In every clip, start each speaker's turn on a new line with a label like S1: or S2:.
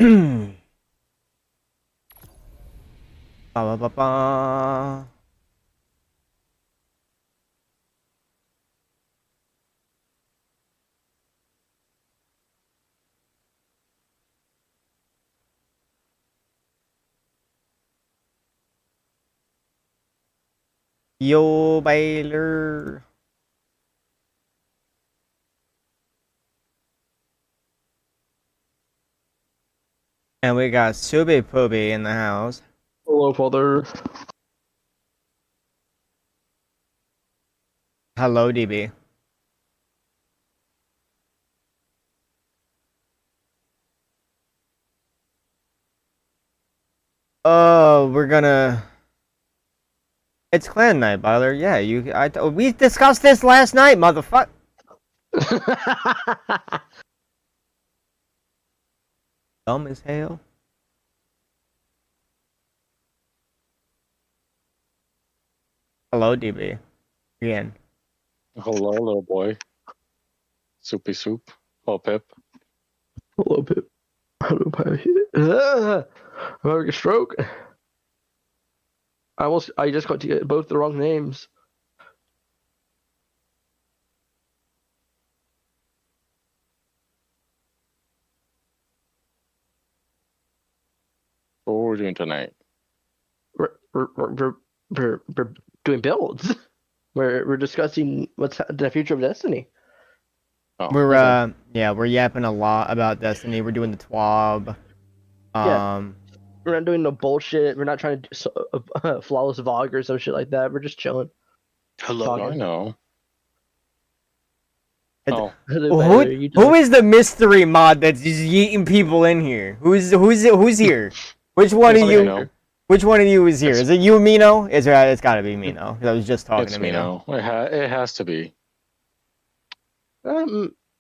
S1: Ba, ba, ba, ba. Yo, Baylor. And we got Sube Pobe in the house.
S2: Hello, father.
S1: Hello, DB. Oh, we're gonna. It's clan night, Baylor. Yeah, we discussed this last night, motherfucker. Dumb as hell. Hello, DB. Again.
S3: Hello, little boy. Soupy soup. Oh, Pip.
S2: Hello, Pip. Hello, Pip. I'm having a stroke. I just got to get both the wrong names.
S3: What are we doing tonight?
S2: We're doing builds. We're discussing what's the future of Destiny.
S3: Oh,
S1: We're we're yapping a lot about Destiny. We're doing the TWAB.
S2: Yeah. We're not doing no bullshit. We're not trying to do flawless vlog or some shit like that. We're just chilling.
S4: Hello.
S3: I know.
S1: Oh. Who is the mystery mod that's just yeeting people in here? Who's here? Which one of you?
S3: Mino.
S1: Which one of you is here? Is it you, Mino? It's got to be Mino. I was just talking
S3: It's
S1: to Mino.
S3: It has to be.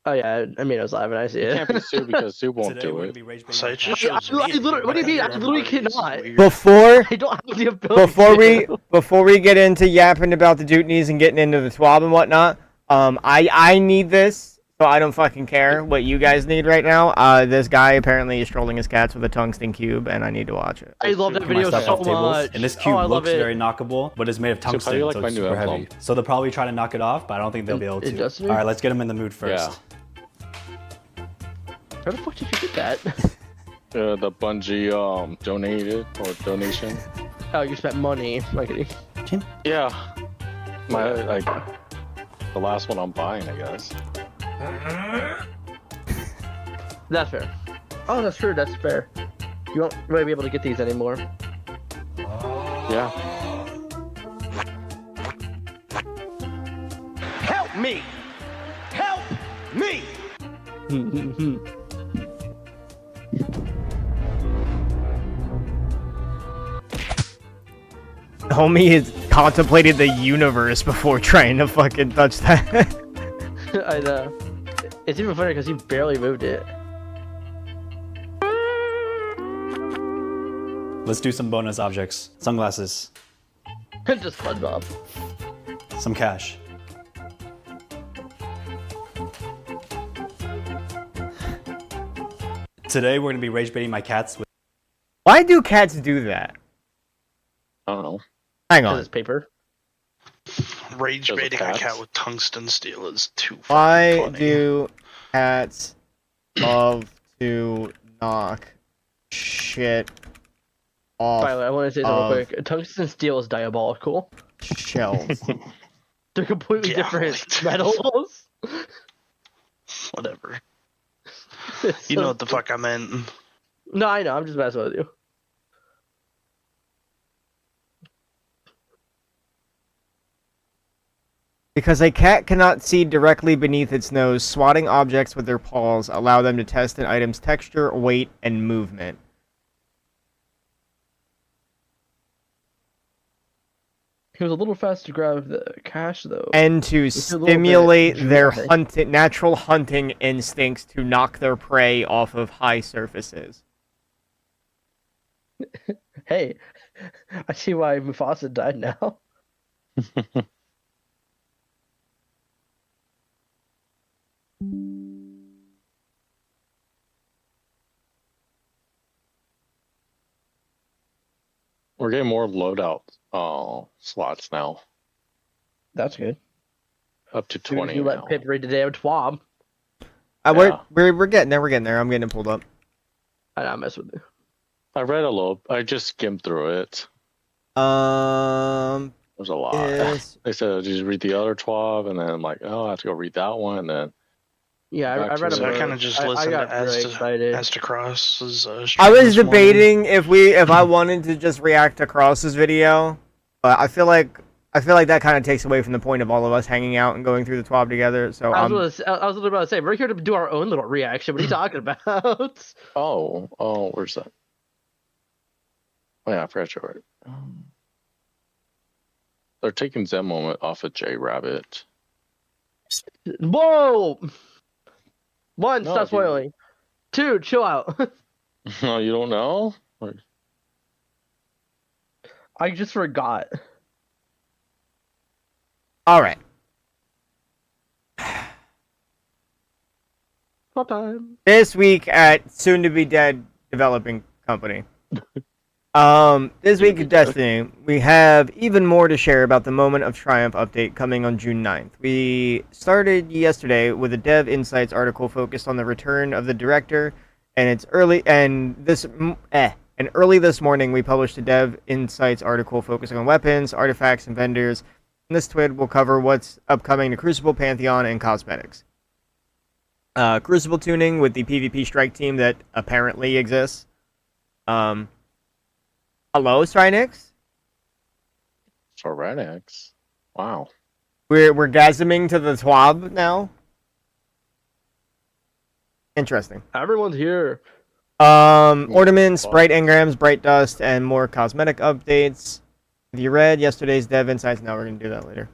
S2: Oh yeah, I mean, I was live and I see
S3: It
S2: it.
S3: can't be Sue because Sue won't do it.
S4: So it just shows me.
S2: What do you mean? I literally cannot.
S1: Before
S2: I don't have the ability.
S1: before we get into yapping about the Dutonies and getting into the TWAB and whatnot, I need this, so I don't fucking care what you guys need right now. This guy apparently is trolling his cats with a tungsten cube, and I need to watch it.
S2: I love that video so much.
S5: And this cube looks very knockable, but it's made of tungsten,
S3: you like
S5: so
S3: my
S5: it's
S3: new
S5: super
S3: emblem?
S5: heavy. So they'll probably try to knock it off, but I don't think they'll be able to.
S2: Destiny?
S5: All right, let's get them in the mood first.
S3: Yeah.
S2: Where the fuck did you get that?
S3: The Bungie donated or donation.
S2: Oh, you spent money.
S3: Yeah. My the last one I'm buying, I guess.
S2: That's fair. Oh, that's true. That's fair. You won't really be able to get these anymore.
S3: Yeah.
S4: Help me! Help me!
S1: Homie has contemplated the universe before trying to fucking touch that.
S2: I know. It's even funnier because you barely moved it.
S5: Let's do some bonus objects. Sunglasses,
S2: Just SpongeBob.
S5: some cash. Today we're gonna be rage baiting my cats with.
S1: Why do cats do that?
S3: I don't know.
S1: Hang
S2: Because
S1: on.
S2: it's paper.
S4: Rage
S3: Those are
S4: baiting a
S3: cats.
S4: cat with tungsten steel is too
S1: Why
S4: fucking funny.
S1: do cats love to knock shit off
S2: By the way, I want to say something real
S1: of
S2: quick. Tungsten steel is diabolical.
S1: shelves?
S2: They're completely
S4: Yeah,
S2: different
S4: like-
S2: metals.
S4: Whatever.
S2: It's
S4: You
S2: so
S4: know what the
S2: stupid.
S4: fuck I meant.
S2: No, I know. I'm just messing with you.
S1: Because a cat cannot see directly beneath its nose, swatting objects with their paws allow them to test an item's texture, weight, and movement.
S2: He was a little fast to grab the cash, though.
S1: And to
S2: It's a little
S1: stimulate
S2: bit
S1: their
S2: dramatic.
S1: natural hunting instincts to knock their prey off of high surfaces.
S2: Hey, I see why Mufasa died now.
S3: We're getting more loadout slots now.
S2: That's good.
S3: Up to
S2: Dude,
S3: 20
S2: you
S3: now.
S2: let Pip read the damn twab.
S3: Yeah.
S1: We're getting there. We're getting there. I'm getting it pulled up.
S2: I mess with you.
S3: I read a little. I just skimmed through it. There's a lot.
S1: Yes.
S3: They said just read the other 12, and then I'm like, oh, I have to go read that one, and then
S2: Yeah,
S3: Back
S2: I
S3: to
S2: read
S3: it.
S2: a
S4: So I
S2: book.
S4: kind of just
S2: I
S4: listened
S2: got
S4: to
S2: really excited.
S4: As to Cross's
S1: I
S4: stream
S1: was
S4: this morning.
S1: debating if I wanted to just react to Cross's video, but I feel like that kind of takes away from the point of all of us hanging out and going through the TWAB together. So
S2: I was literally about to say, we're here to do our own little reaction. What are you talking about?
S3: oh, where's that? Oh yeah, I forgot you were. They're taking Zen moment off of J Rabbit.
S2: Whoa! One,
S3: No,
S2: stop
S3: dude.
S2: spoiling. Two, chill out.
S3: No, you don't know?
S2: I just forgot.
S1: all right.
S2: Pop time.
S1: This week at soon to be dead developing company. This week at Destiny, we have even more to share about the Moment of Triumph update coming on June 9th. We started yesterday with a Dev Insights article focused on the return of the director, and early this morning we published a Dev Insights article focusing on weapons, artifacts, and vendors. And this twid will cover what's upcoming to Crucible, Pantheon, and cosmetics. Crucible tuning with the PvP strike team that apparently exists. Hello, Strinix?
S3: Tyrannex. Wow.
S1: We're gasming to the TWAB now. Interesting.
S2: Everyone's here.
S1: Ornaments, bright engrams, bright dust, and more cosmetic updates. If you read yesterday's Dev Insights, now we're gonna do that later.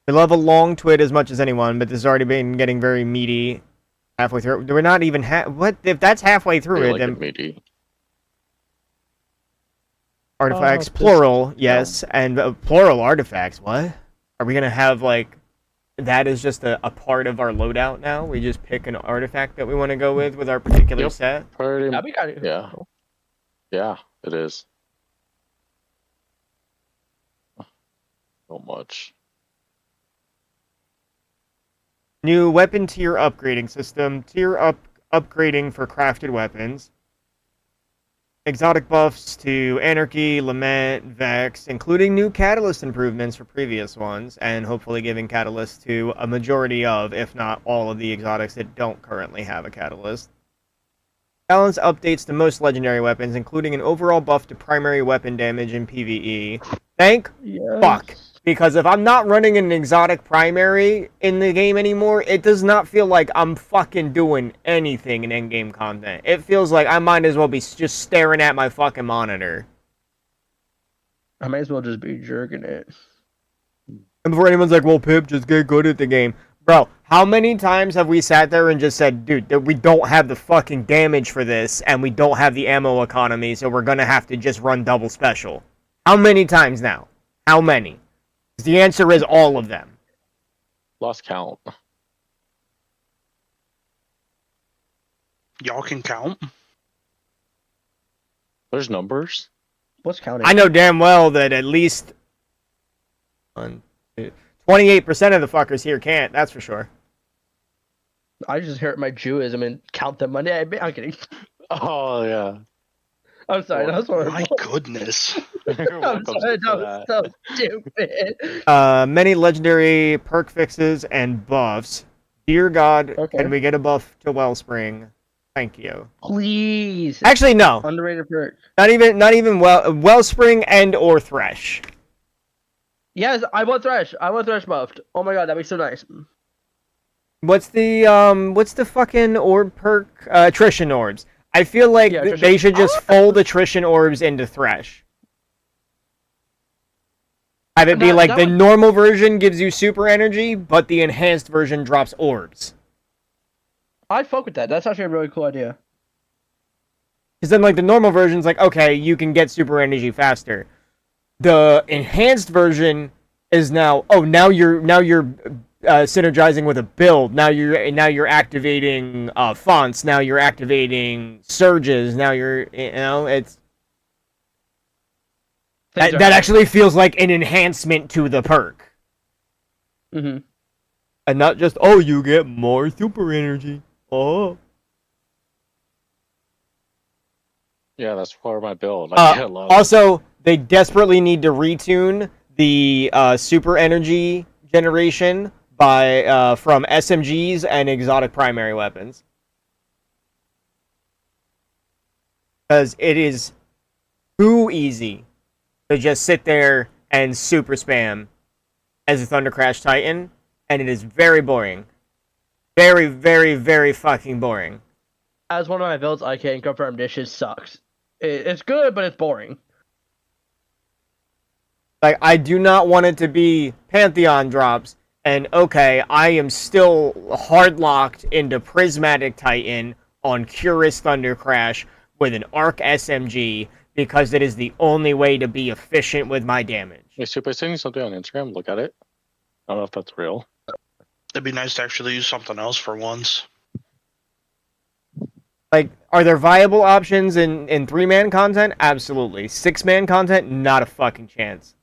S1: We love a long twit as much as anyone, but this has already been getting very meaty halfway through. We're not even what if that's halfway through
S3: Feel
S1: it?
S3: like
S1: Then
S3: it meaty.
S1: artifacts,
S2: this-
S1: plural, yes, and plural artifacts. What? Are we gonna have like that is just a part of our loadout now? We just pick an artifact that we want to go with our particular
S3: Yep.
S1: set.
S3: Pretty
S2: That'd be kind of
S3: Yeah. Yeah, it is. So much.
S1: New weapon tier upgrading system. Upgrading for crafted weapons. Exotic buffs to Anarchy, Lament, Vex, including new Catalyst improvements for previous ones, and hopefully giving Catalyst to a majority of, if not all of the exotics that don't currently have a Catalyst. Balance updates to most legendary weapons, including an overall buff to primary weapon damage in PvE. Thank fuck. Because if I'm not running an exotic primary in the game anymore, it does not feel like I'm fucking doing anything in endgame content. It feels like I might as well be just staring at my fucking monitor.
S2: I might as well just be jerking it.
S1: And before anyone's like, well, Pip, just get good at the game. Bro, how many times have we sat there and just said, dude, that we don't have the fucking damage for this, and we don't have the ammo economy, so we're gonna have to just run double special? How many times now? How many? The answer is all of them.
S3: Lost count.
S4: Y'all can count.
S3: There's numbers.
S2: What's counting?
S1: I know damn well that at least 28% of the fuckers here can't, that's for sure.
S2: I just hurt my Jewism and count them money. I'm kidding.
S3: Oh yeah.
S2: I'm sorry. That was horrible.
S4: My goodness.
S3: You're
S2: I'm
S3: welcome
S2: sorry.
S3: for
S2: That was so stupid.
S1: Many legendary perk fixes and buffs. Dear God,
S2: Okay.
S1: can we get a buff to Wellspring? Thank you.
S2: Please.
S1: Actually, no.
S2: Underrated perk.
S1: Not even Wellspring and or Thresh.
S2: Yes, I want Thresh. I want Thresh buffed. Oh my god, that'd be so nice.
S1: What's the fucking orb perk? Attrition orbs. I feel like
S2: Yeah, attrition-
S1: they should just fold attrition orbs into Thresh. Have it be
S2: That-
S1: like
S2: that
S1: the
S2: would-
S1: normal version gives you super energy, but the enhanced version drops orbs.
S2: I'd fuck with that. That's actually a really cool idea.
S1: Because then, like, the normal version's like, okay, you can get super energy faster. The enhanced version is now, now your synergizing with a build. Now you're activating fonts. Now you're activating surges. Now it's that actually feels like an enhancement to the perk.
S2: Mm-hmm.
S1: And not just, oh, you get more super energy. Oh.
S3: Yeah, that's part of my build. I get a lot.
S1: Also, they desperately need to retune the super energy generation from SMGs and exotic primary weapons. Because it is too easy to just sit there and super spam as a Thunder Crash Titan, and it is very boring. Very, very, very fucking boring.
S2: As one of my builds, I can confirm this shit sucks. It's good, but it's boring.
S1: Like, I do not want it to be Pantheon drops, and okay, I am still hard locked into Prismatic Titan on Curus Thunder Crash with an Arc SMG because it is the only way to be efficient with my damage.
S3: Hey, Super, I sent you something on Instagram. Look at it. I don't know if that's real.
S4: It'd be nice to actually use something else for once.
S1: Like, are there viable options in 3-man content? Absolutely. 6-man content? Not a fucking chance.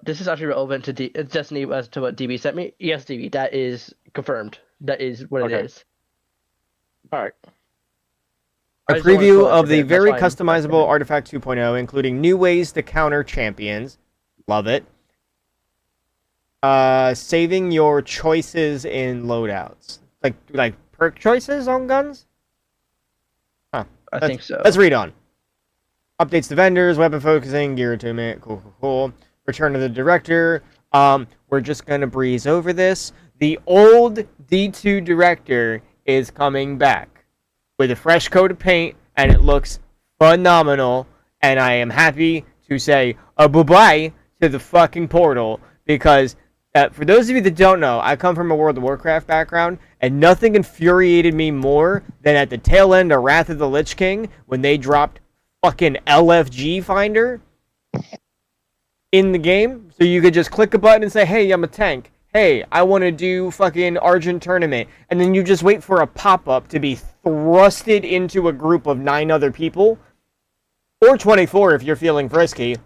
S2: This is actually relevant to Destiny as to what DB sent me. Yes, DB, that is confirmed. That is what it is.
S3: All right.
S1: A preview of the very customizable Artifact 2.0, including new ways to counter champions. Love it. Saving your choices in loadouts. Like perk choices on guns? Huh.
S2: I think so.
S1: Let's read on. Updates to vendors, weapon focusing, gear attunement. Cool. Return to the director. We're just gonna breeze over this. The old D2 director is coming back with a fresh coat of paint, and it looks phenomenal. And I am happy to say bye-bye to the fucking portal, because for those of you that don't know, I come from a World of Warcraft background, and nothing infuriated me more than at the tail end of Wrath of the Lich King when they dropped fucking LFG Finder in the game, so you could just click a button and say, hey, I'm a tank. Hey, I want to do fucking Argent Tournament. And then you just wait for a pop-up to be thrusted into a group of 9 other people, or 24 if you're feeling frisky,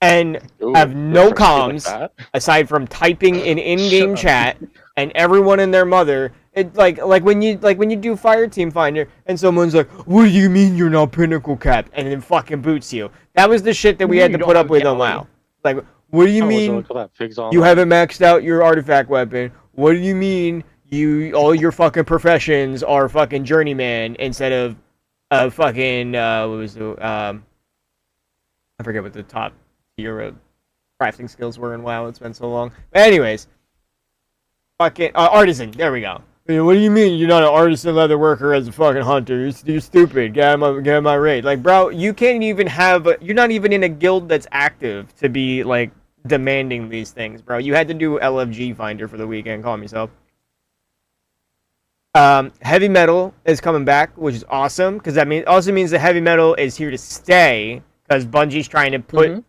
S1: and have no comms aside from typing in in-game chat and everyone and their mother. It's like when you do Fire Team Finder and someone's like, "What do you mean you're not Pinnacle Cap?" and then fucking boots you. That was the shit that we had to put up with on WoW. Like, what do you mean you haven't maxed out your artifact weapon? What do you mean all your fucking professions are fucking journeyman instead of fucking what was the I forget what the top tier crafting skills were in WoW. It's been so long. But anyways, fucking artisan. There we go. What do you mean you're not an artisan leather worker as a fucking hunter? You're stupid. Get out of my raid. Like, bro, you can't even you're not even in a guild that's active to be, like, demanding these things, bro. You had to do LFG Finder for the weekend. Calm yourself. Heavy metal is coming back, which is awesome, because that also means that heavy metal is here to stay, because Bungie's trying to put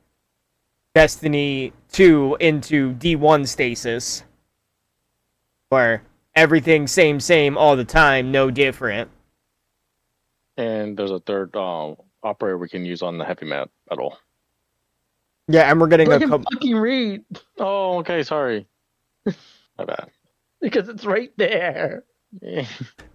S1: Destiny 2 into D1 stasis, where everything same all the time, no different.
S3: And there's a third operator we can use on the heavy metal.
S1: Yeah, and we're getting
S2: a fucking read.
S3: Oh, okay, sorry. My bad.
S2: Because it's right there.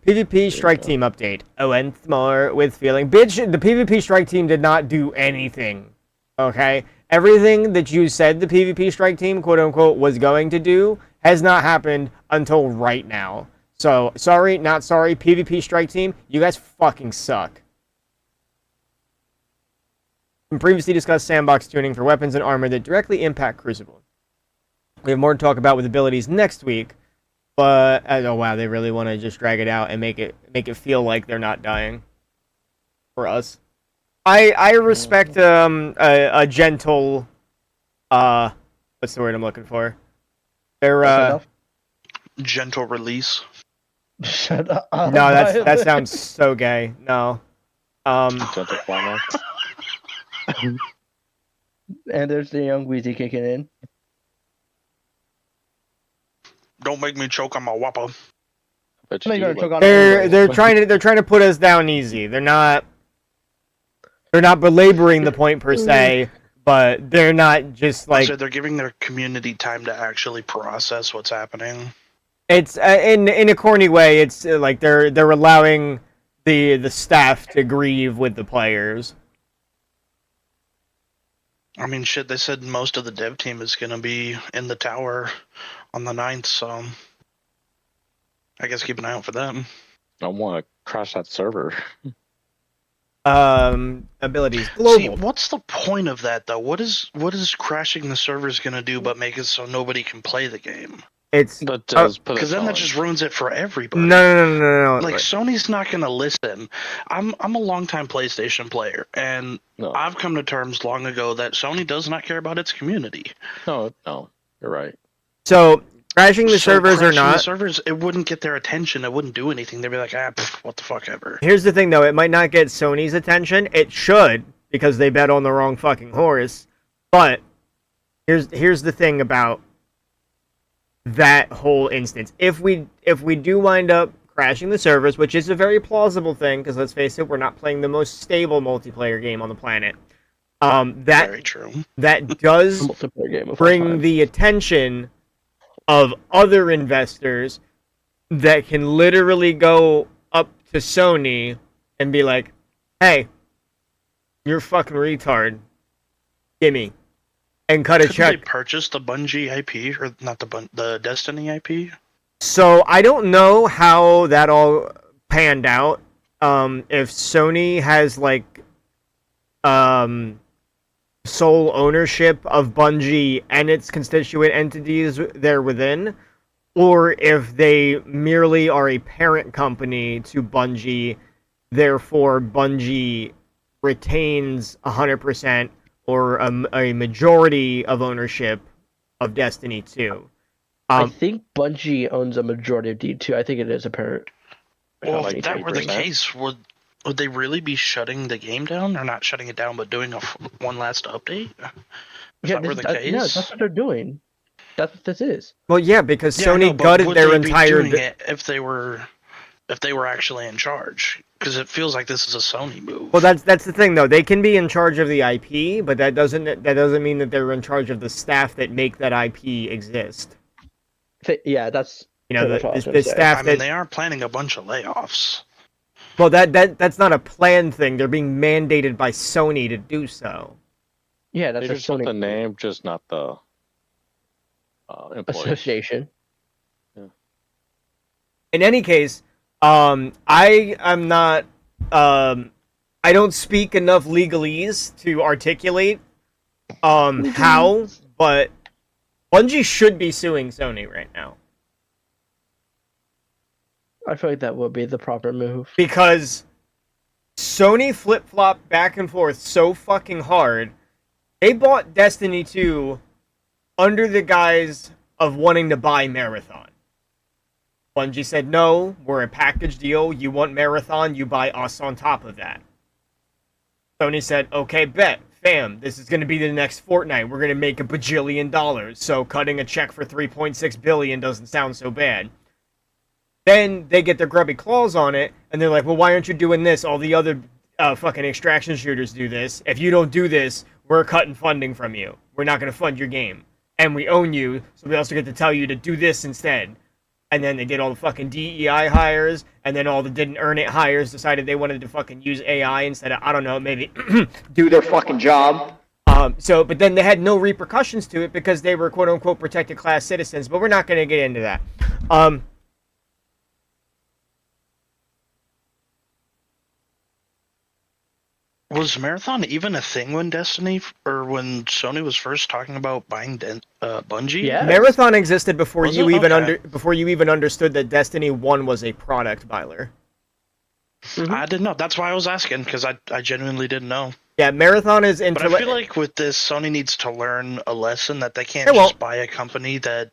S1: PvP Strike Team update. Once more with feeling. Bitch, the PvP Strike Team did not do anything. Okay? Everything that you said the PvP Strike Team, quote unquote, was going to do has not happened until right now. So, sorry, not sorry, PvP Strike Team, you guys fucking suck. We previously discussed sandbox tuning for weapons and armor that directly impact Crucible. We have more to talk about with abilities next week, but oh wow, they really want to just drag it out and make it feel like they're not dying for us. I respect a gentle what's the word I'm looking for? They're
S4: gentle release.
S2: Shut up.
S1: No, that sounds so gay. No.
S3: Gentle climax.
S2: And there's the young Wheezy kicking in.
S4: don't make me choke on my whopper.
S3: But
S2: No,
S3: you
S2: you're
S3: do,
S2: gonna choke
S3: like,
S2: on
S1: They're trying to put us down easy. They're not belaboring the point per se, but they're not just like
S4: So they're giving their community time to actually process what's happening.
S1: it's in a corny way. It's like they're allowing the staff to grieve with the players.
S4: I mean, shit, they said most of the dev team is going to be in the tower on the 9th, so I guess keep an eye out for them.
S3: I want to crash that server.
S1: Abilities global.
S4: See, what's the point of that, though? What is crashing the servers going to do but make it so nobody can play the game?
S1: It's
S3: But just put
S4: Because
S3: it
S4: then that
S3: on.
S4: just ruins it for everybody.
S1: no.
S4: Like, Sony's not going to listen. I'm a longtime PlayStation player, and
S3: No.
S4: I've come to terms long ago that Sony does not care about its community.
S3: No, you're right.
S1: So crashing the
S4: So
S1: servers or
S4: crashing
S1: not.
S4: the servers, it wouldn't get their attention. It wouldn't do anything. They'd be like, what the fuck ever.
S1: Here's the thing, though. It might not get Sony's attention. It should, because they bet on the wrong fucking horse. But here's the thing about that whole instance. If we do wind up crashing the servers, which is a very plausible thing, because let's face it, we're not playing the most stable multiplayer game on the planet.
S4: Very true.
S1: That does
S2: Multiplayer game of all
S1: bring
S2: time.
S1: the attention of other investors that can literally go up to Sony and be like, hey, you're a fucking retard. Gimme. And cut a
S4: Couldn't they
S1: check.
S4: purchase the Bungie IP, or not the Destiny IP?
S1: So I don't know how that all panned out. If Sony has like sole ownership of Bungie and its constituent entities there within, or if they merely are a parent company to Bungie, therefore Bungie retains 100% or a majority of ownership of Destiny 2.
S2: I think Bungie owns a majority of D2. I think it is apparent.
S4: Well,
S3: like
S4: if that were the
S3: 80%.
S4: case, would they really be shutting the game down? Or not shutting it down, but doing one last update? If that were the case?
S2: No, that's what they're doing. That's what this is.
S1: Well, yeah, because
S4: Yeah, I
S1: Sony
S4: know, but
S1: gutted
S4: would
S1: their
S4: they be
S1: entire...
S4: doing it if they were actually in charge? Because it feels like this is a Sony move.
S1: Well, that's the thing, though. They can be in charge of the IP, but that doesn't mean that they're in charge of the staff that make that IP exist.
S2: Yeah, that's
S1: You know,
S2: pretty much what I was
S1: the
S2: gonna say.
S1: staff
S4: I mean,
S1: that...
S4: they are planning a bunch of layoffs.
S1: Well, that's not a planned thing. They're being mandated by Sony to do so.
S2: Yeah,
S3: They
S2: that's a
S3: just want
S2: Sony
S3: the name, just not the employee.
S2: association.
S1: In any case, I am not... I don't speak enough legalese to articulate how, but Bungie should be suing Sony right now.
S2: I feel like that would be the proper move.
S1: Because Sony flip-flopped back and forth so fucking hard. They bought Destiny 2 under the guise of wanting to buy Marathon. Bungie said, no, we're a package deal. You want Marathon, you buy us on top of that. Sony said, okay, bet. Fam, this is going to be the next Fortnite. We're going to make $1 bajillion. So cutting a check for $3.6 billion doesn't sound so bad. Then they get their grubby claws on it, and they're like, well, why aren't you doing this? All the other fucking extraction shooters do this. If you don't do this, we're cutting funding from you. We're not going to fund your game. And we own you, so we also get to tell you to do this instead. And then they did all the fucking DEI hires, and then all the didn't earn it hires decided they wanted to fucking use AI instead of, I don't know, maybe do their fucking job. But then they had no repercussions to it because they were quote-unquote protected class citizens, but we're not going to get into that.
S4: Was Marathon even a thing when Destiny, or when Sony was first talking about buying Bungie?
S2: Yeah.
S1: Marathon existed before
S4: Was
S1: you
S4: it?
S1: even
S4: Okay.
S1: before you even understood that Destiny 1 was a product, Byler.
S4: I didn't know. That's why I was asking, because I genuinely didn't know.
S1: Yeah, Marathon is
S4: But I feel like with this, Sony needs to learn a lesson that they can't
S1: They won't.
S4: just buy a company that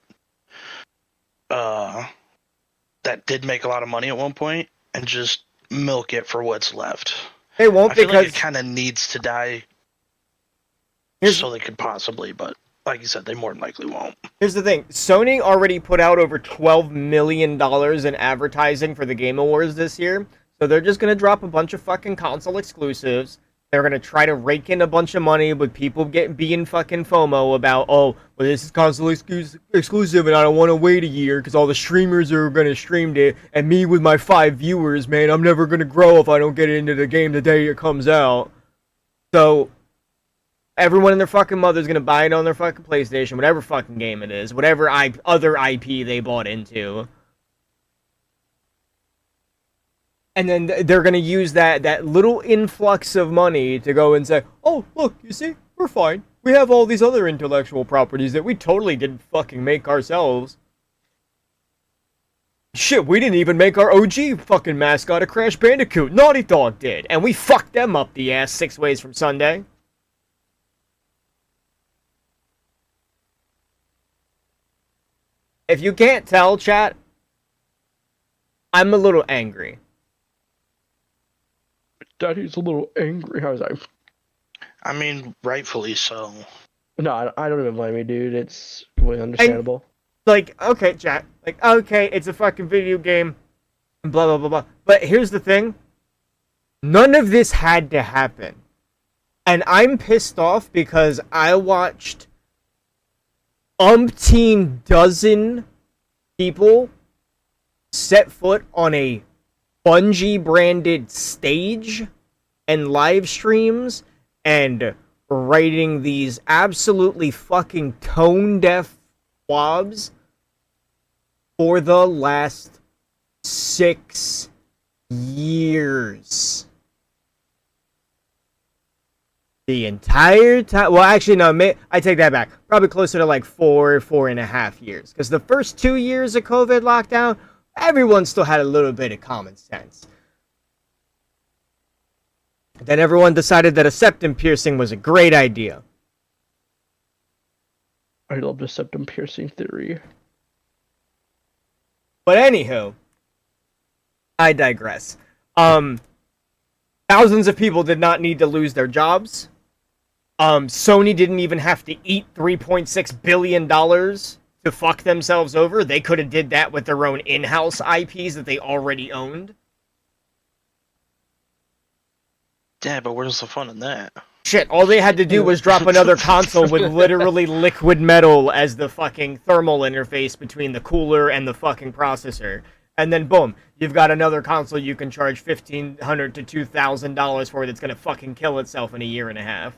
S4: did make a lot of money at one point and just milk it for what's left.
S1: they won't
S4: I feel like
S1: because
S4: it kind of needs to die
S1: Here's-
S4: so they could possibly, but like you said, they more than likely won't.
S1: Here's the thing. Sony already put out over $12 million in advertising for the Game Awards this year. So they're just going to drop a bunch of fucking console exclusives. They're going to try to rake in a bunch of money with people being fucking FOMO about, oh, well, this is console exclusive and I don't want to wait a year because all the streamers are going to stream it. And me with my 5 viewers, man, I'm never going to grow if I don't get into the game the day it comes out. So everyone and their fucking mother's going to buy it on their fucking PlayStation, whatever fucking game it is, whatever other IP they bought into. And then they're going to use that little influx of money to go and say, oh, look, you see, we're fine. We have all these other intellectual properties that we totally didn't fucking make ourselves. Shit, we didn't even make our OG fucking mascot a Crash Bandicoot. Naughty Dog did. And we fucked them up the ass 6 ways from Sunday. If you can't tell, chat, I'm a little angry.
S2: Daddy's a little angry. How was I?
S4: I mean, rightfully so.
S2: No, I don't even blame you, dude. It's completely understandable.
S1: Like, okay, chat. Like, okay, it's a fucking video game. Blah, blah, blah, blah. But here's the thing. None of this had to happen. And I'm pissed off because I watched umpteen dozen people set foot on a Bungie branded stage and live streams and writing these absolutely fucking tone deaf swabs for the last 6 years. The entire time. Well, actually, no. I take that back. Probably closer to like 4.5 years. Because the first 2 years of COVID lockdown, everyone still had a little bit of common sense. Then everyone decided that a septum piercing was a great idea.
S2: I love the septum piercing theory.
S1: But anywho, I digress. Thousands of people did not need to lose their jobs. Sony didn't even have to eat $3.6 billion to fuck themselves over. They could have did that with their own in-house IPs that they already owned.
S4: Yeah, but where's the fun in that?
S1: Shit, all they had to do was drop another console with literally liquid metal as the fucking thermal interface between the cooler and the fucking processor. And then boom, you've got another console you can charge $1,500 to $2,000 for that's gonna fucking kill itself in a year and a half.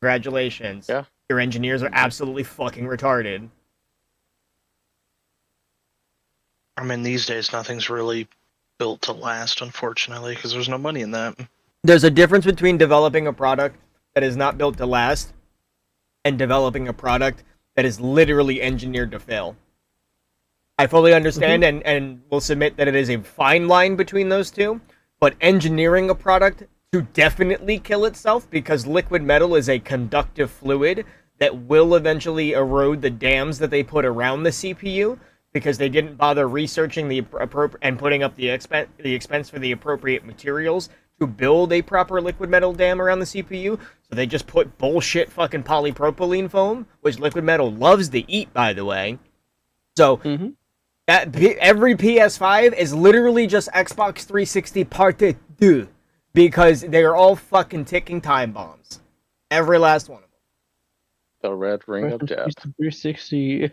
S1: Congratulations.
S3: Yeah.
S1: Your engineers are absolutely fucking retarded.
S4: I mean, these days, nothing's really built to last, unfortunately, because there's no money in that.
S1: There's a difference between developing a product that is not built to last and developing a product that is literally engineered to fail. I fully understand and will submit that it is a fine line between those two, but engineering a product to definitely kill itself, because liquid metal is a conductive fluid that will eventually erode the dams that they put around the CPU, because they didn't bother researching the and putting up the expense for the appropriate materials to build a proper liquid metal dam around the CPU. So they just put bullshit fucking polypropylene foam, which liquid metal loves to eat, by the way. So that every PS5 is literally just Xbox 360 Parte 2, because they are all fucking ticking time bombs. Every last one of them.
S3: The red ring of death.
S2: 360.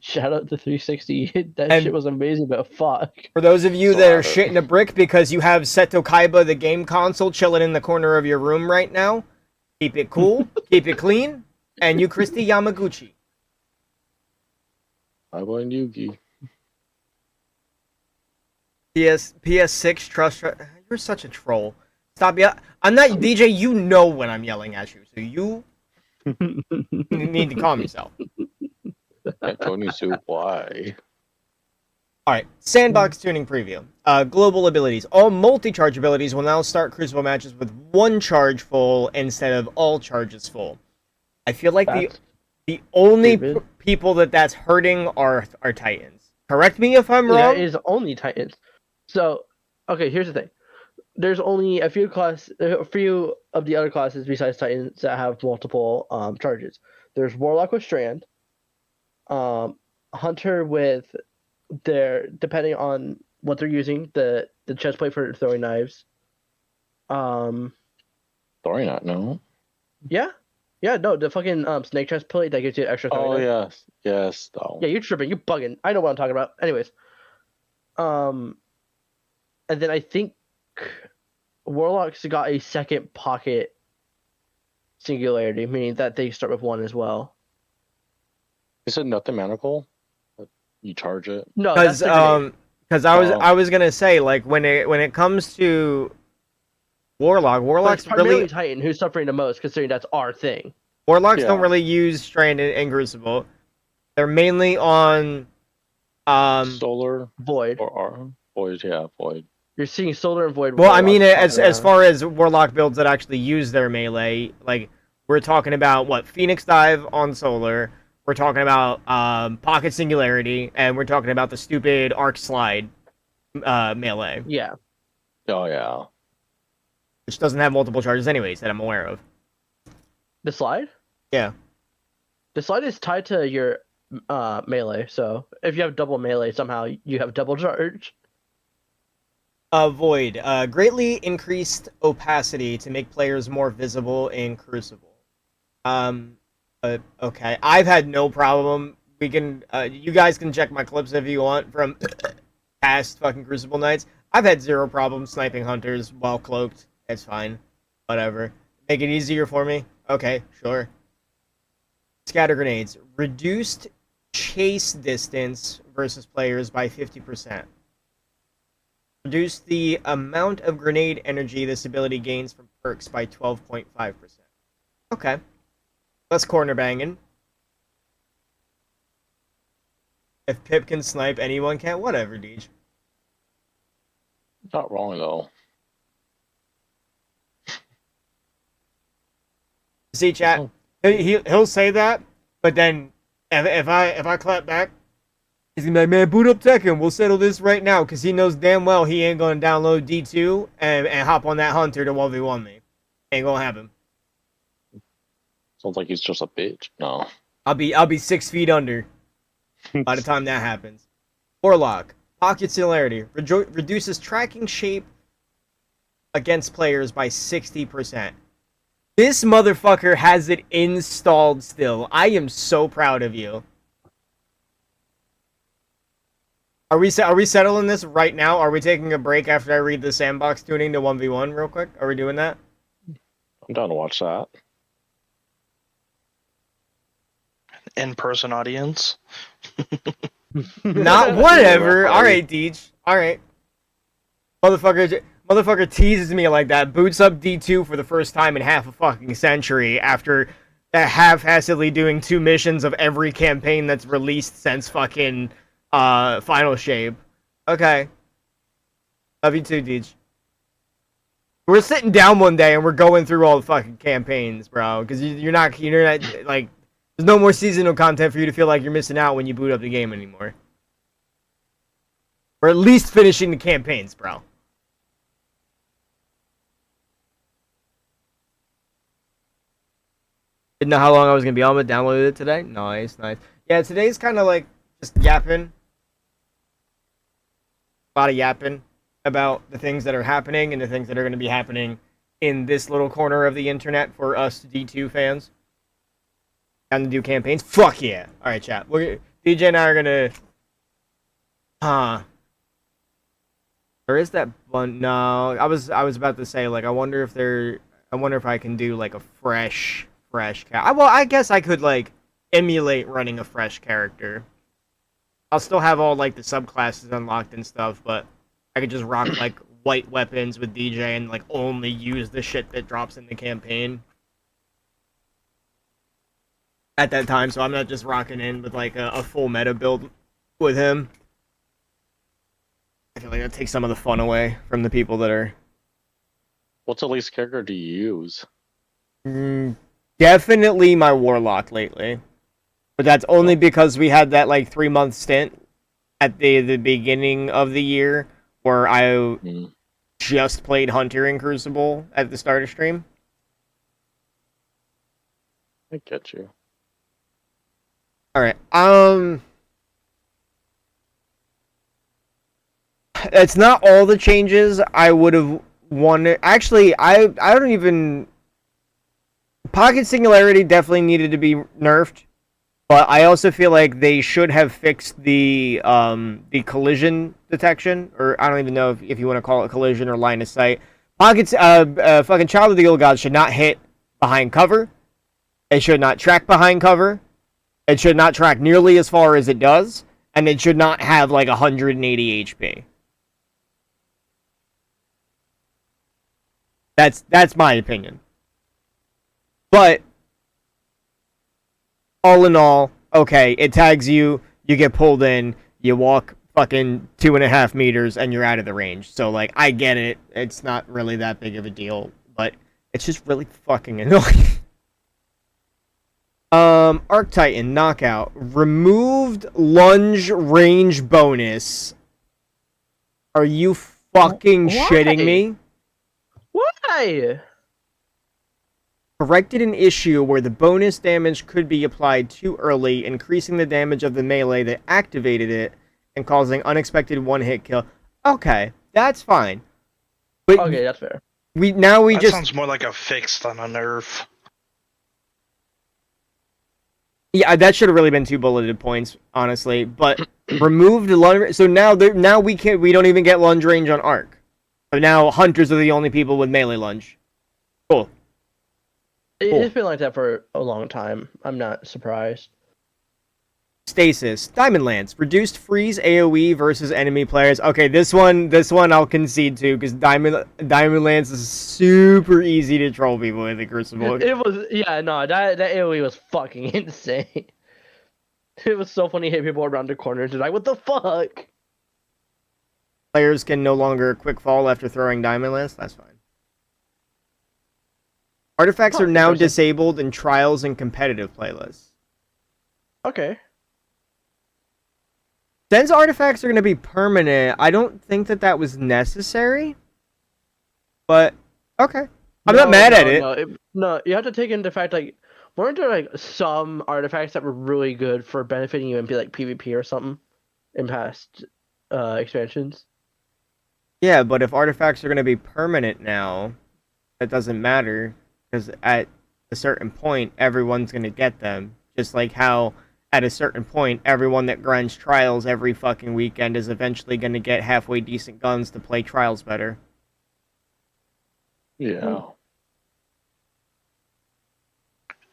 S2: Shout out to 360. That
S1: And-
S2: shit was amazing, but fuck.
S1: For those of you that are
S3: Slaughter.
S1: shitting a brick because you have Seto Kaiba, the game console, chilling in the corner of your room right now, keep it cool, keep it clean, and you Christy Yamaguchi.
S3: I want Yugi.
S1: PS6 trust. You're such a troll. Stop yelling. I'm not DJ. You know when I'm yelling at you, so you need to calm yourself.
S3: And Tony Sue, why?
S1: All right, sandbox tuning preview. Global abilities. All multi-charge abilities will now start Crucible matches with one charge full instead of all charges full. I feel like
S2: That's
S1: the only
S2: stupid.
S1: people that's hurting are Titans. Correct me if I'm
S2: Yeah,
S1: wrong.
S2: it is only Titans. So, okay, here's the thing. There's only a few of the other classes besides Titans that have multiple charges. There's Warlock with Strand. Hunter with their, depending on what they're using, the chest plate for throwing knives.
S3: Throwing that, no.
S2: Yeah, no, the fucking snake chest plate that gives you extra throwing
S3: Oh
S2: knives.
S3: yes. Oh.
S2: Yeah, you're tripping. You bugging. I know what I'm talking about. Anyways, and then I think Warlock's got a second pocket singularity, meaning that they start with one as well.
S3: Is it nothing magical? You charge it.
S2: No, that's the grenade.
S1: Because I was gonna say, like, when it comes to
S2: But
S1: Warlock's
S2: it's primarily
S1: really
S2: Titan who's suffering the most, considering that's our thing.
S1: Warlocks
S3: Yeah.
S1: don't really use Strand and Crucible. They're mainly on
S3: Solar
S2: Void.
S3: or Void, yeah, Void.
S2: You're seeing Solar and Void.
S1: well, I mean,
S2: Warlocks
S1: as
S2: popping
S1: far as Warlock builds that actually use their melee, like, we're talking about what Phoenix Dive on Solar. We're talking about Pocket Singularity, and we're talking about the stupid Arc Slide melee,
S2: around. Yeah.
S3: Oh yeah.
S1: which doesn't have multiple charges anyways that I'm aware of.
S2: The slide?
S1: Yeah.
S2: The slide is tied to your melee, so if you have double melee, somehow you have double charge.
S1: Void. Greatly increased opacity to make players more visible in Crucible. Okay. I've had no problem. We can, you guys can check my clips if you want from past fucking Crucible nights. I've had zero problem sniping hunters while cloaked. It's fine. Whatever. Make it easier for me? Okay, sure. Scatter grenades. Reduced chase distance versus players by 50%. Reduce the amount of grenade energy this ability gains from perks by 12.5%. Okay. Less corner banging. If Pip can snipe, anyone can. Whatever, Deej.
S3: Not wrong though.
S1: See, chat. He'll say that, but then if I clap back, he's gonna be like, man, boot up Tekken. We'll settle this right now, because he knows damn well he ain't gonna download D2 and hop on that hunter to 1v1 me. Ain't gonna happen.
S3: Sounds like he's just a bitch. No.
S1: I'll be 6 feet under by the time that happens. Warlock. Pocket Singularity. Reduces tracking shape against players by 60%. This motherfucker has it installed still. I am so proud of you. Are we settling this right now? Are we taking a break after I read the sandbox tuning to 1v1 real quick? Are we doing that?
S3: I'm down to watch that.
S4: In-person audience.
S1: Not whatever. All right, Deej. All right. Motherfucker teases me like that. Boots up D2 for the first time in half a fucking century after half-assedly doing 2 missions of every campaign that's released since fucking Final Shape. Okay. Love you too, Deej. We're sitting down one day and we're going through all the fucking campaigns, bro. Because you're not like, there's no more seasonal content for you to feel like you're missing out when you boot up the game anymore. Or at least finishing the campaigns, bro. Didn't know how long I was gonna be on, but downloaded it today. Nice. Yeah, today's kind of like just yapping. A lot of yapping about the things that are happening and the things that are going to be happening in this little corner of the internet for us D2 fans. Down to do campaigns. Fuck yeah! All right, chat. DJ and I are gonna. Or is that one? No, I was about to say, like, I wonder if I can do like a fresh well, I guess I could like emulate running a fresh character. I'll still have all like the subclasses unlocked and stuff, but I could just rock like white weapons with DJ and like only use the shit that drops in the campaign at that time, so I'm not just rocking in with like a full meta build with him. I feel like that takes some of the fun away from the people that are.
S3: What's the least character do you use?
S1: Definitely my Warlock lately. But that's only because we had that like 3-month stint at the beginning of the year where I just played Hunter in Crucible at the start of stream.
S3: I get you.
S1: All right. It's not all the changes I would have wanted. Actually, I don't even. Pocket Singularity definitely needed to be nerfed, but I also feel like they should have fixed the collision detection, or I don't even know if you want to call it collision or line of sight. Pockets, fucking Child of the Guild God should not hit behind cover. It should not track behind cover. It should not track nearly as far as it does, and it should not have like 180 HP. That's my opinion. But all in all, okay, it tags you, you get pulled in, you walk fucking 2.5 meters, and you're out of the range. So like, I get it. It's not really that big of a deal, but it's just really fucking annoying. Arc Titan knockout, removed lunge range bonus. Are you fucking shitting me?
S2: Why?
S1: Corrected an issue where the bonus damage could be applied too early, increasing the damage of the melee that activated it and causing unexpected one-hit kill. Okay, that's fine. But
S2: Okay, that's fair.
S1: that
S4: That sounds more like a fix than a nerf.
S1: Yeah, that should have really been 2 bulleted points, honestly. But removed lunge. So now we don't even get lunge range on arc. So now hunters are the only people with melee lunge. Cool.
S2: It's been like that for a long time. I'm not surprised.
S1: Stasis, Diamond Lance, reduced freeze AoE versus enemy players. Okay, this one I'll concede to because Diamond Lance is super easy to troll people with the Crucible.
S2: It was, yeah, no, that AoE was fucking insane. It was so funny to hit people around the corners and like, what the fuck?
S1: Players can no longer quick fall after throwing Diamond Lance. That's fine. Artifacts are now disabled in trials and competitive playlists.
S2: Okay.
S1: Since artifacts are going to be permanent, I don't think that was necessary. But, okay. I'm not mad at it.
S2: No, you have to take into fact, like, weren't there, like, some artifacts that were really good for benefiting you in, like, PvP or something in past expansions?
S1: Yeah, but if artifacts are going to be permanent now, that doesn't matter. Because at a certain point, everyone's going to get them. Just like how, at a certain point, everyone that grinds trials every fucking weekend is eventually going to get halfway decent guns to play trials better.
S3: Yeah.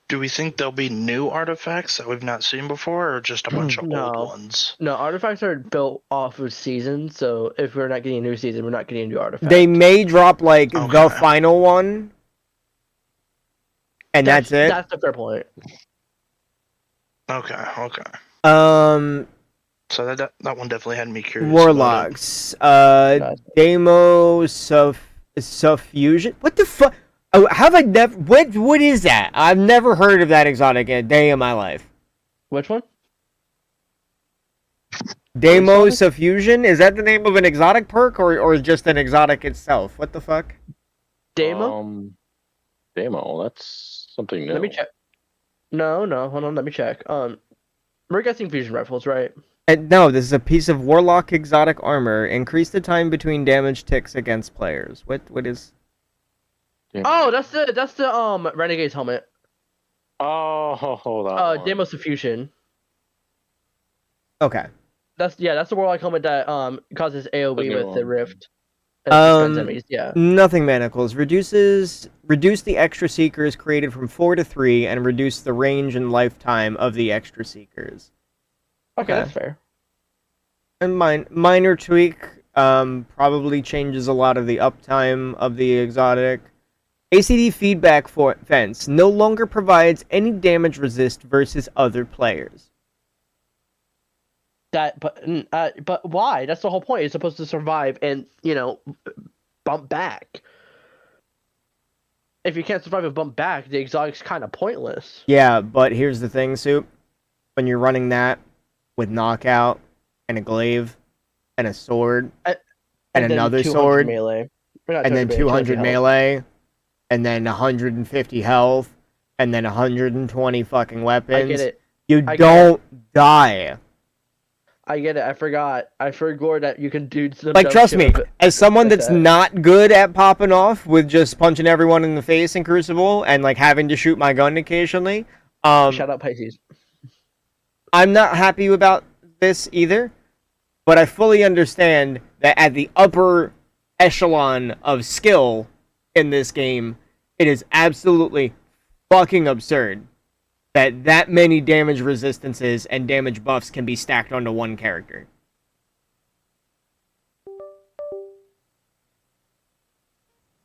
S4: Do we think there'll be new artifacts that we've not seen before, or just a bunch of
S2: No.
S4: old ones?
S2: No, artifacts are built off of seasons, so if we're not getting a new season, we're not getting a new artifact.
S1: They may drop, like, the
S4: Okay.
S1: final one. And that's it.
S2: That's a fair point.
S4: Okay. So that one definitely had me curious.
S1: Warlocks.
S2: Nice.
S1: Demo Suffusion. What the fuck? Oh, have I never? What is that? I've never heard of that exotic in a day in my life.
S2: Which one?
S1: Demo Suffusion? Is that the name of an exotic perk or just an exotic itself? What the fuck?
S2: Demo?
S3: Demo. That's something new.
S2: Let me check. No, hold on, let me check. We're guessing fusion rifles, right?
S1: No, this is a piece of Warlock exotic armor. Increase the time between damage ticks against players. What is?
S2: Oh, that's the Renegade's helmet.
S3: Oh, hold on.
S2: Demo Suffusion.
S1: Okay.
S2: That's the Warlock helmet that causes AoE
S3: The new
S2: with the
S3: one.
S2: rift. And enemies, yeah.
S1: Nothing manacles. Reduce the extra seekers created from 4 to 3 and reduce the range and lifetime of the extra seekers.
S2: Okay, that's fair.
S1: And minor tweak, probably changes a lot of the uptime of the exotic. ACD feedback fence no longer provides any damage resist versus other players.
S2: But why? That's the whole point. It's supposed to survive and, bump back. If you can't survive and bump back, the exotic's kind of pointless.
S1: Yeah, but here's the thing, Soup. When you're running that with knockout and a glaive and a sword and another sword
S2: melee.
S1: and then 200 melee and then 150 health and then 120 fucking weapons.
S2: I get it.
S1: You
S2: I get
S1: don't die.
S2: I get it. I forgot. I forgot that you can do some
S1: Like,
S2: dumb
S1: trust
S2: shit
S1: me,
S2: with it.
S1: as someone
S2: like
S1: that's
S2: that.
S1: not good at popping off with just punching everyone in the face in Crucible and like having to shoot my gun occasionally,
S2: Shout out Pisces.
S1: I'm not happy about this either. But I fully understand that at the upper echelon of skill in this game, it is absolutely fucking absurd that many damage resistances and damage buffs can be stacked onto one character.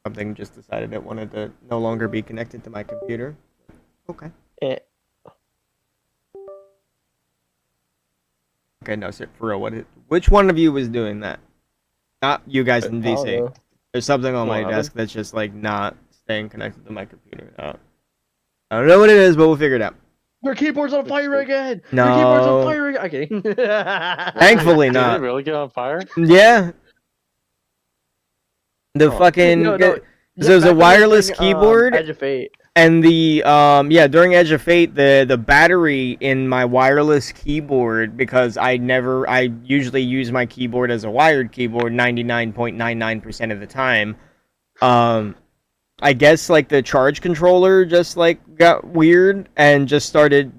S1: Something just decided it wanted to no longer be connected to my computer. Okay.
S2: Eh.
S1: Okay, no, sir, for real, which one of you was doing that? Not you guys in
S2: I don't
S1: VC.
S2: know.
S1: There's something on my
S3: What
S1: desk that's just like not staying connected to my computer. I don't know what it is, but we'll figure it out.
S2: Your keyboard's on fire again.
S1: No.
S2: Your keyboard's on fire again. Okay.
S1: Thankfully
S3: Did it
S1: not.
S3: really get on fire?
S1: Yeah. The
S3: Oh.
S1: fucking
S2: No,
S1: there's
S2: back
S1: a
S2: when they were
S1: wireless
S2: doing,
S1: keyboard
S2: Edge of Fate.
S1: and the during Edge of Fate the battery in my wireless keyboard, because I usually use my keyboard as a wired keyboard 99.99% of the time. I guess like the charge controller just like got weird and just started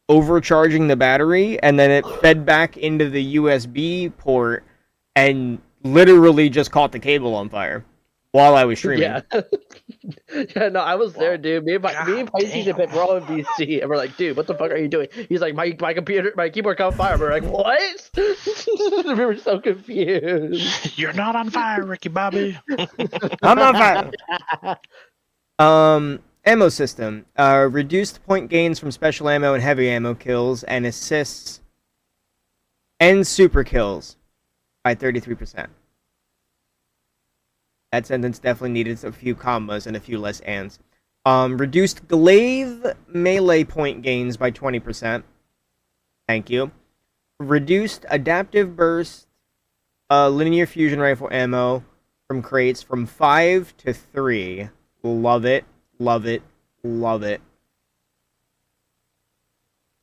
S1: overcharging the battery, and then it fed back into the USB port and literally just caught the cable on fire while I was streaming.
S2: Yeah. Yeah, no, I was there,
S3: Wow.
S2: dude. Me and Pisces and Pip were all in BC, and we're like, dude, what the fuck are you doing? He's like, my keyboard caught fire. We're like, what? We were so confused.
S4: You're not on fire, Ricky Bobby.
S1: I'm on fire. Ammo system. Reduced point gains from special ammo and heavy ammo kills, and assists and super kills by 33%. That sentence definitely needed a few commas and a few less ands. Reduced glaive melee point gains by 20%. Thank you. Reduced adaptive burst linear fusion rifle ammo from crates from 5 to 3. Love it. Love it. Love it.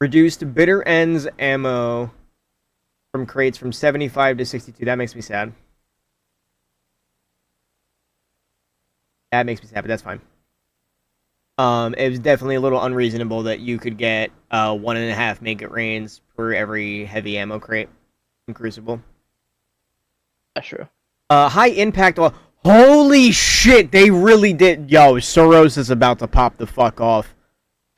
S1: Reduced bitter ends ammo from crates from 75 to 62. That makes me sad. That makes me sad, but that's fine. It was definitely a little unreasonable that you could get 1.5 maggot rains per every heavy ammo crate in Crucible.
S2: That's true.
S1: High impact. Holy shit, they really did. Yo, Soros is about to pop the fuck off.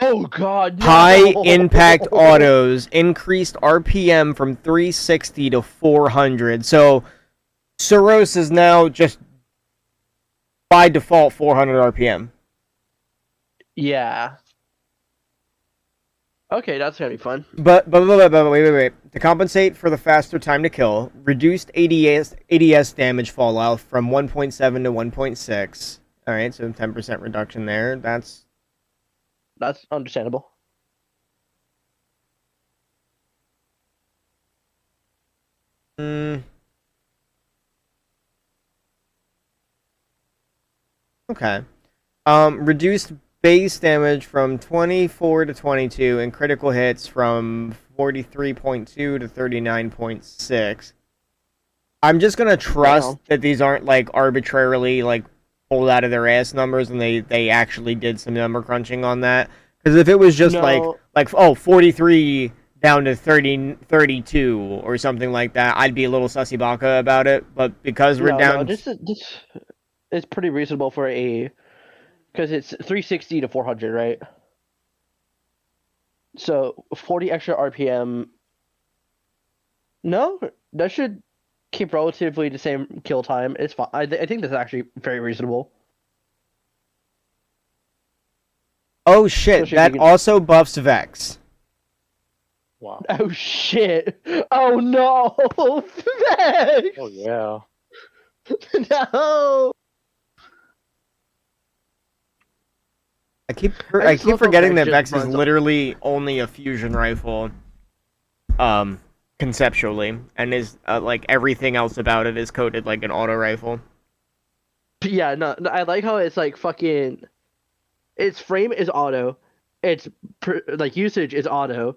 S2: Oh god, no.
S1: High impact autos increased RPM from 360 to 400. So Soros is now just by default 400 RPM.
S2: Yeah. Okay, that's gonna be fun.
S1: But wait. To compensate for the faster time to kill, reduced ADS damage fallout from 1.7 to 1.6. All right, so 10% reduction there. That's
S2: understandable.
S1: Okay. Reduced base damage from 24 to 22 and critical hits from 43.2 to 39.6. I'm just gonna trust that these aren't like arbitrarily like pulled out of their ass numbers and they actually did some number crunching on that. Because if it was just
S2: No.
S1: like 43 down to 32 or something like that, I'd be a little sussy baka about it. But because we're down,
S2: this is pretty reasonable for because it's 360 to 400, right? So 40 extra RPM. No, that should keep relatively the same kill time. It's fine. I think that's actually very reasonable.
S1: oh shit,
S2: Especially if
S1: that
S2: you can-
S1: also buffs Vex.
S3: Wow.
S2: Oh shit! Oh no! Vex!
S3: Oh yeah.
S2: No!
S1: I keep
S2: I just love how
S1: forgetting that
S2: Vex
S1: Vex is
S2: runs-
S1: literally only a fusion rifle, conceptually, and is like everything else about it is coded like an auto rifle.
S2: Yeah, no, I like how it's like fucking. Its frame is auto, its like usage is auto,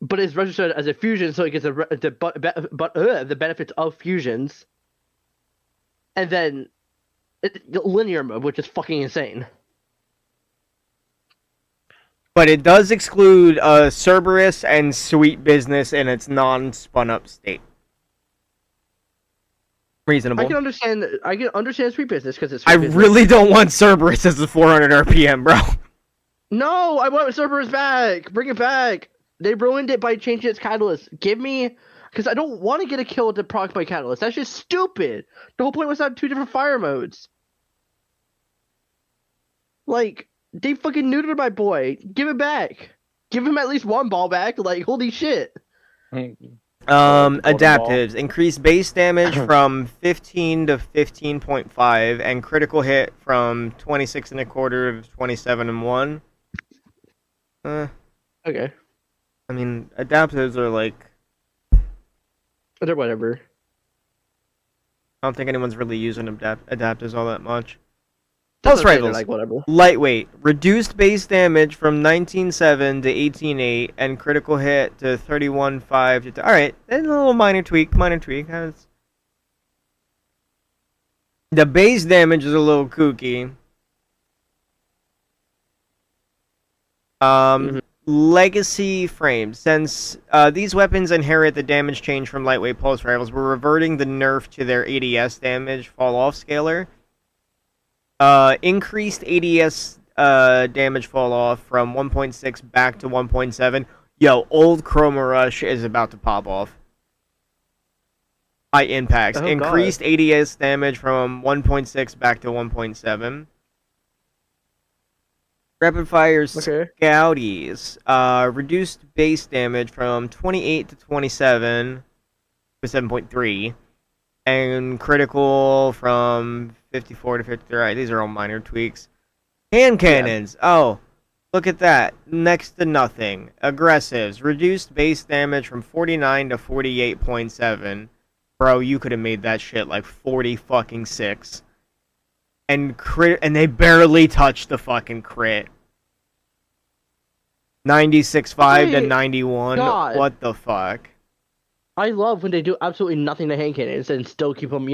S2: but it's registered as a fusion, so it gets the benefits of fusions, and then linear mode, which is fucking insane.
S1: But it does exclude Cerberus and Sweet Business in its non-spun up state. Reasonable.
S2: I can understand Sweet Business because it's.
S1: I really don't want Cerberus as the 400 RPM, bro.
S2: No, I want Cerberus back. Bring it back. They ruined it by changing its catalyst. Give me, because I don't want to get a kill with the proc by catalyst. That's just stupid. The whole point was to have 2 different fire modes. Like, they fucking neutered my boy. Give it back. Give him at least 1 ball back. Like, holy shit.
S1: Adaptives. Increase base damage from 15 to 15.5 and critical hit from 26 and a quarter to 27 and 1.
S2: Okay.
S1: I mean, adaptives are like...
S2: They're whatever.
S1: I don't think anyone's really using adaptives all that much.
S2: That's
S1: Pulse
S2: okay, they're
S1: rifles.
S2: like whatever.
S1: Lightweight. Reduced base damage from 19.7 to 18.8 and critical hit to 31.5 to... Alright, that's a little minor tweak. The base damage is a little kooky. Legacy frames. Since these weapons inherit the damage change from lightweight pulse rifles, we're reverting the nerf to their ADS damage fall-off scaler. Increased ADS damage fall-off from 1.6 back to 1.7. Yo, old Chroma Rush is about to pop off. High impacts.
S2: Oh,
S1: Increased ADS damage from 1.6 back to 1.7. Rapid fire
S2: Okay.
S1: Scouties. Reduced base damage from 28 to 27 to 7.3. And critical from 54 to 53. Alright, these are all minor tweaks. Hand cannons. Yeah. Oh, look at that. Next to nothing. Aggressives. Reduced base damage from 49 to 48.7. Bro, you could have made that shit like 40 fucking 6. And they barely touched the fucking crit. 96.5 to 91.
S2: God.
S1: What the fuck?
S2: I love when they do absolutely nothing to hand cannons and still keep them,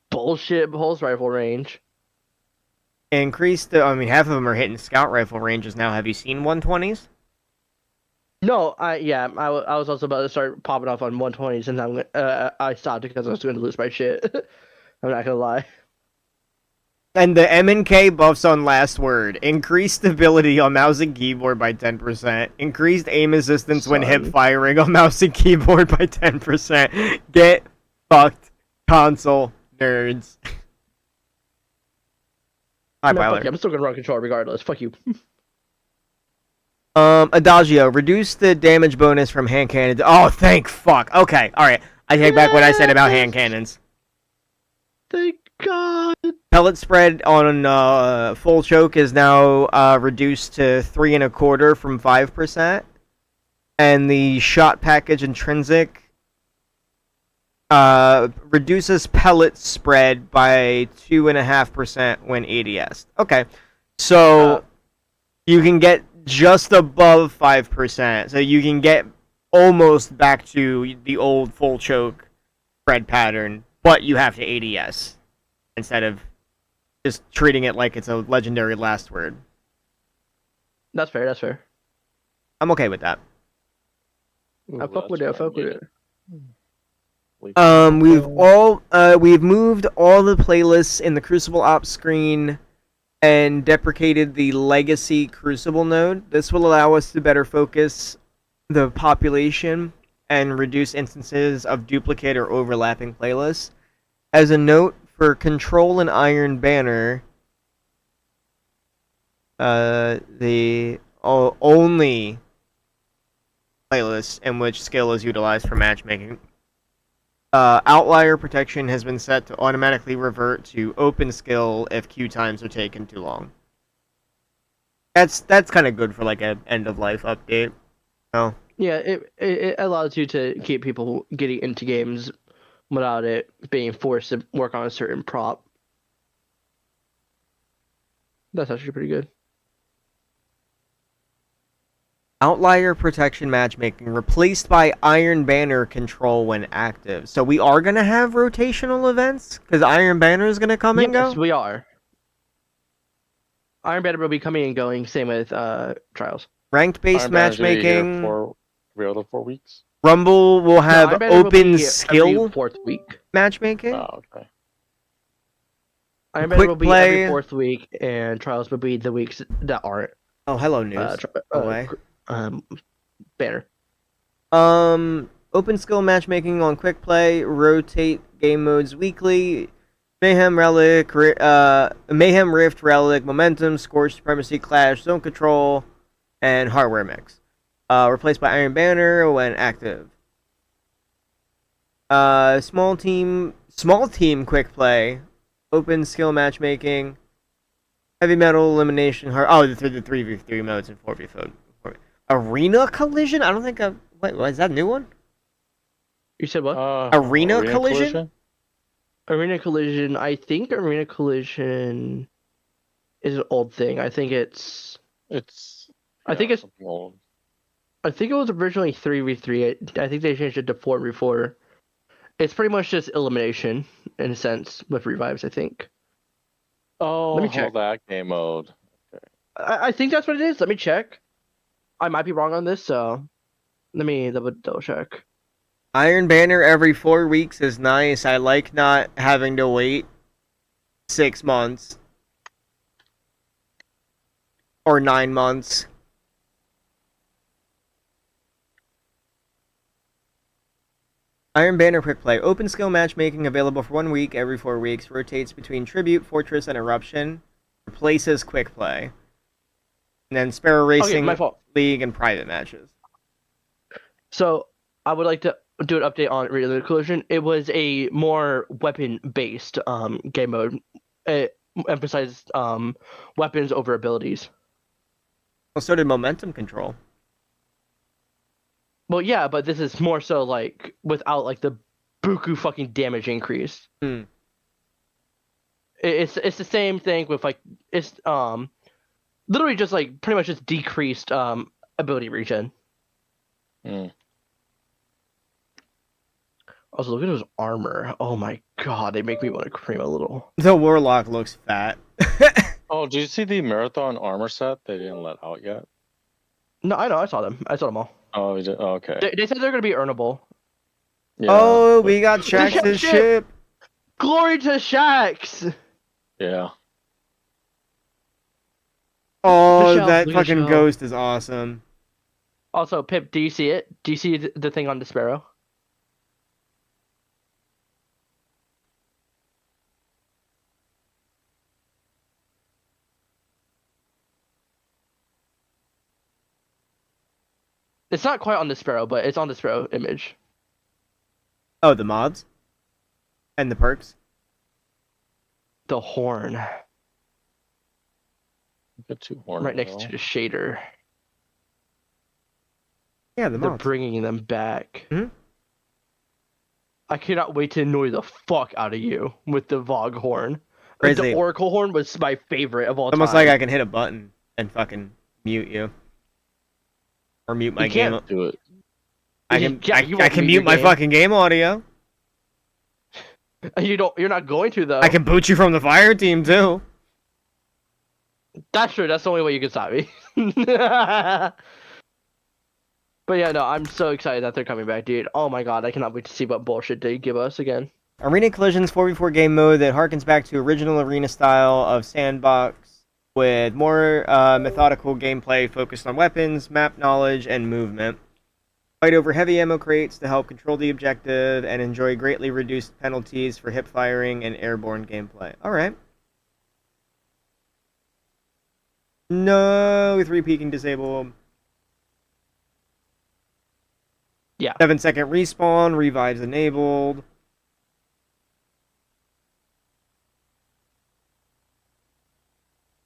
S2: bullshit pulse rifle range.
S1: Increased the... I mean, half of them are hitting scout rifle ranges now. Have you seen 120s?
S2: No, I was also about to start popping off on 120s, and I stopped because I was going to lose my shit. I'm not gonna lie.
S1: And the M&K buffs on last word. Increased stability on mouse and keyboard by 10%. Increased aim assistance when hip firing on mouse and keyboard by 10%. Get fucked, console nerds. Hi, Byler.
S2: I'm still gonna run control regardless. Fuck you.
S1: Adagio. Reduce the damage bonus from hand cannons. Oh, thank fuck. Okay, alright. I take back what I said about hand cannons.
S2: Thank God.
S1: Pellet spread on full choke is now reduced to 3 1/4 from 5%, and the shot package intrinsic reduces pellet spread by 2.5% when ADS. Okay, so you can get just above 5%, so you can get almost back to the old full choke spread pattern, but you have to ADS instead of just treating it like it's a legendary last word.
S2: That's fair. That's fair.
S1: I'm okay with that.
S3: Ooh,
S2: I fuck with it. I fuck with it.
S1: We've moved all the playlists in the Crucible Ops screen and deprecated the legacy Crucible node. This will allow us to better focus the population and reduce instances of duplicate or overlapping playlists. As a note, for Control and Iron Banner, the only playlist in which skill is utilized for matchmaking, outlier protection has been set to automatically revert to open skill if queue times are taken too long. That's kind of good for like an end of life update. Oh.
S2: Yeah, it allows you to keep people getting into games without it being forced to work on a certain prop. That's actually pretty good.
S1: Outlier protection matchmaking replaced by Iron Banner control when active. So we are gonna have rotational events because Iron Banner is gonna come and go.
S2: Yes, we are. Iron Banner will be coming and going. Same with Trials.
S1: Ranked based
S3: Iron Banner's gonna be here
S1: matchmaking.
S3: for every other 4 weeks.
S1: Rumble will
S2: No,
S1: have
S2: Iron Banner will
S1: open
S2: be
S1: skill
S2: every 4th week.
S1: matchmaking.
S3: Oh, okay.
S2: Iron Banner
S1: Quick
S2: will be
S1: play.
S2: every 4th week, and Trials will be the weeks that aren't
S1: Oh, hello news. Away.
S2: Banner.
S1: Open skill matchmaking on quick play. Rotate game modes weekly. Mayhem Relic, Mayhem Rift Relic, Momentum, Scorch Supremacy, Clash, Zone Control, and Hardware Mix. Replaced by Iron Banner when active. Small team quick play. Open skill matchmaking. Heavy metal elimination. The 3v3 modes and 4v4. Arena collision? I don't think wait, is that a new one?
S2: You said what?
S1: Arena collision?
S2: Arena Collision. I think Arena Collision is an old thing. I think it's. I think it's.
S3: something old.
S2: I think it was originally 3v3. I think they changed it to 4v4. It's pretty much just elimination in a sense with revives. I think.
S3: Oh,
S2: Let me check.
S3: that game mode.
S2: I think that's what it is. Let me check. I might be wrong on this, so let me double check.
S1: Iron Banner every 4 weeks is nice. I like not having to wait 6 months. Or 9 months. Iron Banner Quick Play. Open skill matchmaking available for 1 week every 4 weeks. Rotates between Tribute, Fortress, and Eruption. Replaces Quick Play. And then Sparrow Racing,
S2: my fault.
S1: League, and private matches.
S2: So I would like to do an update on Arena Collision. It was a more weapon-based game mode. It emphasized weapons over abilities.
S1: Well, so did Momentum Control.
S2: Well, yeah, but this is more so like without like the buku fucking damage increase. It's the same thing with like it's literally just like pretty much just decreased ability regen. Also, look at his armor. Oh my god, they make me want to cream a little.
S1: The Warlock looks fat.
S3: Oh, did you see the Marathon armor set they didn't let out yet?
S2: No, I know, I saw them. I saw them all.
S3: Oh, you did? Oh, okay.
S2: They said they're gonna be earnable.
S3: Yeah,
S1: Oh,
S3: but-
S1: we got Shax's ship.
S2: Glory to Shax!
S3: Yeah.
S1: Oh,
S2: Michelle,
S1: that
S2: look at
S1: fucking
S2: Michelle.
S1: ghost is awesome.
S2: Also, Pip, do you see it? Do you see the thing on the Sparrow? It's not quite on the Sparrow, but it's on the Sparrow image.
S1: Oh, the mods? And the perks?
S2: The horn.
S3: Get two horn
S2: Right next to
S3: arrow.
S2: the shader.
S1: Yeah, the
S2: They're
S1: mods.
S2: bringing them back.
S1: Mhm.
S2: I cannot wait to annoy the fuck out of you with the Vogue horn.
S1: Crazy.
S2: The Oracle horn was my favorite of all
S1: Almost
S2: time.
S1: like I can hit a button and fucking mute you. Or mute my
S2: You
S1: game.
S2: can't.
S3: Do it.
S1: I can,
S2: Yeah, you
S1: I
S2: won't
S1: can
S2: mute your
S1: mute my
S2: game.
S1: fucking game audio.
S2: You're not going to though.
S1: I can boot you from the fire team too.
S2: That's true. That's the only way you can stop me. But yeah, no, I'm so excited that they're coming back, dude. Oh my god, I cannot wait to see what bullshit they give us again.
S1: Arena Collision's 4v4 game mode that harkens back to original arena style of sandbox with more methodical gameplay focused on weapons, map knowledge, and movement. Fight over heavy ammo crates to help control the objective and enjoy greatly reduced penalties for hip firing and airborne gameplay. Alright. No, 3 peeking disabled.
S2: Yeah.
S1: 7-second respawn, revives enabled.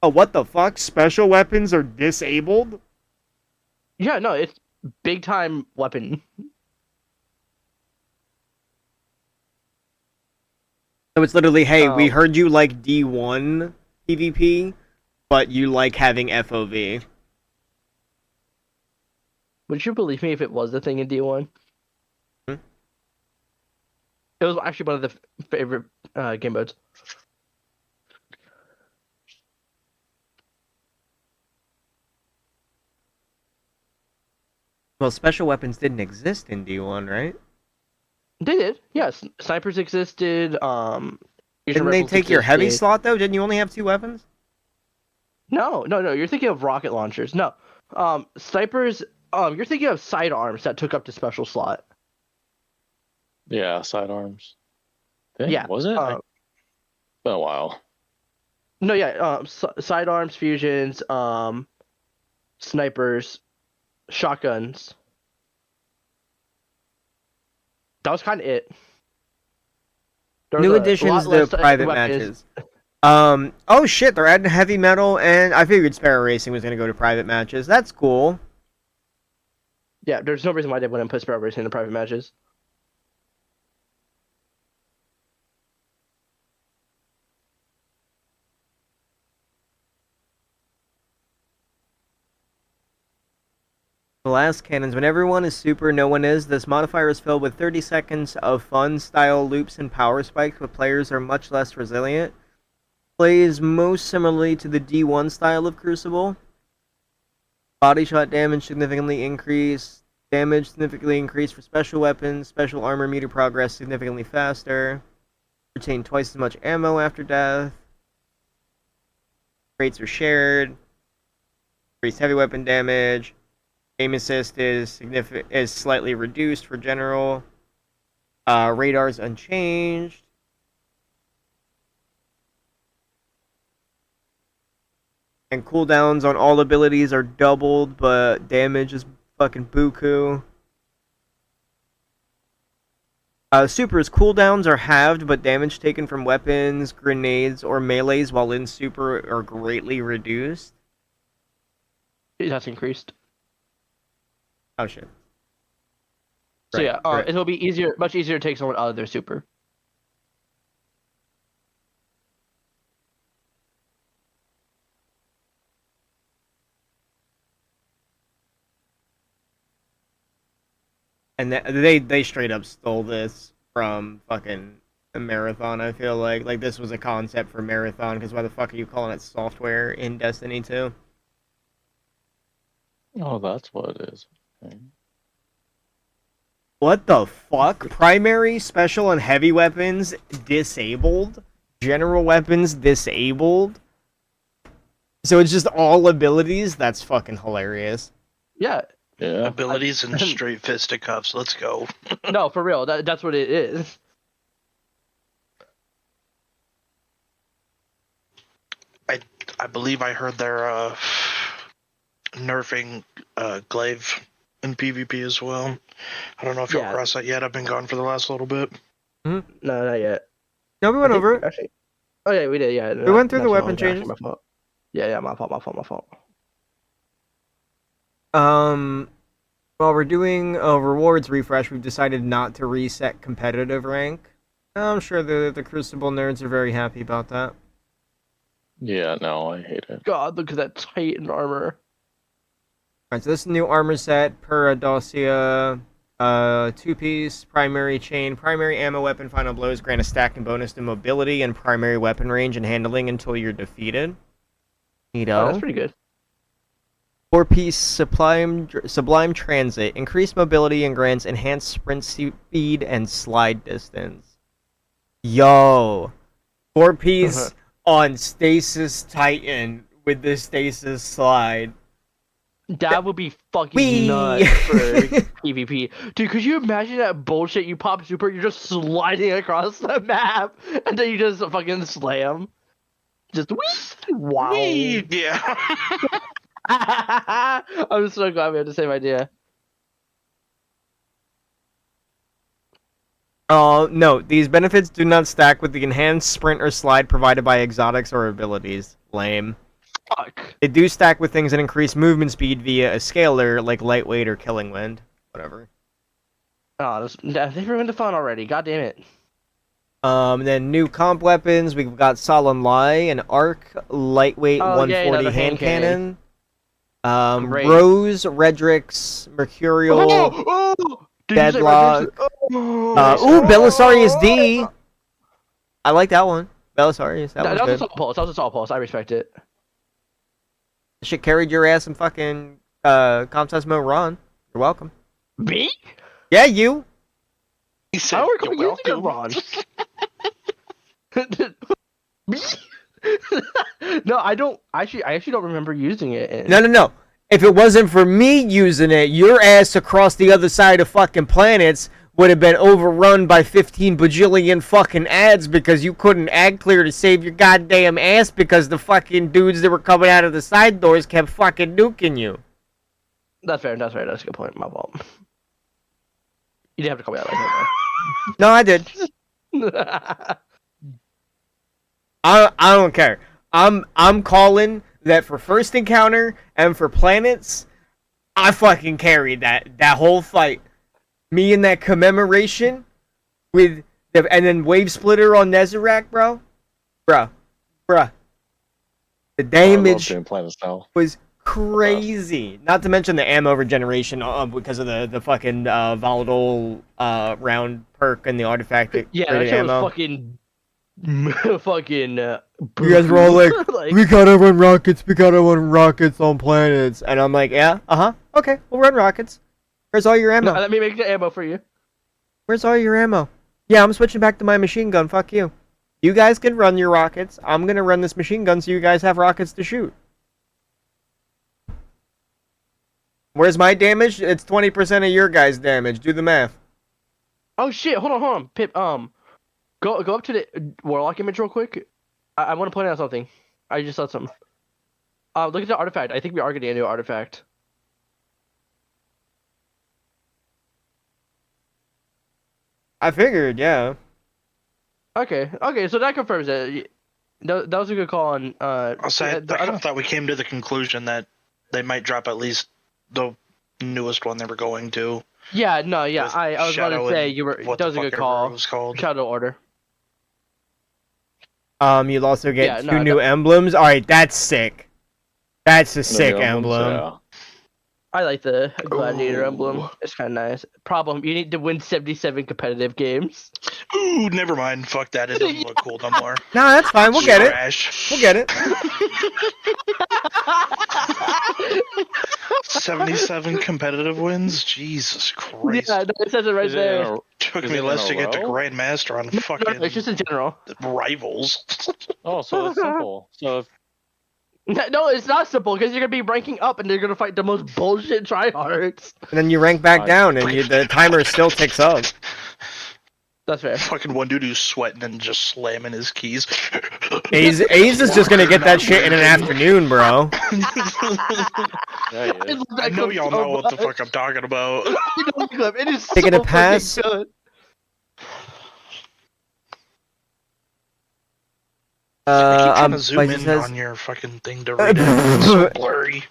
S1: Oh, what the fuck? Special weapons are disabled?
S2: Yeah, no, it's big time weapon.
S1: So it's literally, hey, we
S2: Oh.
S1: heard you like D1 PvP, but you like having FOV.
S2: Would you believe me if it was the thing in D1?
S1: Hmm?
S2: It was actually one of the favorite game modes.
S1: Well, special weapons didn't exist in D1, right?
S2: They did, yes. Snipers existed. Fusion
S1: Didn't they
S2: rifles
S1: take your heavy
S2: existed.
S1: slot though? Didn't you only have 2 weapons?
S2: No. You're thinking of rocket launchers. No, snipers. You're thinking of sidearms that took up the special slot.
S3: Yeah, sidearms. Dang,
S2: Yeah,
S3: was it? It's been a while.
S2: No, yeah. Sidearms, fusions, snipers, shotguns. That was kind of it. There
S1: New
S2: was a
S1: additions
S2: lot
S1: to
S2: less
S1: private
S2: weapons.
S1: matches. Oh shit, they're adding heavy metal, and I figured Sparrow Racing was gonna go to private matches. That's cool.
S2: Yeah, there's no reason why they wouldn't put Sparrow Racing in the private matches.
S1: Blast cannons. When everyone is super, no one is. This modifier is filled with 30 seconds of fun style loops and power spikes, but players are much less resilient. Plays most similarly to the D1 style of Crucible. Body shot damage significantly increased. Damage significantly increased for special weapons. Special armor meter progress significantly faster. Retain twice as much ammo after death. Rates are shared. Increased heavy weapon damage. Aim assist is slightly reduced for general. Radar's unchanged. And cooldowns on all abilities are doubled, but damage is fucking buku. Super's cooldowns are halved, but damage taken from weapons, grenades, or melees while in super are greatly reduced.
S2: That's increased.
S1: Oh shit.
S2: So
S1: Right,
S2: yeah,
S1: right.
S2: it'll be easier, much easier to take someone out of their super.
S1: And they straight up stole this from fucking a Marathon. I feel like this was a concept for Marathon, because why the fuck are you calling it software in Destiny 2?
S3: Oh, that's what it is. Okay.
S1: What the fuck? Primary, special, and heavy weapons disabled? General weapons disabled? So it's just all abilities? That's fucking hilarious.
S2: Yeah,
S3: Yeah.
S4: Abilities and straight fisticuffs. Let's go.
S2: no, for real. That's what it is.
S4: I believe I heard they're nerfing glaive in PvP as well. I don't know if you're
S2: Yeah.
S4: across that yet. I've been gone for the last little bit.
S2: No, not yet.
S1: No, we went over it.
S2: Actually. Oh yeah, we did. Yeah,
S1: We went through the weapon changes.
S2: My fault. Yeah, my fault.
S1: While we're doing a rewards refresh, we've decided not to reset competitive rank. I'm sure the Crucible nerds are very happy about that.
S3: Yeah, no, I hate it.
S2: God, look at that Titan armor.
S1: Alright, so this is new armor set, Paradosia, 2-piece, primary chain, primary ammo weapon, final blows, grant a stack and bonus to mobility and primary weapon range and handling until you're defeated.
S2: Oh, that's pretty good.
S1: 4-piece Sublime Transit, increased mobility and grants enhanced sprint speed and slide distance. Yo! 4-piece on Stasis Titan with the Stasis Slide.
S2: That would be fucking
S1: Whee!
S2: nuts for PvP. Dude, could you imagine that bullshit? You pop super, you're just sliding across the map, and then you just fucking slam. Just whee! Wow.
S4: Yeah.
S2: I'm so glad we had the same idea.
S1: No, these benefits do not stack with the enhanced sprint or slide provided by exotics or abilities. Lame.
S2: Fuck.
S1: They do stack with things that increase movement speed via a scalar, like lightweight or killing wind. Whatever.
S2: Oh, they ruined the fun already. God damn it.
S1: Then new comp weapons. We've got Solemn Lie, an arc, lightweight
S2: Oh,
S1: 140
S2: the
S1: hand cannon.
S2: Great.
S1: Rose, Redrix, Mercurial,
S2: Oh! Did you say
S1: Deadlock.
S2: Redrix? Oh!
S1: Belisarius D. I like that one. Belisarius, that
S2: That
S1: one's
S2: was a
S1: good.
S2: solid pulse. That was a solid pulse. I respect it.
S1: Shit carried your ass in fucking Comtesmo run. You're welcome.
S2: Me?
S1: Yeah, you.
S4: He said,
S2: I don't recall
S4: "You're
S2: using it,
S4: welcome."
S2: Ron. Me? No, I don't. I actually don't remember using it.
S1: No. If it wasn't for me using it, your ass across the other side of fucking planets would have been overrun by 15 bajillion fucking ads because you couldn't ad clear to save your goddamn ass because the fucking dudes that were coming out of the side doors kept fucking nuking you.
S2: That's fair. That's a good point. My fault. You didn't have to call me out like that.
S1: No, I did. I don't care. I'm calling that for first encounter and for planets. I fucking carried that whole fight. Me and that commemoration with and then wave splitter on Nezarec, bro. The
S3: I
S1: damage
S3: love doing Planet South.
S1: was crazy. Not to mention the ammo regeneration because of the fucking volatile round perk and the artifact.
S2: Yeah, that shit
S1: ammo.
S2: was fucking.
S1: You guys were all like, we gotta run rockets on planets. And I'm like, yeah, okay, we'll run rockets. Where's all your ammo?
S2: Let me make the ammo for you.
S1: Where's all your ammo? Yeah, I'm switching back to my machine gun, fuck you. You guys can run your rockets, I'm gonna run this machine gun so you guys have rockets to shoot. Where's my damage? It's 20% of your guys' damage, do the math.
S2: Oh shit! Hold on, Pip. Go up to the Warlock image real quick. I want to point out something. I just saw something. Look at the artifact. I think we are getting a new artifact.
S1: I figured, yeah.
S2: Okay, so that confirms it. That was a good call on.
S4: I'll say I kind of thought we came to the conclusion that they might drop at least the newest one they were going to.
S2: Yeah, no, yeah.
S4: With
S2: I was about
S4: Shadow
S2: to say
S4: and
S2: you were.
S4: what
S2: That was
S4: the
S2: a good
S4: fuck
S2: call.
S4: it was called.
S2: Shadow Order.
S1: You'll also get
S2: Yeah,
S1: two
S2: no,
S1: new emblems. Alright, that's sick. That's a sick
S3: New
S1: emblem.
S3: yeah.
S2: I like the Gladiator
S4: Ooh.
S2: emblem. It's kind of nice. Problem: you need to win 77 competitive games.
S4: Ooh, never mind. Fuck that. It doesn't look cool no more.
S1: No, that's fine, we'll get it.
S4: Trash.
S1: We'll get it.
S4: 77 competitive wins? Jesus Christ.
S2: Yeah, no, it says it right
S3: Is it
S2: there.
S3: in a-
S4: Took
S3: is
S4: me
S3: it in
S4: less
S3: a
S4: to get to
S3: row?
S4: Grandmaster on
S2: No,
S4: fucking
S2: it's just in general.
S4: Rivals.
S3: Oh, so it's simple. So if
S2: No, it's not simple because you're gonna be ranking up and they're gonna fight the most bullshit tryhards.
S1: And then you rank back down and the timer still ticks up.
S2: That's fair.
S4: Fucking one dude who's sweating and just slamming his keys.
S1: A's is just gonna get that shit in an afternoon, bro.
S3: yeah, yeah.
S4: I know y'all know what the fuck I'm talking about.
S2: It is
S1: Taking
S2: so
S1: a pass.
S2: fucking good.
S4: I keep trying to zoom
S1: like it
S4: in
S1: says-
S4: on your fucking thing to read it. It's so blurry.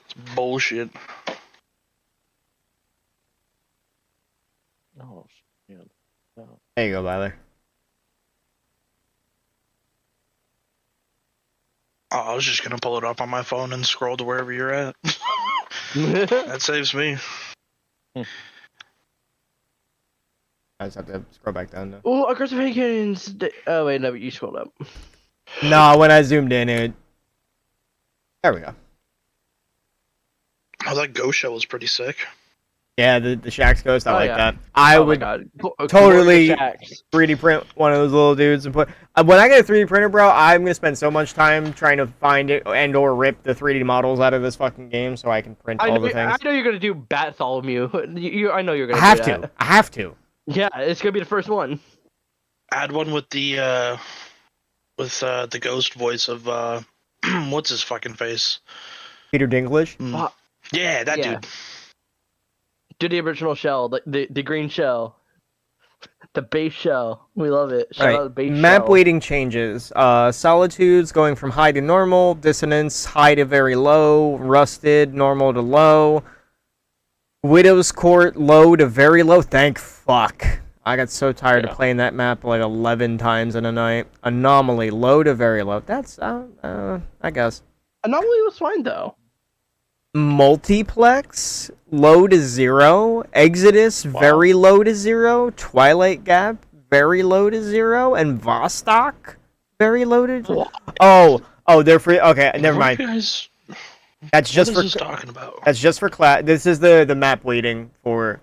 S4: It's bullshit.
S3: Oh, shit. No.
S1: There you go, Byler.
S4: Oh, I was just gonna pull it up on my phone and scroll to wherever you're at. That saves me.
S1: I just have to scroll back down now.
S2: Oh, aggressive Hankins. Oh wait, no, but you scrolled up.
S1: No, when I zoomed in, it. There we go.
S4: Oh, that ghost show was pretty sick.
S1: Yeah, the Shaxx Ghost, I
S2: Oh,
S1: like
S2: yeah.
S1: that. I
S2: Oh my
S1: would
S2: God.
S1: totally-
S2: Glorious Shaxx.
S1: 3D print one of those little dudes and put. When I get a 3D printer, bro, I'm gonna spend so much time trying to find it and or rip the 3D models out of this fucking game so I can print all the things.
S2: I know you're gonna do Bartholomew. I know you're
S1: I
S2: gonna.
S1: have
S2: do
S1: to.
S2: that.
S1: I have to.
S2: Yeah, it's gonna be the first one.
S4: Add one with the ghost voice of what's his fucking face?
S1: Peter Dinklage.
S4: Yeah, that
S2: Yeah.
S4: dude.
S2: Do the original shell, the green shell, the base shell. We love it. Shout out
S1: Right.
S2: the base
S1: Map
S2: shell.
S1: weighting changes. Solitudes going from high to normal. Dissonance high to very low. Rusted normal to low. Widow's Court low to very low. Thank fuck. I got so tired of playing that map like 11 times in a night. Anomaly low to very low. That's I guess.
S2: Anomaly was fine though.
S1: Multiplex, low to 0. Exodus, very low to 0. Twilight Gap, very low to 0. And Vostok, very low to 0. Oh, they're free. Okay, never
S4: What
S1: mind.
S4: are you guys,
S1: That's
S4: what
S1: just
S4: is
S1: for
S4: this talking about?
S1: that's just for class. This is the map waiting for.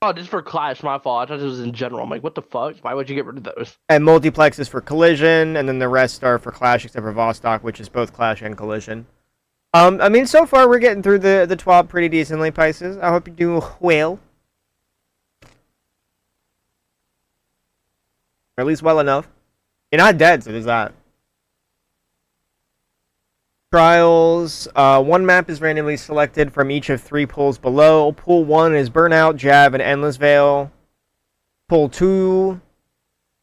S2: Oh, just for Clash, my fault. I thought it was in general. I'm like, what the fuck? Why would you get rid of those?
S1: And multiplex is for collision, and then the rest are for Clash, except for Vostok, which is both Clash and collision. I mean, so far we're getting through the TWAB pretty decently, Pisces. I hope you do well. Or at least well enough. You're not dead, so there's that. Trials. One map is randomly selected from each of 3 pools below. Pool 1 is Burnout, Jab, and Endless Veil. Pool 2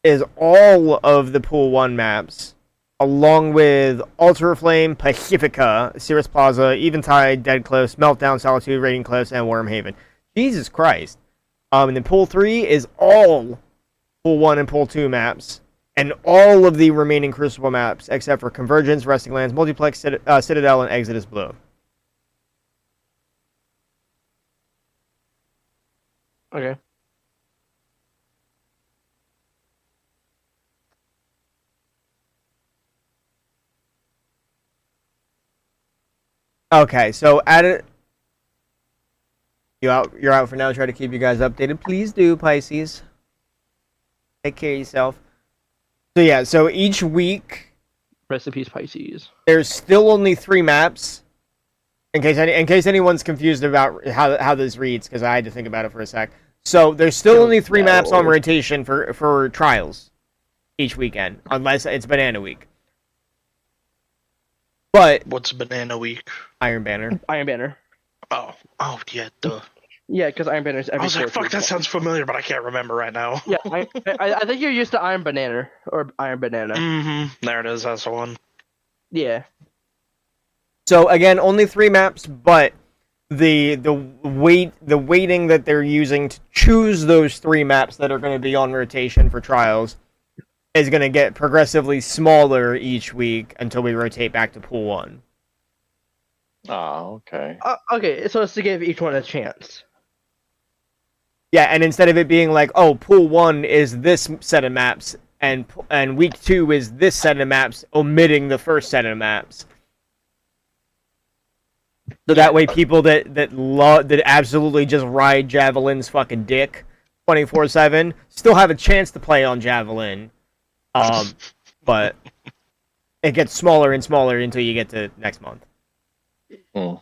S1: is all of the Pool 1 maps, along with Ultra Flame, Pacifica, Cirrus Plaza, Eventide, Dead Close, Meltdown, Solitude, Radiant Close, and Wormhaven. Jesus Christ. And then Pool 3 is all Pool 1 and Pool 2 maps, and all of the remaining Crucible maps, except for Convergence, Resting Lands, Multiplex, Citadel, and Exodus Blue.
S2: Okay.
S1: Okay, so add it. You're out for now. Try to keep you guys updated. Please do, Pisces. Take care of yourself. So yeah, so each week
S2: Rest in peace, Pisces.
S1: there's still only 3 maps. In case anyone's confused about how this reads, because I had to think about it for a sec. So there's still only 3 maps on rotation for trials each weekend, unless it's Banana Week. But
S4: What's Banana Week?
S1: Iron Banner.
S2: Iron Banner.
S4: Oh, yeah, duh.
S2: Yeah, because Iron Banner's every
S4: I was like,
S2: 4th
S4: fuck,
S2: week.
S4: that sounds familiar, but I can't remember right now.
S2: Yeah, I think you're used to Iron Banana or Iron Banana.
S4: Mm-hmm. There it is. That's the one.
S2: Yeah.
S1: So again, only 3 maps, but the weighting that they're using to choose those 3 maps that are going to be on rotation for trials is going to get progressively smaller each week until we rotate back to Pool 1.
S3: Oh, okay.
S2: Okay, so it's to give each one a chance.
S1: Yeah, and instead of it being like, oh, Pool 1 is this set of maps, and Week 2 is this set of maps, omitting the first set of maps. So that way people that absolutely just ride Javelin's fucking dick 24/7 still have a chance to play on Javelin. But it gets smaller and smaller until you get to next month.
S3: Hmm.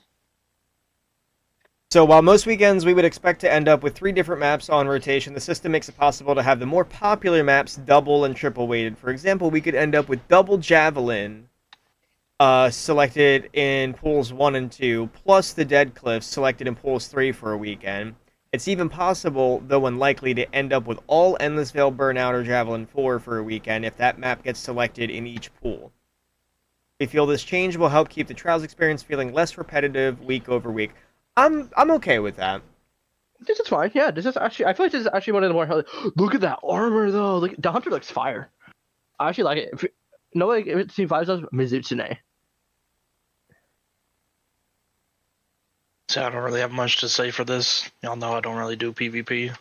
S1: So while most weekends we would expect to end up with 3 different maps on rotation, the system makes it possible to have the more popular maps double and triple weighted. For example, we could end up with double Javelin selected in pools 1 and 2, plus the Dead Cliffs selected in pools 3 for a weekend. It's even possible, though unlikely, to end up with all Endless Veil, Burnout, or Javelin 4 for a weekend if that map gets selected in each pool. We feel this change will help keep the Trials experience feeling less repetitive week over week. I'm okay with that.
S2: This is fine. Yeah, this is actually. I feel like this is actually one of the more. Look at that armor though. Like the hunter looks fire. I actually like it. If it's Team 5 does Mizutsune.
S4: So I don't really have much to say for this. Y'all know I don't really do PvP.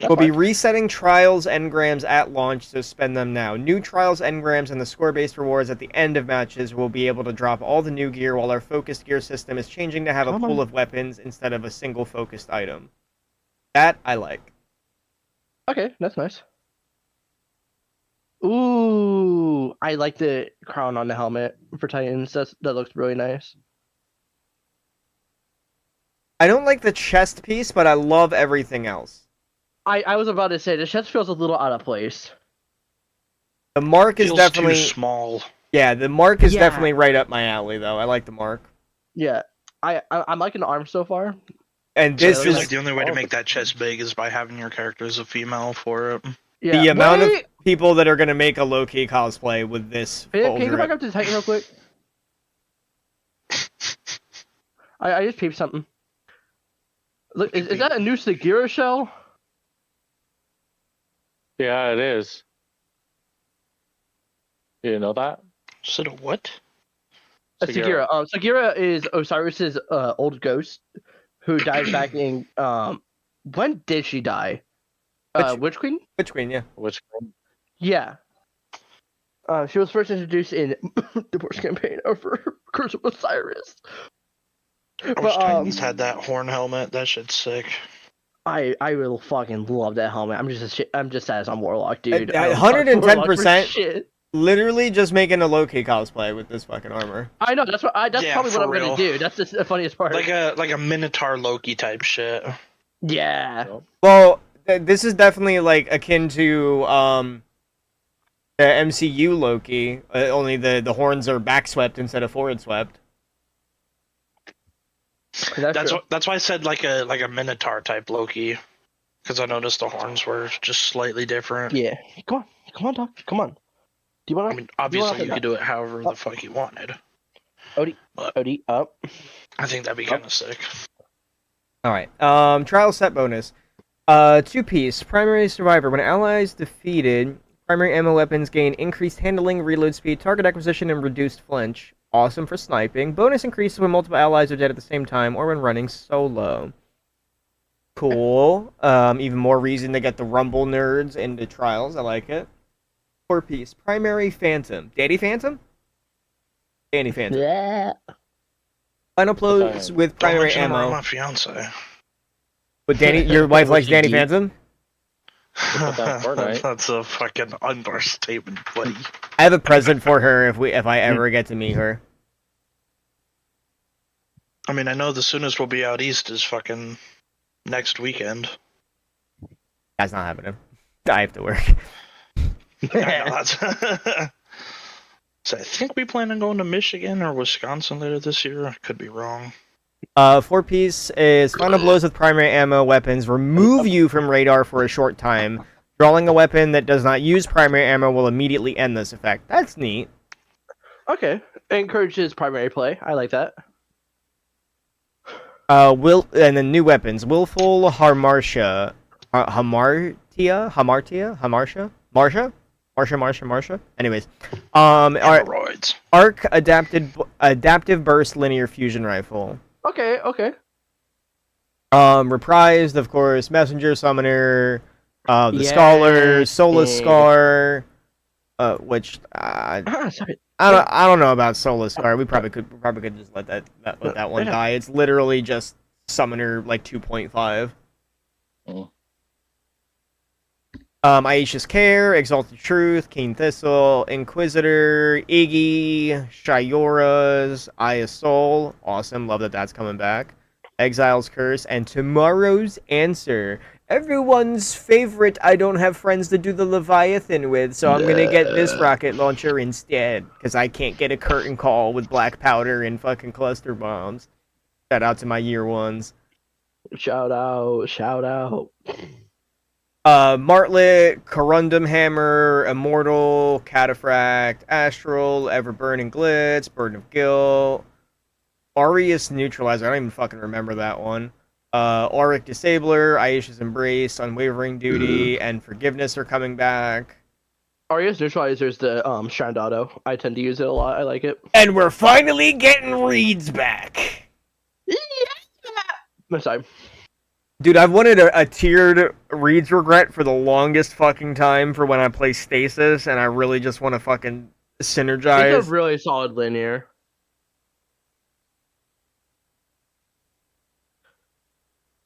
S1: We'll be resetting Trials engrams at launch, so spend them now. New Trials engrams and the score-based rewards at the end of matches will be able to drop all the new gear, while our focused gear system is changing to have a pool of weapons instead of a single focused item. That I like.
S2: Okay, that's nice. Ooh, I like the crown on the helmet for Titans. That looks really nice.
S1: I don't like the chest piece, but I love everything else.
S2: I was about to say the chest feels a little out of place.
S1: The mark is
S4: Feels
S1: definitely
S4: too small.
S1: Yeah, the mark is
S2: Yeah.
S1: definitely right up my alley, though. I like the mark.
S2: Yeah, I'm liking the arm so far.
S1: And
S4: So I
S1: this
S4: feel
S1: is
S4: like the only way to make that chest big is by having your character as a female for it.
S2: Yeah.
S1: the amount of
S2: Wait!
S1: people that are going to make a low-key cosplay with this.
S2: Can you go back
S1: drip.
S2: up to the Titan real quick? I just peeped something. Look, is that a new Segura shell?
S3: Yeah, it is. You didn't know that?
S4: Is it a what?
S2: Sagira. Sagira is Osiris's old ghost who died back in when did she die? Witch Queen?
S1: Witch Queen, yeah.
S3: Which one?
S2: Yeah. She was first introduced in Divorce Campaign over Curse of Osiris.
S4: I wish Titans had that horn helmet. That shit's sick.
S2: I will fucking love that helmet. I'm just sad as I'm Warlock, dude.
S1: 110%. Literally just making a Loki cosplay with this fucking armor.
S2: I know that's
S4: Yeah,
S2: probably what
S4: for
S2: I'm
S4: real.
S2: gonna do. That's just the funniest part.
S4: Like a Minotaur Loki type shit.
S2: Yeah.
S1: Well, this is definitely like akin to the MCU Loki. Only the horns are backswept instead of forward swept.
S2: That's
S4: why I said like a Minotaur type Loki, because I noticed the horns were just slightly different.
S2: Yeah. Come on, Doc. Come on. Do you want?
S4: I mean, obviously you could do it however the fuck you wanted.
S2: Odie, up.
S4: I think that'd be kind of sick.
S1: All right. Trial set bonus. 2-piece primary survivor. When allies defeated, primary ammo weapons gain increased handling, reload speed, target acquisition, and reduced flinch. Awesome for sniping. Bonus increases when multiple allies are dead at the same time or when running solo. Cool. Even more reason to get the Rumble nerds into trials. I like it. 4-piece primary phantom. Danny Phantom? Danny Phantom.
S2: Yeah.
S1: Final blows with
S4: Don't
S1: primary
S4: mention him around
S1: ammo.
S4: my fiance.
S1: But Danny, your wife likes
S2: she
S1: Danny
S2: deep?
S1: Phantom?
S3: Put that in Fortnite.
S4: That's a fucking understatement, buddy.
S1: I have a present for her if I ever get to meet her.
S4: I mean, I know the soonest we'll be out east is fucking next weekend.
S1: That's not happening. I have to work.
S4: I know that's. So I think we plan on going to Michigan or Wisconsin later this year. I could be wrong.
S1: 4-piece is final blows with primary ammo weapons remove you from radar for a short time. Drawing a weapon that does not use primary ammo will immediately end this effect. That's neat.
S2: Okay. Encourages primary play. I like that.
S1: And then new weapons. Willful Hamartia. Marsha. Anyways.
S4: Hemorrhoids.
S1: Arc adaptive burst linear fusion rifle.
S2: Okay.
S1: Reprised, of course, messenger, summoner, the
S2: Yeah.
S1: Scholar, Soulless
S2: Yeah.
S1: Scar, which
S2: Sorry.
S1: I don't know about Soulless Scar. We probably could just let that one
S2: Yeah.
S1: die. It's literally just summoner like 2.5.
S3: Mm.
S1: Aisha's Care, Exalted Truth, Keen Thistle, Inquisitor, Iggy, Shiora's Eye of Soul. Awesome, love that that's coming back. Exile's Curse, and Tomorrow's Answer. Everyone's favorite I don't have friends to do the Leviathan with, so I'm gonna get this rocket launcher instead, because I can't get a curtain call with black powder and fucking cluster bombs. Shout out to my year ones.
S2: Shout out.
S1: Martlet, Corundum Hammer, Immortal, Cataphract, Astral, Everburning Glitz, Burden of Guilt, Aureus Neutralizer, I don't even fucking remember that one. Auric Disabler, Aisha's Embrace, Unwavering Duty, and Forgiveness are coming back.
S2: Arias Neutralizer's the Shrine Auto. I tend to use it a lot. I like it.
S1: And we're finally getting Reeds back!
S2: I'm sorry.
S1: Dude, I've wanted a tiered Reeds regret for the longest fucking time for when I play Stasis, and I really just want to fucking synergize.
S2: It's a really solid linear.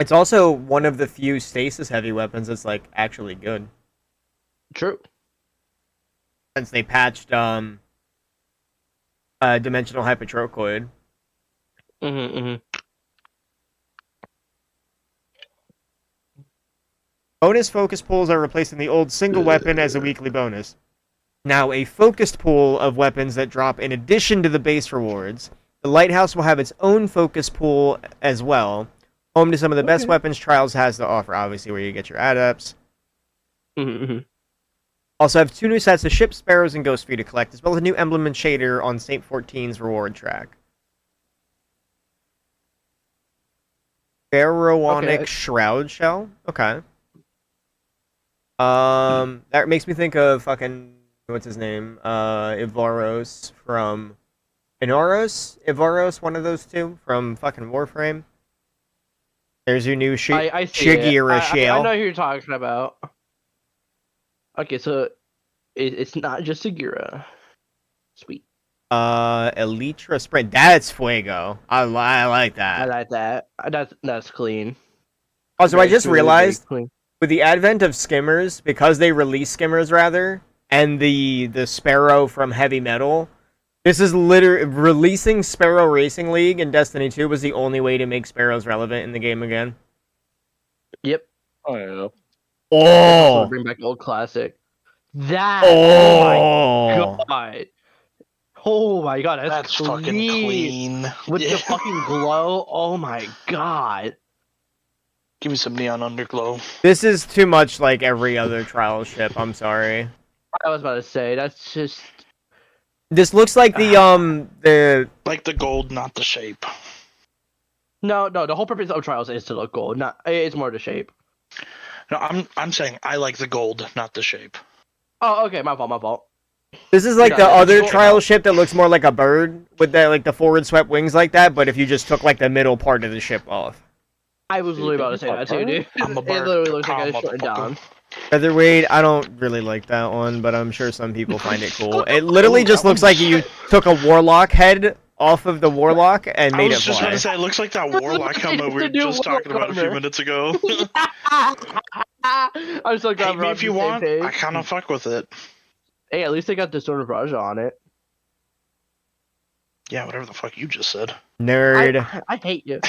S1: It's also one of the few Stasis heavy weapons that's like actually good.
S2: True.
S1: Since they patched Dimensional Hypertrochoid.
S2: Mm-hmm.
S1: Bonus focus pools are replacing the old single weapon as a weekly bonus. Now, a focused pool of weapons that drop in addition to the base rewards. The Lighthouse will have its own focus pool as well. Home to some of the best weapons Trials has to offer, obviously, where you get your adepts.
S2: Mm-hmm.
S1: Also have 2 new sets of Ship Sparrows and Ghost for you to collect, as well as a new emblem and shader on Saint 14's reward track. Pharaonic Shroud Shell? Okay. That makes me think of fucking, what's his name? Ivaros from Ivaros, one of those two from fucking Warframe. There's your new
S2: I see it.
S1: Shigira
S2: I
S1: Shale.
S2: know who you're talking about. Okay, so it's not just Segura. Sweet.
S1: Elytra Sprint. That's Fuego. I like
S2: I
S1: that.
S2: like that. That's clean.
S1: Also,
S2: Very
S1: I just
S2: smooth, very
S1: realized
S2: clean.
S1: with the advent of skimmers, because they release skimmers rather, and the Sparrow from Heavy Metal, this is literally releasing Sparrow Racing League in Destiny 2 was the only way to make Sparrows relevant in the game again.
S2: Yep.
S3: Oh yeah.
S1: Oh,
S2: Bring back old classic. That.
S1: oh,
S2: Oh my god. Oh my god.
S4: That's fucking clean.
S2: With
S4: Yeah.
S2: the fucking glow. Oh my god.
S4: Give me some neon underglow.
S1: This is too much like every other trial ship. I'm sorry.
S2: I was about to say that's just.
S1: This looks like the
S4: Like the gold, not the shape.
S2: No. The whole purpose of trials is to look gold. Not. It's more the shape.
S4: No, I'm saying I like the gold, not the shape.
S2: Oh, okay. My fault.
S1: This is like
S2: Yeah,
S1: the
S2: it's
S1: other
S2: cool.
S1: trial ship that looks more like a bird with the like the forward swept wings like that, but if you just took like the middle part of the ship off.
S2: I was literally about to say that too, dude.
S4: I'm a
S2: It
S4: bird.
S2: literally looks like I
S4: I'm a
S2: shut it down.
S1: Featherweight, I don't really like that one, but I'm sure some people find it cool. It literally just looks like you took a warlock head off of the warlock and
S4: I
S1: made
S4: was
S1: it
S4: just
S1: fly.
S4: about to say, it looks like that warlock helmet we were
S2: The new
S4: just talking about a few
S2: warlock
S4: minutes ago.
S2: I'm so glad
S4: Hate
S2: we're
S4: me
S2: on
S4: if you
S2: the same
S4: want.
S2: page.
S4: I kind of fuck with it.
S2: Hey, at least they got the Sword of Raja on it.
S4: Yeah, whatever the fuck you just said.
S1: Nerd.
S2: I hate you.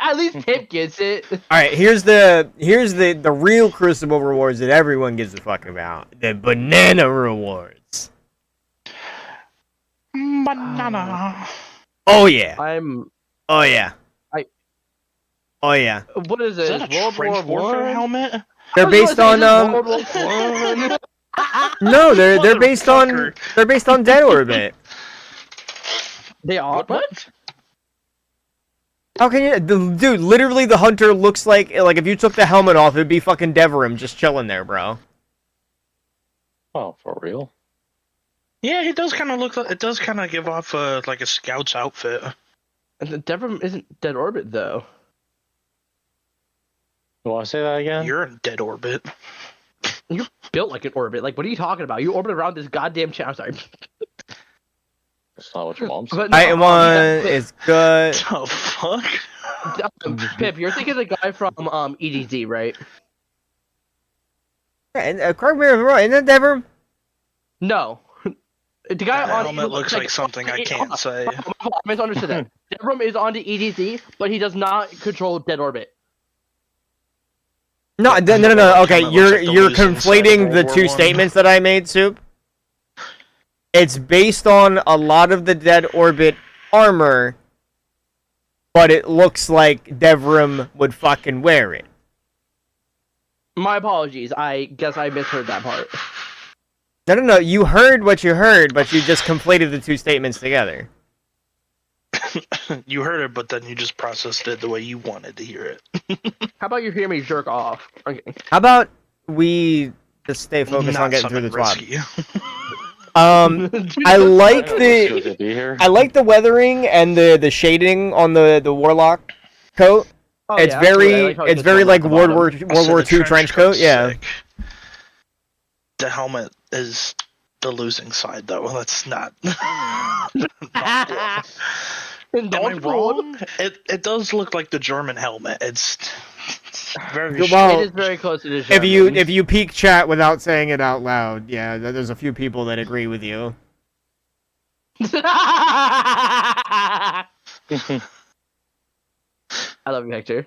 S2: At least Pip gets it.
S1: All right, here's the real Crucible rewards that everyone gives a fuck about. The banana rewards.
S4: Banana.
S1: Oh yeah.
S2: I'm.
S1: Oh yeah.
S2: I-
S1: Oh yeah.
S2: What is
S4: Is
S2: it?
S4: that a
S2: World
S4: trench
S2: War
S4: warfare
S2: One?
S4: helmet?
S1: They're based on
S2: World War One.
S1: no, they're based on
S4: Motherfucker.
S1: Dead Orbit.
S2: They are what?
S1: How can you, dude? Literally, the hunter looks like if you took the helmet off, it'd be fucking Deverim just chilling there, bro.
S3: Oh, for real?
S4: Yeah, he does kind of look. It does kind of give off like a scout's outfit.
S2: And the Devrim isn't Dead Orbit though.
S3: You want to say that again?
S4: You're in dead orbit.
S2: You're built like an orbit. Like, what are you talking about? You orbit around this goddamn I'm sorry.
S3: That's not what your mom said.
S2: But no,
S1: Item one is good.
S4: The fuck?
S2: Pip, you're thinking of the guy from EDZ, right?
S1: Yeah, and Cormier, isn't that Deverim?
S2: No. The guy
S4: That
S2: on
S4: helmet looks like something I can't say.
S2: I misunderstood that. Devrim is on the EDZ, but he does not control Dead Orbit.
S1: No. Okay,
S4: Helmet looks like
S1: you're
S4: the losing side of
S1: conflating the
S4: World War
S1: two
S4: I.
S1: statements that I made, Soup. It's based on a lot of the Dead Orbit armor, but it looks like Deverim would fucking wear it.
S2: My apologies. I guess I misheard that part.
S1: No. You heard what you heard, but you just conflated the two statements together.
S4: You heard it, but then you just processed it the way you wanted to hear it.
S2: How about you hear me jerk off? Okay.
S1: How about we just stay focused on
S4: Not
S1: getting through the
S4: something
S1: twab?
S4: risky.
S1: I like
S3: It's good
S1: the
S3: to be here.
S1: I like the weathering and the shading on the warlock coat.
S2: Oh,
S1: It's
S2: yeah,
S1: very
S2: absolutely. I like how
S1: it's
S2: it's
S1: very
S2: on
S1: like
S2: the
S1: World
S2: bottom.
S1: War
S4: So
S1: II
S4: the
S1: trench coat.
S4: coat's
S1: Yeah.
S4: sick. The helmet is the losing side, though. That's not. Am I wrong? It does look like the German helmet. It's very.
S1: Well,
S2: It is very close to the
S1: if you peek chat without saying it out loud, yeah, there's a few people that agree with you.
S2: I love you, Hector.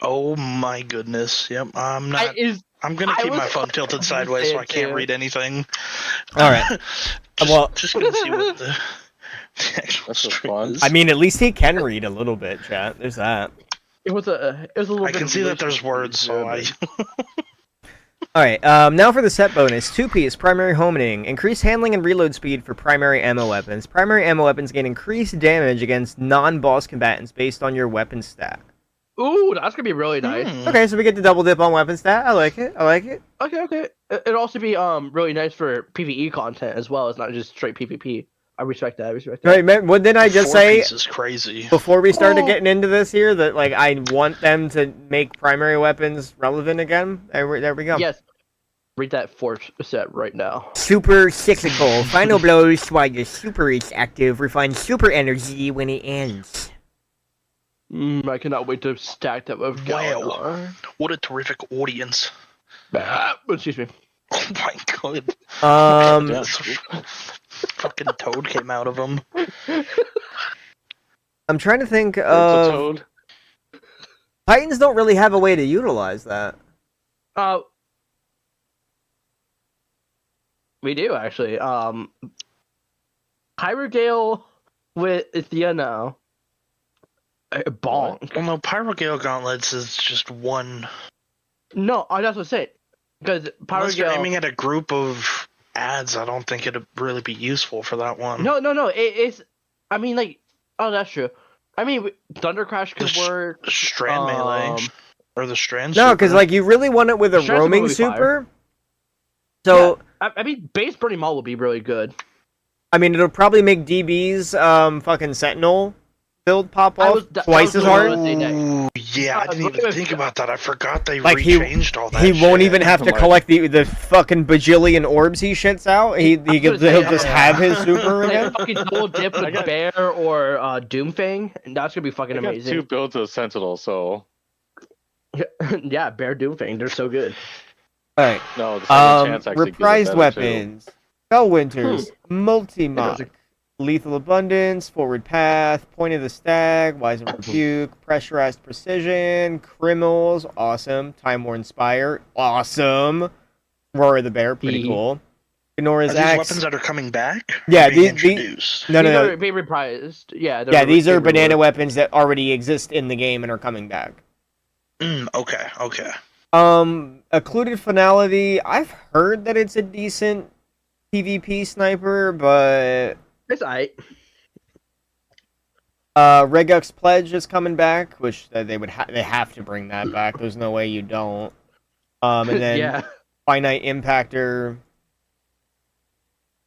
S4: Oh my goodness! Yep, I'm not. I'm gonna
S2: I
S4: keep my
S2: was-
S4: phone tilted sideways so I can't
S2: too.
S4: read anything.
S1: All right.
S4: Just,
S1: Well-
S4: just gonna see what the actual
S3: That's so
S4: stream
S3: fun.
S4: is.
S1: I mean, at least he can read a little bit, chat. There's that.
S2: It was a little.
S4: I
S2: bit
S4: can
S2: of
S4: see that there's
S2: relation-
S4: words, so I.
S1: All right. Now for the set bonus: 2-piece primary homing, increased handling and reload speed for primary ammo weapons. Primary ammo weapons gain increased damage against non-boss combatants based on your weapon stat.
S2: Ooh, that's gonna be really nice.
S1: Okay, so we get the double dip on weapon stat. I like it.
S2: Okay. It'd also be really nice for PvE content as well. It's not just straight PvP. I respect that. I respect that.
S1: Right, man, what did I just say
S4: Four-piece is crazy.
S1: before we started getting into this here? That like I want them to make primary weapons relevant again. There we go.
S2: Yes. Read that fourth set right now.
S1: Super cyclical. Final blows while your super is active. Refine super energy when it ends.
S2: I cannot wait to stack that with
S4: Wow.
S2: Galar.
S4: What a terrific audience.
S2: Excuse me.
S4: Oh my god.
S3: Yeah.
S4: Fucking toad came out of him.
S1: I'm trying to think
S3: It's a
S1: of.
S3: toad.
S1: Titans don't really have a way to utilize that.
S2: We do actually. Hyrogale with Ithia now. Bonk.
S4: Well, no, Pyrogale Gauntlets is just one.
S2: No, that's what I said. Because
S4: Unless you're aiming
S2: Pyrogale.
S4: at a group of ads, I don't think it'd really be useful for that one.
S2: No. It's. I mean, like. Oh, that's true. I mean, Thunder Crash could
S4: The
S2: work.
S4: Strand melee. Or the Strand
S1: No, because
S4: super.
S1: like you really want it with a
S2: Strand's
S1: roaming
S2: really fire.
S1: super. So
S2: I mean, base Burning Maul would be really good.
S1: I mean, it'll probably make DB's fucking Sentinel build pop off twice as hard.
S4: Ooh, yeah, I didn't even think about that. I forgot they
S1: Like,
S4: rechanged all that.
S1: He won't
S4: shit.
S1: even have to
S3: Like-
S1: collect the fucking bajillion orbs he shits out. He'll just have his super
S2: Like
S1: again.
S2: fucking double dip with Bear or Doomfang, and that's gonna be fucking
S3: I got
S2: amazing.
S3: 2 builds of Sentinel, so
S2: Yeah, Bear Doomfang, they're so good.
S1: All right.
S3: no. The second chance actually gives it
S1: Reprised
S3: better,
S1: weapons. Spellwinters. Multi-mock. Lethal Abundance, Forward Path, Point of the Stag, Wise and Rebuke, Pressurized Precision, Criminals, awesome. Time Worn Spire, awesome. Roar of the Bear, pretty cool. Gnora's
S4: Are these
S1: Axe.
S4: weapons that are coming back?
S1: Yeah,
S4: Or being
S1: these-
S4: introduced.
S1: No,
S2: These
S1: no,
S2: are
S1: no.
S2: being reprised. Yeah,
S1: Yeah, these are
S2: they're
S1: banana
S2: reworked.
S1: weapons that already exist in the game and are coming back.
S4: Okay.
S1: Occluded Finality, I've heard that it's a decent PvP sniper, but
S2: It's aight.
S1: Regux Pledge is coming back, which they have to bring that back. There's no way you don't. And then
S2: Yeah.
S1: Finite Impactor,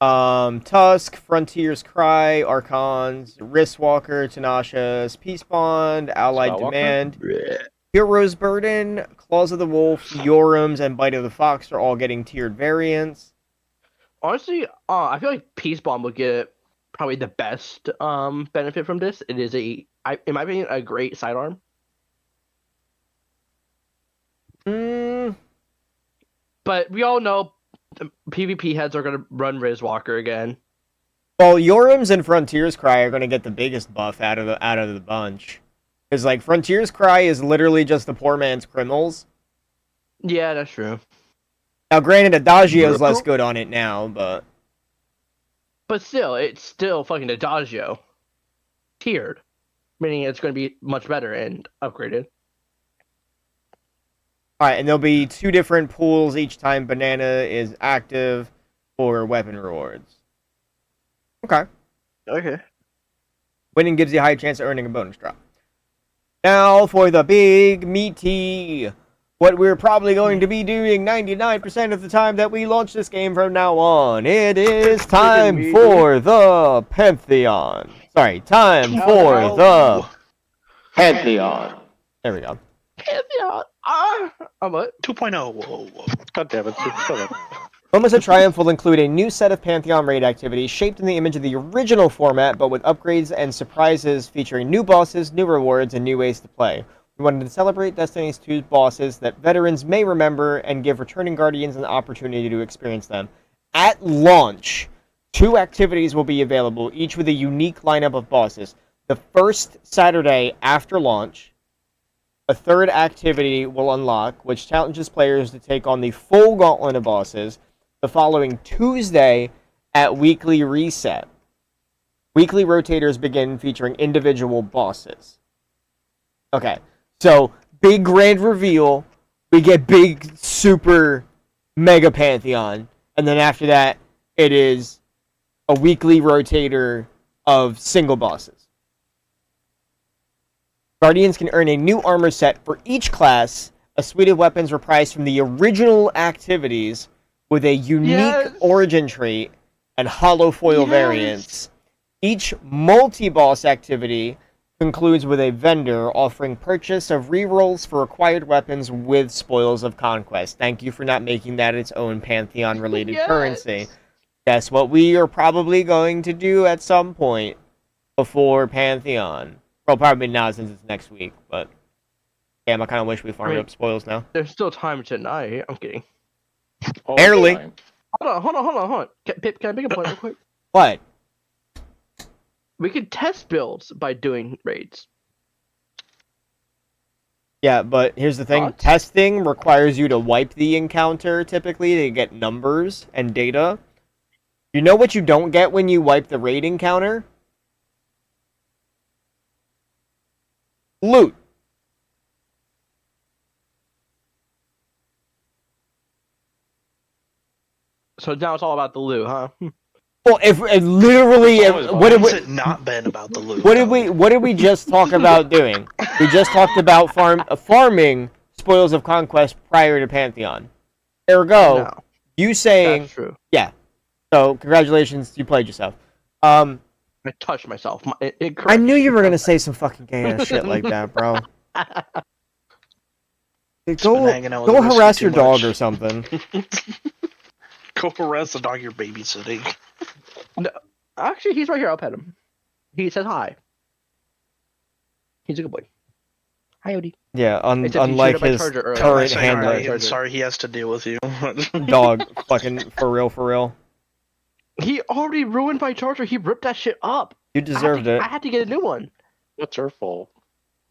S1: Tusk, Frontier's Cry, Archons, Wristwalker, Tenacious, Peace Bond, Allied
S3: Spellwalker?
S1: Demand, Hero's Burden, Claws of the Wolf, Yorums, and Bite of the Fox are all getting tiered variants.
S2: Honestly, I feel like Peace Bomb would get probably the best benefit from this. It is in my opinion, a great sidearm. But we all know the PvP heads are gonna run Rizwalker again.
S1: Well, Yorums and Frontier's Cry are going to get the biggest buff out of the bunch. Because, like, Frontier's Cry is literally just the poor man's criminals.
S2: Yeah, that's true.
S1: Now, granted, Adagio's less good on it now, but...
S2: But still, it's still fucking Adagio. Tiered. Meaning it's going to be much better and upgraded.
S1: Alright, and there'll be 2 different pools each time Banana is active for weapon rewards. Okay.
S2: Okay.
S1: Winning gives you a high chance of earning a bonus drop. Now for the big meaty... What we're probably going to be doing 99% of the time that we launch this game from now on. It is time for the Pantheon. Sorry, time for the Pantheon. There we go.
S2: Pantheon. What?
S4: 2.0. Whoa.
S3: God damn it! Shut up.
S1: Moments of Triumph will include a new set of Pantheon raid activities shaped in the image of the original format, but with upgrades and surprises featuring new bosses, new rewards, and new ways to play. We wanted to celebrate Destiny's 2 bosses that veterans may remember and give returning Guardians an opportunity to experience them. At launch, 2 activities will be available, each with a unique lineup of bosses. The first Saturday after launch, a 3rd activity will unlock, which challenges players to take on the full gauntlet of bosses the following Tuesday at Weekly Reset. Weekly rotators begin featuring individual bosses. Okay. So, big grand reveal, we get big, super, mega Pantheon, and then after that, it is a weekly rotator of single bosses. Guardians can earn a new armor set for each class, a suite of weapons reprised from the original activities, with a unique origin trait and hollow foil variants, Each multi-boss activity concludes with a vendor offering purchase of rerolls for acquired weapons with spoils of conquest. Thank you for not making that its own Pantheon-related
S2: Yes.
S1: currency. That's what we are probably going to do at some point before Pantheon. Well, probably not since it's next week, but damn, I kind of wish we farmed up spoils now.
S2: There's still time tonight. I'm kidding.
S3: Oh,
S1: Barely.
S3: fine.
S2: Hold on. Pip, can I make a point real quick?
S1: What?
S2: We could test builds by doing raids.
S1: Yeah, but here's the thing.
S2: What?
S1: Testing requires you to wipe the encounter, typically, to get numbers and data. You know what you don't get when you wipe the raid encounter? Loot.
S2: So now it's all about the loot, huh?
S1: Well, if literally,
S3: It's always
S1: what did
S4: What's
S1: we,
S4: it not been about the loot?
S1: what did we just talk about doing? We just talked about farming spoils of conquest prior to Pantheon. Ergo,
S2: No,
S1: you saying
S2: that's true.
S1: so. Congratulations, you played yourself. I
S2: I touched myself. It
S1: knew you were gonna say some fucking gay ass shit like that, bro.
S4: Been
S1: Go
S4: hanging out with
S1: go
S4: the whiskey
S1: harass
S4: too
S1: your dog
S4: much.
S1: or something.
S4: Go harass the dog you're babysitting.
S2: Actually, he's right here. I'll pet him. He says hi. He's a good boy. Hi, Odie.
S1: Yeah,
S2: Except he
S1: unlike
S2: showed up my
S1: his
S2: charger earlier.
S1: current
S4: Say
S1: handler,
S4: hi, I'm sorry he has to deal with you.
S1: dog, fucking for real.
S2: He already ruined my charger. He ripped that shit up.
S1: You deserved it.
S2: I had to get a new one.
S3: What's her fault?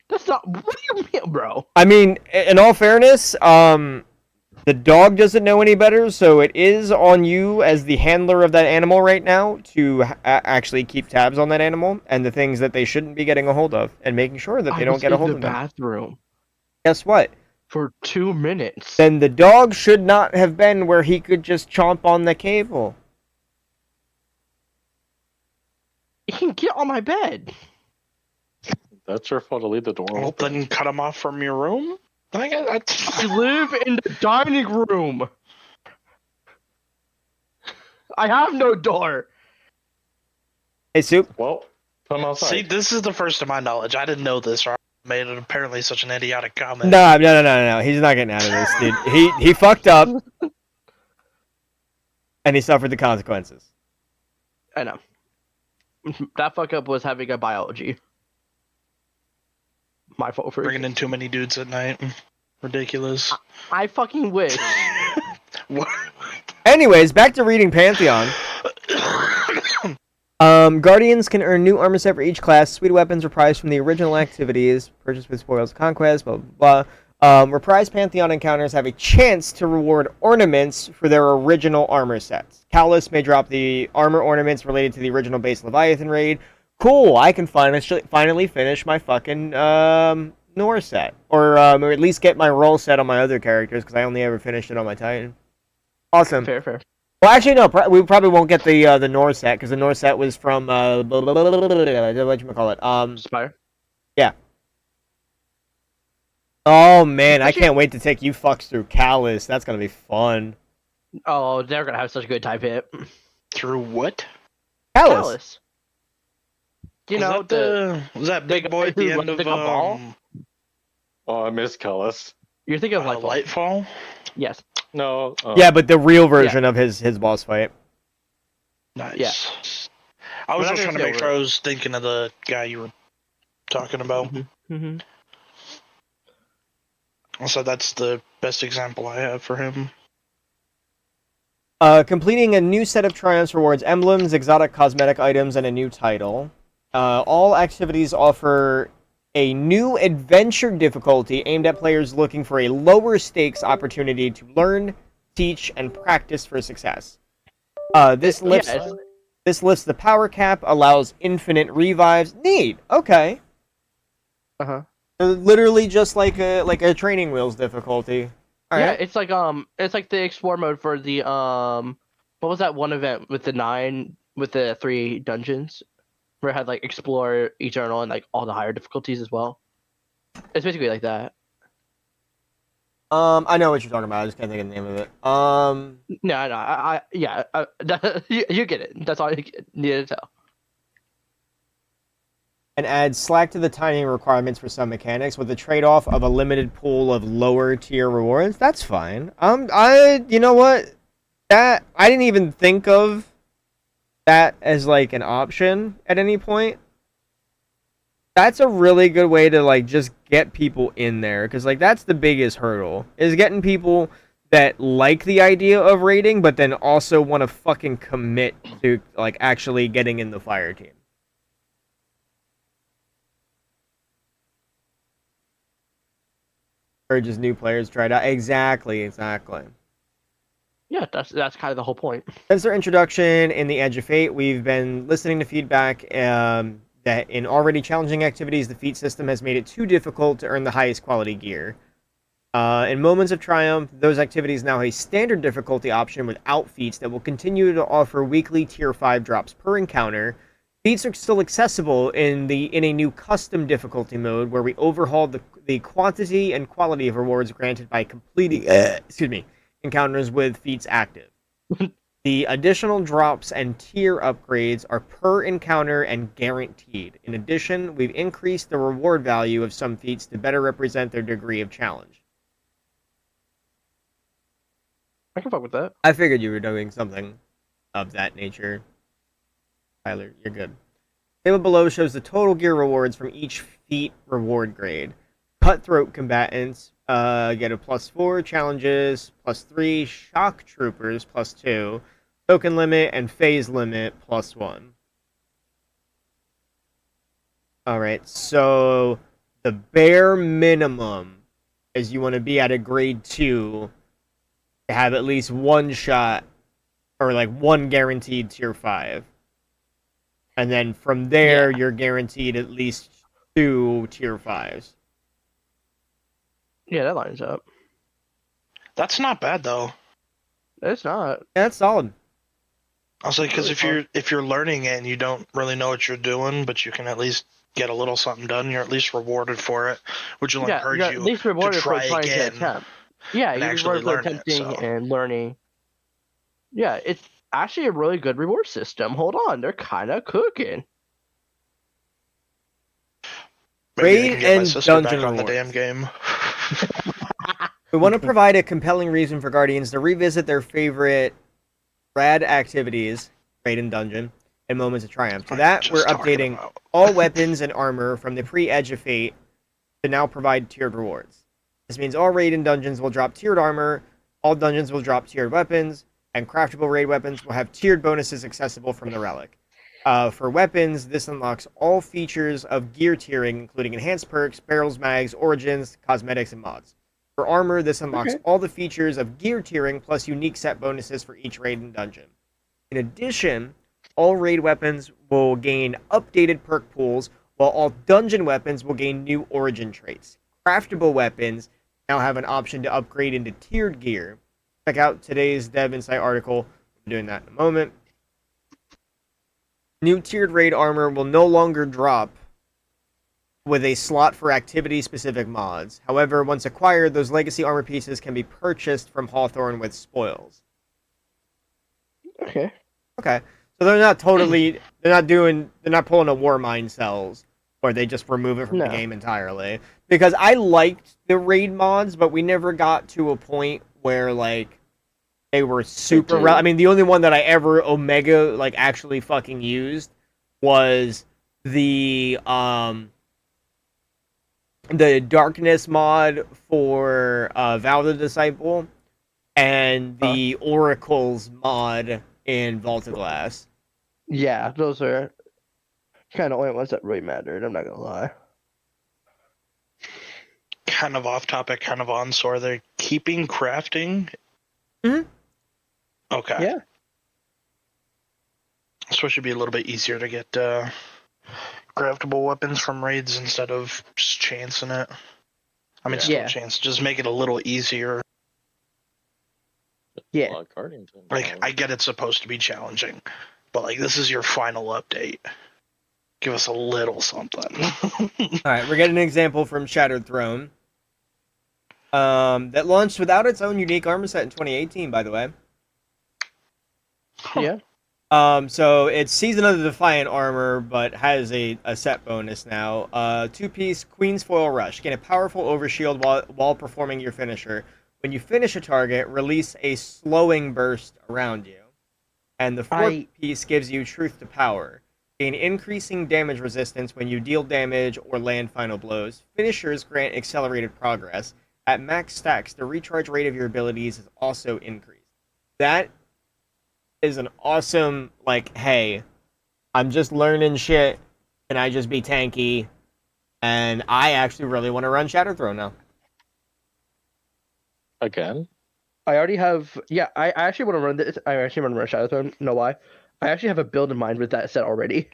S2: That's not. What do you mean, bro?
S1: I mean, in all fairness, the dog doesn't know any better, so it is on you as the handler of that animal right now to actually keep tabs on that animal and the things that they shouldn't be getting a hold of, and making sure that they don't get a hold of
S2: the
S1: them.
S2: bathroom
S1: Guess what?
S2: for 2 minutes.
S1: Then the dog should not have been where he could just chomp on the cable.
S2: He can get on my bed.
S3: That's her fault to leave the door
S4: Well,
S3: open.
S4: then cut him off from your room? I guess that's
S2: I live in the dining room. I have no door.
S1: Hey, Soup.
S3: Well, put him outside.
S4: See, this is the first to my knowledge. I didn't know this, or I made it apparently such an idiotic comment.
S1: No. He's not getting out of this, dude. He fucked up, and he suffered the consequences.
S2: I know. That fuck up was having a biology. My fault for
S4: Bringing in too many dudes at night. Ridiculous.
S2: I fucking wish.
S4: What?
S1: Anyways, back to reading Pantheon. Guardians can earn new armor set for each class. Sweet weapons reprised from the original activities. Purchased with spoils of conquest. Blah blah blah. Reprised Pantheon encounters have a chance to reward ornaments for their original armor sets. Callus may drop the armor ornaments related to the original base Leviathan raid. Cool, I can finally finish my fucking Nor set. Or at least get my roll set on my other characters, because I only ever finished it on my Titan. Awesome.
S2: Fair.
S1: Well, actually, no, we probably won't get the Nor set, because the Nor set was from, whatchamacallit,
S2: Spire.
S1: oh man, I
S2: Actually-
S1: can't wait to take you fucks through Callus. That's gonna be fun.
S2: Oh, they're gonna have such a good time hit.
S4: Through what?
S1: Callus.
S2: You know,
S4: was that big boy at the
S2: who
S4: end of
S2: the ball?
S3: Oh, I miss Kellis.
S2: You're thinking of Lightfall.
S4: Lightfall?
S2: Yes.
S3: No.
S1: Yeah, but the real version of his boss fight.
S4: Nice.
S2: Yeah.
S4: I was
S2: We're not
S4: just trying
S2: gonna
S4: to make
S2: say
S4: sure I was thinking of the guy you were talking about.
S2: Mm-hmm.
S4: So that's the best example I have for him.
S1: Completing a new set of triumphs rewards emblems, exotic cosmetic items, and a new title. All activities offer a new adventure difficulty aimed at players looking for a lower stakes opportunity to learn, teach, and practice for success. This lifts the power cap, allows infinite revives. Neat. Okay.
S2: Uh-huh.
S1: Literally just like a training wheels difficulty. All
S2: Yeah,
S1: right.
S2: it's like the explore mode for the what was that one event with the 3 dungeons where it had like explore eternal and like all the higher difficulties as well. It's basically like that.
S1: I know what you're talking about. I just can't think of the name of it.
S2: No, you get it. That's all you needed to tell.
S1: and adds slack to the timing requirements for some mechanics with the trade-off of a limited pool of lower tier rewards. That's fine. You know what? That I didn't even think of that as like an option at any point. That's a really good way to like just get people in there, because like that's the biggest hurdle, is getting people that like the idea of raiding but then also want to fucking commit to like actually getting in the fire team. Or just new players tried out. Exactly.
S2: Yeah, that's kind of the whole point.
S1: Since their introduction in the Edge of Fate, we've been listening to feedback that in already challenging activities, the feat system has made it too difficult to earn the highest quality gear. In Moments of Triumph, those activities now have a standard difficulty option without feats that will continue to offer weekly Tier 5 drops per encounter. Feats are still accessible in a new custom difficulty mode where we overhauled the quantity and quality of rewards granted by completing encounters with feats active. The additional drops and tier upgrades are per encounter and guaranteed. In addition, we've increased the reward value of some feats to better represent their degree of challenge.
S2: I can fuck with that.
S1: I figured you were doing something of that nature. Tyler, you're good. The table below shows the total gear rewards from each feat reward grade. Cutthroat combatants get a +4, challenges +3, shock troopers +2, token limit and phase limit +1. Alright, so the bare minimum is you want to be at a grade 2 to have at least one shot, or like one guaranteed tier 5. And then from there, you're guaranteed at least 2 tier 5s.
S2: Yeah, that lines up.
S4: That's not bad though.
S2: It's not.
S1: Yeah, that's solid.
S4: I was like, because if you're learning it and you don't really know what you're doing, but you can at least get a little something done, you're at least rewarded for it, which will encourage
S2: you're
S4: you
S2: at least
S4: to
S2: rewarded for
S4: try
S2: trying to
S4: again.
S2: attempt. Yeah,
S4: and
S2: you're
S4: actually
S2: rewarded for
S4: learn it,
S2: attempting
S4: so.
S2: and learning. Yeah, it's actually a really good reward system. Hold on, they're kind of cooking.
S4: Maybe I
S1: Raid
S4: can get my
S1: and
S4: sister
S1: dungeon
S4: back on the
S1: rewards.
S4: damn game.
S1: We want to provide a compelling reason for Guardians to revisit their favorite rad activities, raid and dungeon, and Moments of Triumph. To that,
S4: Just
S1: we're
S4: talking
S1: updating
S4: about.
S1: all weapons and armor from the pre-Edge of Fate to now provide tiered rewards. This means all raid and dungeons will drop tiered armor, all dungeons will drop tiered weapons, and craftable raid weapons will have tiered bonuses accessible from the relic. For weapons, this unlocks all features of gear tiering, including enhanced perks, barrels, mags, origins, cosmetics, and mods. For armor, this unlocks all the features of gear tiering plus unique set bonuses for each raid and dungeon. In addition, all raid weapons will gain updated perk pools, while all dungeon weapons will gain new origin traits. Craftable weapons now have an option to upgrade into tiered gear. Check out today's Dev Insight article. I'm doing that in a moment. New tiered raid armor will no longer drop with a slot for activity-specific mods. However, once acquired, those legacy armor pieces can be purchased from Hawthorne with spoils.
S2: Okay.
S1: Okay. So they're not pulling a War Mind cells where they just remove it from the game entirely. Because I liked the raid mods, but we never got to a point where like they were super I mean, the only one that I ever Omega like actually fucking used was the Darkness mod for Vow the Disciple and the Oracles mod in Vault of Glass.
S2: Yeah, those are kind of only ones that really mattered. I'm not gonna lie.
S4: Kind of off topic, kind of on. So are they keeping crafting?
S1: Mm-hmm.
S4: Okay.
S2: Yeah.
S4: So it should be a little bit easier to get craftable weapons from raids instead of just chancing it. I mean, still chance. Just make it a little easier.
S2: Yeah.
S4: Like, I get it's supposed to be challenging, but like this is your final update. Give us a little something.
S1: Alright, we're getting an example from Shattered Throne. That launched without its own unique armor set in 2018, by the way.
S2: Yeah.
S1: So it's Season of the Defiant armor, but has a set bonus now. 2-piece Queen's Foil Rush. Gain a powerful overshield while performing your finisher. When you finish a target, release a slowing burst around you. And the 4th piece gives you Truth to Power. Gain increasing damage resistance when you deal damage or land final blows. Finishers grant accelerated progress. At max stacks, the recharge rate of your abilities is also increased. That is an awesome, like, hey, I'm just learning shit, and I just be tanky, and I actually really want to run Shadow Throne now.
S3: Again?
S2: I already have. Yeah, I actually want to run this. I actually want to run Shadow Throne. Know why? I actually have a build in mind with that set already.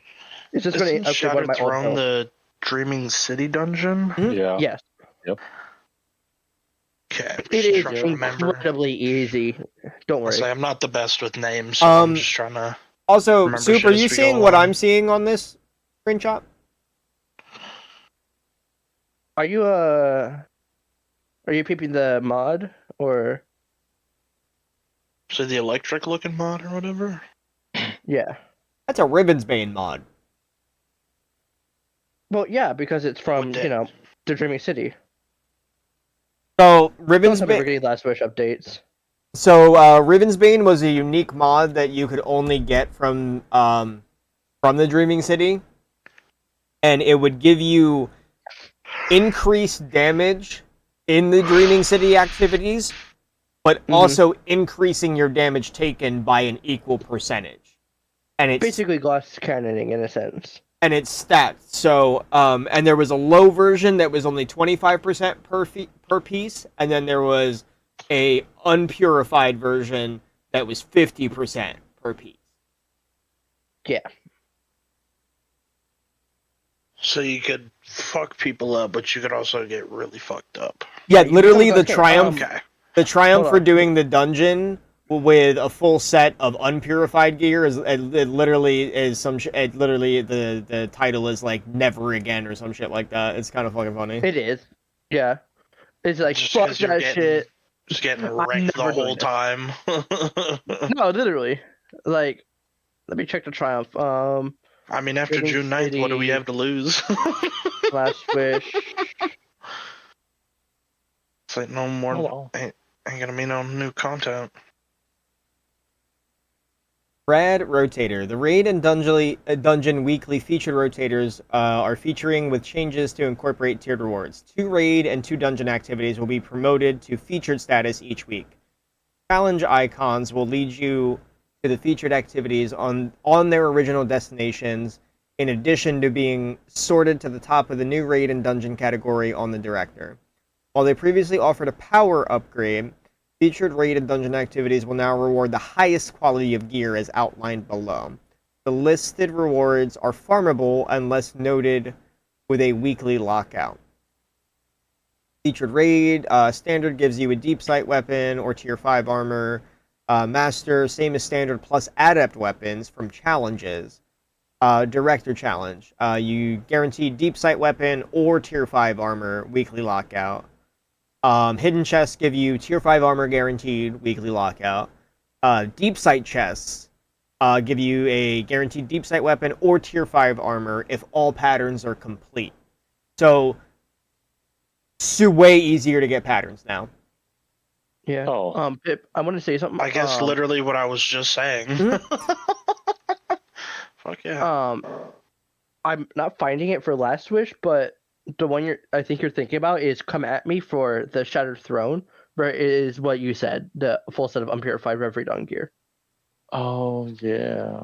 S2: It's just going to upgrade one of my old
S4: Shadow Throne
S2: builds.
S4: the Dreaming City dungeon?
S3: Yeah.
S2: Yes.
S3: Yep.
S4: Okay.
S2: It is
S4: trying to remember.
S2: incredibly easy. Don't
S4: I'll
S2: worry.
S4: say I'm not the best with names, so I'm just trying to.
S1: Also,
S4: remember
S1: Soup,
S4: shit
S1: are
S4: as
S1: you
S4: we go
S1: seeing what
S4: along.
S1: I'm seeing on this screenshot?
S2: Are you peeping the mod or?
S4: So the electric looking mod or whatever?
S2: Yeah.
S1: That's a Ribbonsbane mod.
S2: Well, yeah, because it's from
S4: Would
S2: the Dreaming City.
S1: So
S2: We're
S1: Ribbonsbane.
S2: getting Last Wish updates.
S1: So Ribbonsbane was a unique mod that you could only get from the Dreaming City, and it would give you increased damage in the Dreaming City activities, but also increasing your damage taken by an equal percentage. And it's
S2: basically glass cannoning in a sense.
S1: And it's stacked. So, and there was a low version that was only 25% per piece, and then there was a unpurified version that was 50% per piece.
S2: Yeah.
S4: So you could fuck people up, but you could also get really fucked up.
S1: Yeah,
S2: you
S1: literally
S2: can
S1: the
S2: tell
S1: triumph.
S4: Okay.
S1: The triumph
S2: Hold
S1: for
S2: on.
S1: doing the dungeon with a full set of unpurified gear is it literally is some it literally the title is like Never Again or some shit like that. It's kind of fucking funny.
S2: It is. Yeah. It's like
S4: Just
S2: fuck
S4: 'cause you're
S2: that
S4: getting-
S2: shit.
S4: Just getting
S2: I'm
S4: wrecked the
S2: never doing
S4: whole
S2: this.
S4: time.
S2: No, literally. Like, let me check the triumph.
S4: I mean, after
S2: Dreaming
S4: June 9th, what do we
S2: City.
S4: have to lose?
S2: Last Wish.
S4: It's like no more.
S3: Hello.
S4: Ain't gonna be no new content.
S1: Rad Rotator. The Raid and Dungeon weekly featured rotators are featuring with changes to incorporate tiered rewards. 2 Raid and 2 Dungeon activities will be promoted to featured status each week. Challenge icons will lead you to the featured activities on their original destinations, in addition to being sorted to the top of the new Raid and Dungeon category on the Director. While they previously offered a power upgrade, featured Raid and Dungeon activities will now reward the highest quality of gear as outlined below. The listed rewards are farmable unless noted with a weekly lockout. Featured Raid, Standard gives you a Deep Sight weapon or Tier 5 armor. Master, same as Standard, plus Adept weapons from challenges. Director Challenge, you guarantee Deep Sight weapon or Tier 5 armor, weekly lockout. Hidden chests give you Tier 5 armor guaranteed, weekly lockout. Deep Sight chests give you a guaranteed Deep Sight weapon or Tier 5 armor if all patterns are complete. So, way easier to get patterns now.
S2: Yeah.
S3: Oh.
S2: Pip, I want to say something.
S4: I guess literally what I was just saying. Fuck yeah.
S2: I'm not finding it for Last Wish, but the one I think you're thinking about is Come At Me for the Shattered Throne, where it is what you said, the full set of unpurified Reverie Dawn gear.
S3: Oh yeah.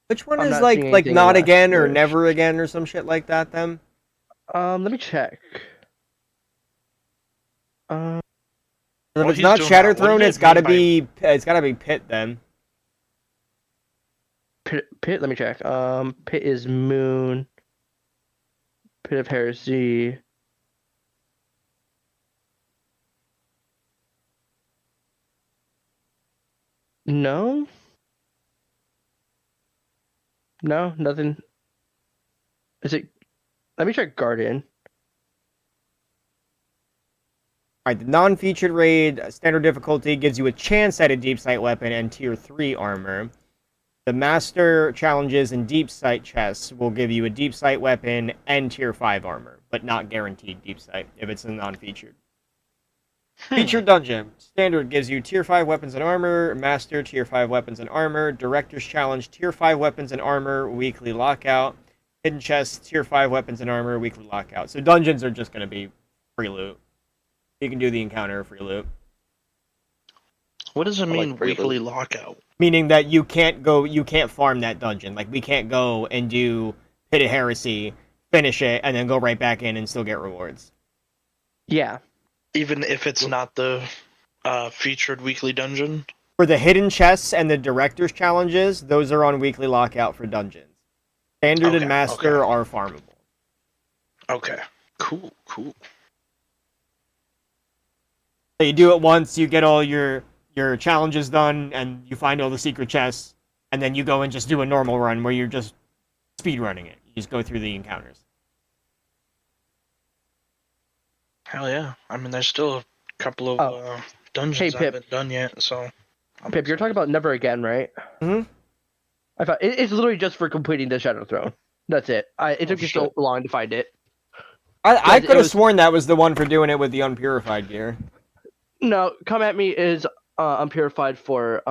S1: Which one
S2: I'm
S1: is
S2: not
S1: like
S2: seeing
S1: like
S2: anything
S1: not
S2: in
S1: again
S2: Last
S1: or
S2: Wish.
S1: never again or some shit like that then?
S2: Let me check.
S1: If
S4: Well,
S1: it's
S4: he's
S1: not
S4: doing
S1: Shattered
S4: that. What
S1: Throne,
S4: did
S1: it's
S4: it
S1: gotta
S4: mean
S1: be Pit then.
S2: Pit, let me check. Pit is Moon. Pit of Heresy. No? No, nothing. Is it? Let me check Guardian.
S1: Alright, the non-featured raid, standard difficulty, gives you a chance at a deep sight weapon and tier 3 armor. The master challenges and deep sight chests will give you a deep sight weapon and tier 5 armor, but not guaranteed deep sight if it's a non-featured. Featured dungeon. Standard gives you tier 5 weapons and armor, master tier 5 weapons and armor, director's challenge tier 5 weapons and armor, weekly lockout, hidden chests tier 5 weapons and armor, weekly lockout. So dungeons are just going to be free loot. You can do the encounter free loot.
S4: What does it mean,
S3: like free
S4: weekly
S3: loot.
S4: lockout?
S1: Meaning that you can't farm that dungeon. Like, we can't go and do Pit of Heresy, finish it, and then go right back in and still get rewards.
S2: Yeah.
S4: Even if it's not the featured weekly dungeon?
S1: For the hidden chests and the director's challenges, those are on weekly lockout for dungeons. Standard and master are farmable.
S4: Okay. Cool.
S1: So you do it once, you get all your challenges done, and you find all the secret chests, and then you go and just do a normal run where you're just speed running it. You just go through the encounters.
S4: Hell yeah. I mean, there's still a couple of dungeons I
S2: Pip.
S4: haven't done yet, so...
S2: Pip, you're talking about Never Again, right?
S1: Mm-hmm.
S2: I thought it's literally just for completing the Shadow Throne. That's it. It took you so long to find it.
S1: I could have sworn that was the one for doing it with the unpurified gear.
S2: No, Come At Me is unpurified for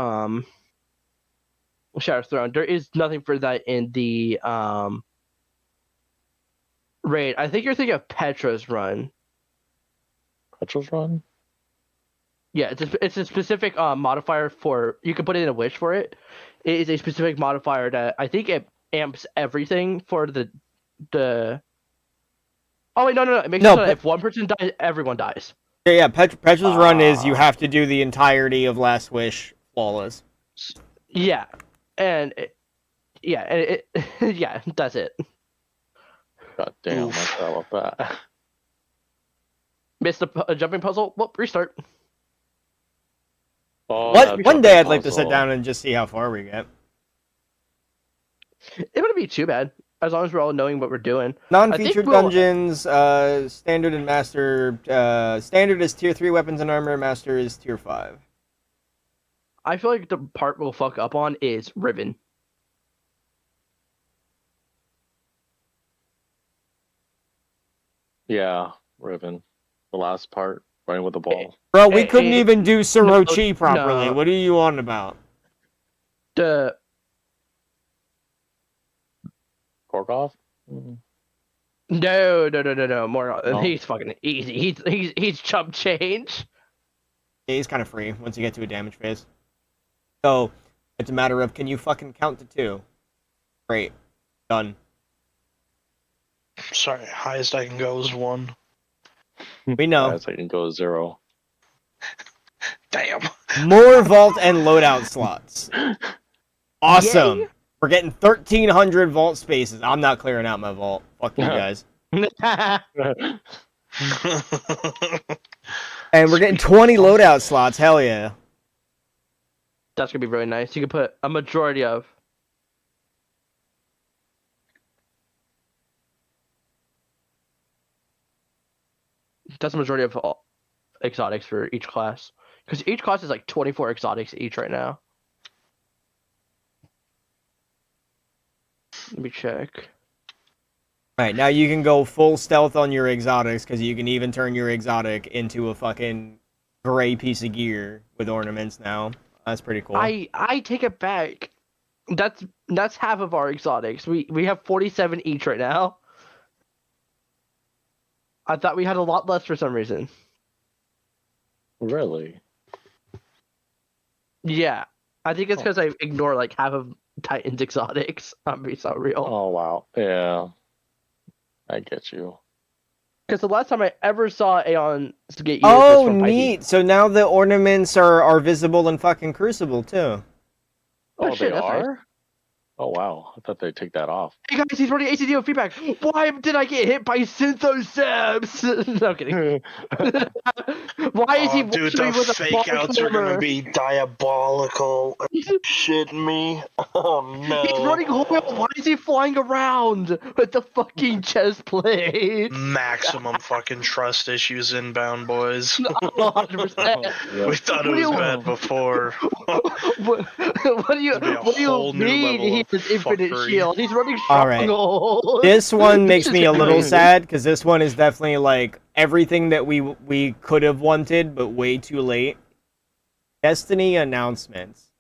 S2: Shadow Throne. There is nothing for that in the raid. I think you're thinking of Petra's run.
S3: Petra's run?
S2: Yeah, it's a specific modifier for... You can put in a wish for it. It is a specific modifier that I think it amps everything for the... Oh, wait, no. It makes it so that if one person dies, everyone dies.
S1: Yeah, Petra's run is you have to do the entirety of Last Wish flawless.
S2: Yeah, and yeah, that's it.
S3: God damn, I forgot about that.
S2: Missed a jumping puzzle. Well, restart.
S3: Oh,
S1: One day I'd like to sit down and just see how far we get.
S2: It wouldn't be too bad, as long as we're all knowing what we're doing.
S1: Non-featured dungeons, standard and master. Standard is tier 3 weapons and armor, master is tier 5.
S2: I feel like the part we'll fuck up on is Riven.
S3: Yeah, Riven. The last part, running with the ball.
S1: Bro, we couldn't even do Sorochi properly.
S2: no.
S1: What are you on about?
S2: The
S3: Korkov?
S2: No. More.
S3: No.
S2: He's fucking easy. He's chump change.
S1: Yeah, he's kind of free once you get to a damage phase. So, it's a matter of, can you fucking count to 2? Great. Done.
S4: Sorry, highest I can go is 1.
S1: We know.
S3: Highest I can go 0.
S4: Damn.
S1: More vault and loadout slots. Awesome.
S2: Yay.
S1: We're getting 1,300 vault spaces. I'm not clearing out my vault. Fuck you guys. And we're getting 20 loadout slots. Hell yeah.
S2: That's gonna be really nice. You can put a majority of. That's a majority of all exotics for each class. Because each class is like 24 exotics each right now. Let me check.
S1: Alright, now you can go full stealth on your exotics, because you can even turn your exotic into a fucking gray piece of gear with ornaments now. That's pretty cool.
S2: I take it back. That's half of our exotics. We have 47 each right now. I thought we had a lot less for some reason.
S3: Really?
S2: Yeah. I think it's because I ignore like half of Titan's exotics. I'm being so real.
S3: Oh, wow. Yeah. I get you.
S2: Because the last time I ever saw Aeon get used
S1: Oh,
S2: was from
S1: neat. So now the ornaments are visible in fucking Crucible, too.
S2: Oh,
S3: Oh,
S2: shit,
S3: they
S2: that's
S3: are?
S2: nice.
S3: Oh wow, I thought they'd take that off.
S2: Hey guys, he's running ACDO feedback. Why did I get hit by Synthosaps? No, I'm kidding. Why is he
S4: Oh, dude,
S2: watching
S4: the
S2: me with a
S4: fake outs are gonna be diabolical. Are you shitting me? Oh
S2: He's
S4: no.
S2: running Hoyle. Why is he flying around with the fucking chest plate?
S4: Maximum fucking trust issues inbound, boys.
S2: 100%.
S4: We thought it was bad before.
S2: What do you
S4: It'll be a whole new
S2: mean
S4: level
S2: he
S4: of
S2: has infinite
S4: fuckery.
S2: shield? He's running
S1: All right.
S2: stronghold.
S1: This one makes
S2: This
S1: me
S2: is
S1: a little
S2: crazy.
S1: sad because this one is definitely like everything that we could have wanted, but way too late. Destiny announcements.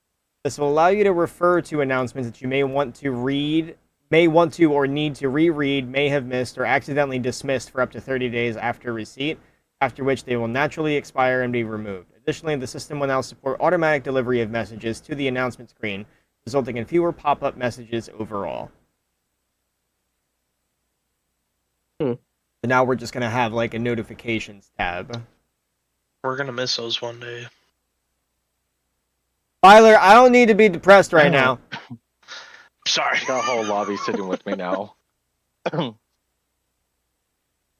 S1: This will allow you to refer to announcements that you may want to read, or need to reread, may have missed, or accidentally dismissed for up to 30 days after receipt, after which they will naturally expire and be removed. Additionally, the system will now support automatic delivery of messages to the announcement screen, resulting in fewer pop-up messages overall. So now we're just going to have like a notifications tab.
S4: We're gonna miss those one day.
S1: Tyler, I don't need to be depressed right now.
S4: Sorry.
S3: I got a whole lobby sitting with me now.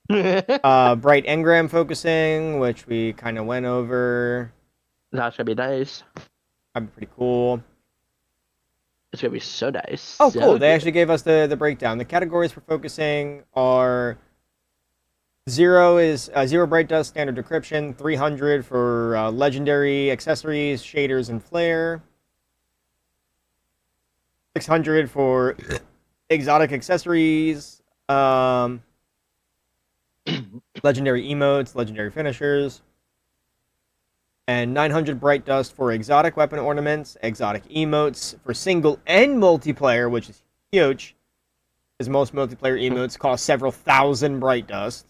S1: Bright engram focusing, which we kind of went over.
S2: That's gonna be nice.
S1: That'd be pretty cool.
S2: It's gonna be so nice.
S1: Oh,
S2: So
S1: cool. They
S2: good.
S1: actually gave us the breakdown. The categories for focusing are 0 is 0 bright dust standard decryption, 300 for legendary accessories, shaders, and flare, 600 for exotic accessories, legendary emotes, legendary finishers, and 900 bright dust for exotic weapon ornaments, exotic emotes for single and multiplayer, which is huge, because most multiplayer emotes cost several thousand bright dust.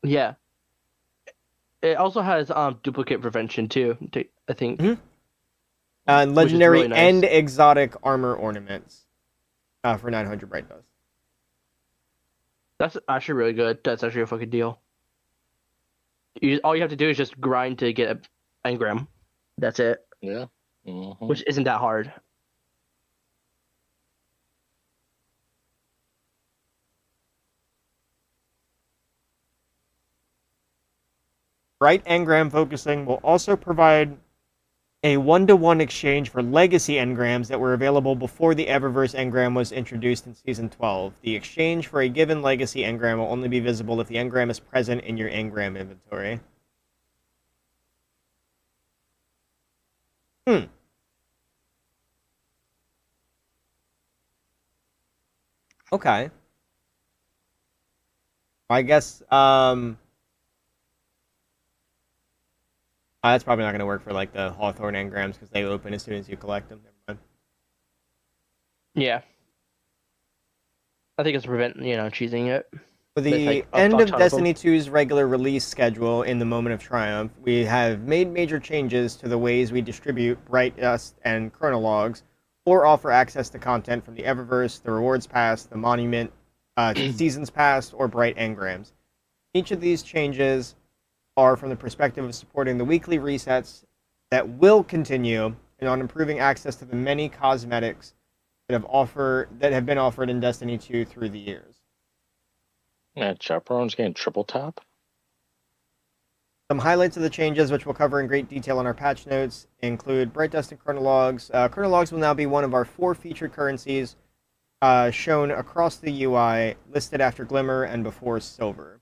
S2: Yeah. It also has duplicate prevention too. I think.
S1: Mhm. And legendary
S2: really nice.
S1: and exotic armor ornaments for 900 bright dust.
S2: That's actually really good. That's actually a fucking deal. All you have to do is just grind to get an engram. That's it.
S3: Yeah. Mm-hmm.
S2: Which isn't that hard.
S1: Bright engram focusing will also provide a one-to-one exchange for legacy engrams that were available before the Eververse engram was introduced in Season 12. The exchange for a given legacy engram will only be visible if the engram is present in your engram inventory. Okay. I guess, that's probably not going to work for, like, the Hawthorne engrams, because they open as soon as you collect them. Never mind.
S2: Yeah. I think it's to prevent, cheesing it.
S1: For the
S2: With, like, a
S1: end
S2: fuck
S1: of
S2: ton of
S1: Destiny 2's regular release schedule in the Moment of Triumph, we have made major changes to the ways we distribute Bright Dust and Chronologs, or offer access to content from the Eververse, the Rewards Pass, the Monument, Seasons Pass, or Bright Engrams. Each of these changes are from the perspective of supporting the weekly resets that will continue and on improving access to the many cosmetics that have been offered in Destiny 2 through the years.
S3: Yeah, Chaperone's getting triple tap.
S1: Some highlights of the changes, which we'll cover in great detail in our patch notes, include Bright Dust and Chronologs. Chronologs will now be one of our 4 featured currencies shown across the UI, listed after Glimmer and before Silver.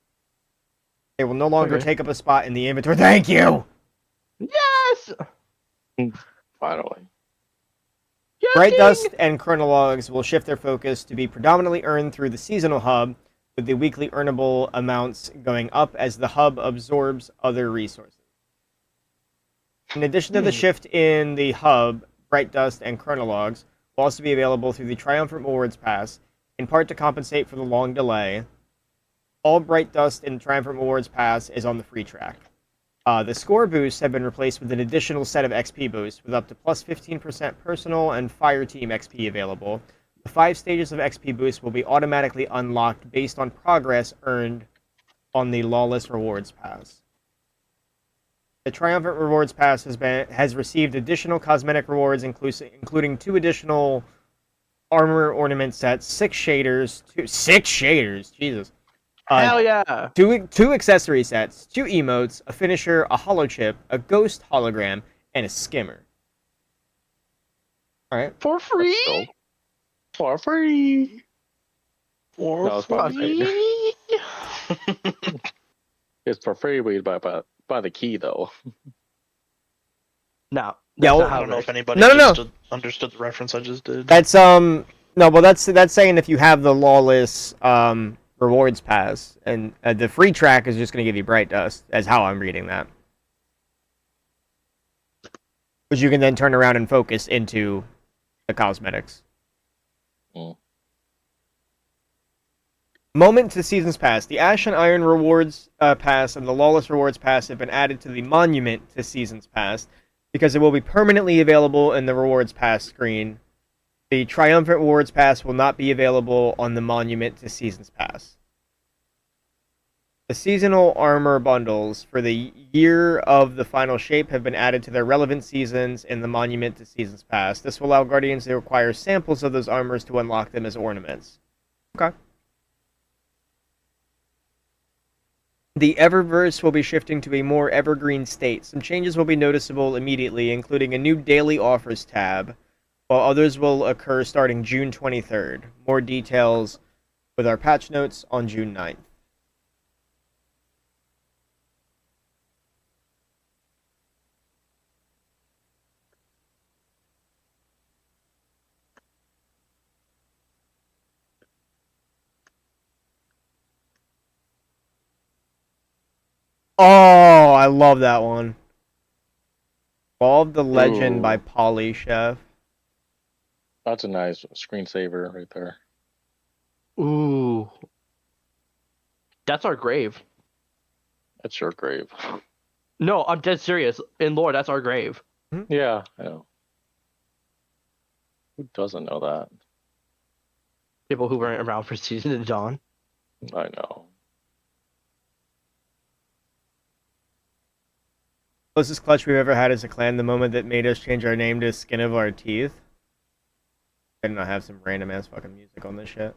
S1: They will no longer take up a spot in the inventory. Thank you!
S2: Yes!
S3: Finally.
S2: Yes,
S1: Bright
S2: King!
S1: Dust and Chronologs will shift their focus to be predominantly earned through the seasonal hub, with the weekly earnable amounts going up as the hub absorbs other resources. In addition to the shift in the hub, Bright Dust and Chronologs will also be available through the Triumphant Rewards Pass, in part to compensate for the long delay. All Bright Dust in the Triumphant Rewards Pass is on the free track. The score boosts have been replaced with an additional set of XP boosts, with up to plus 15% personal and fire team XP available. The 5 stages of XP boost will be automatically unlocked based on progress earned on the Lawless Rewards Pass. The Triumphant Rewards Pass has received additional cosmetic rewards, including 2 additional armor ornament set, 6 shaders, 6 shaders, Jesus.
S2: Hell yeah!
S1: Two accessory sets, 2 emotes, a finisher, a holo chip, a ghost hologram, and a skimmer. All right.
S2: For free?
S3: Let's go. For free.
S4: Or
S3: No, it's not
S4: free.
S3: It's for free. We buy the key though.
S2: No.
S1: Yeah,
S2: That's
S1: well,
S2: not
S4: I
S2: how
S4: don't
S2: it
S4: know
S2: works.
S4: if anybody
S1: No.
S4: understood the reference I just did.
S1: That's no, well that's saying if you have the lawless rewards pass, and the free track is just going to give you bright dust, as how I'm reading that, which you can then turn around and focus into the cosmetics.
S3: Mm.
S1: Moment to Seasons Pass. The Ash and Iron Rewards Pass and the Lawless Rewards Pass have been added to the Monument to Seasons Pass because it will be permanently available in the Rewards Pass screen. The Triumphant Rewards Pass will not be available on the Monument to Seasons Pass. The seasonal armor bundles for the Year of the Final Shape have been added to their relevant seasons in the Monument to Seasons Pass. This will allow Guardians to acquire samples of those armors to unlock them as ornaments. Okay. The Eververse will be shifting to a more evergreen state. Some changes will be noticeable immediately, including a new daily offers tab, while others will occur starting June 23rd. More details with our patch notes on June 9th. Oh, I love that one. Evolve the Legend
S3: Ooh.
S1: by Polly Chef.
S3: That's a nice screensaver right there.
S2: Ooh. That's our grave.
S3: That's your grave.
S2: No, I'm dead serious. In lore, that's our grave.
S3: Yeah, I know. Who doesn't know that?
S2: People who weren't around for Season of Dawn.
S3: I know.
S1: Closest clutch we've ever had as a clan, the moment that made us change our name to Skin of Our Teeth. I did not have some random ass fucking music on this shit.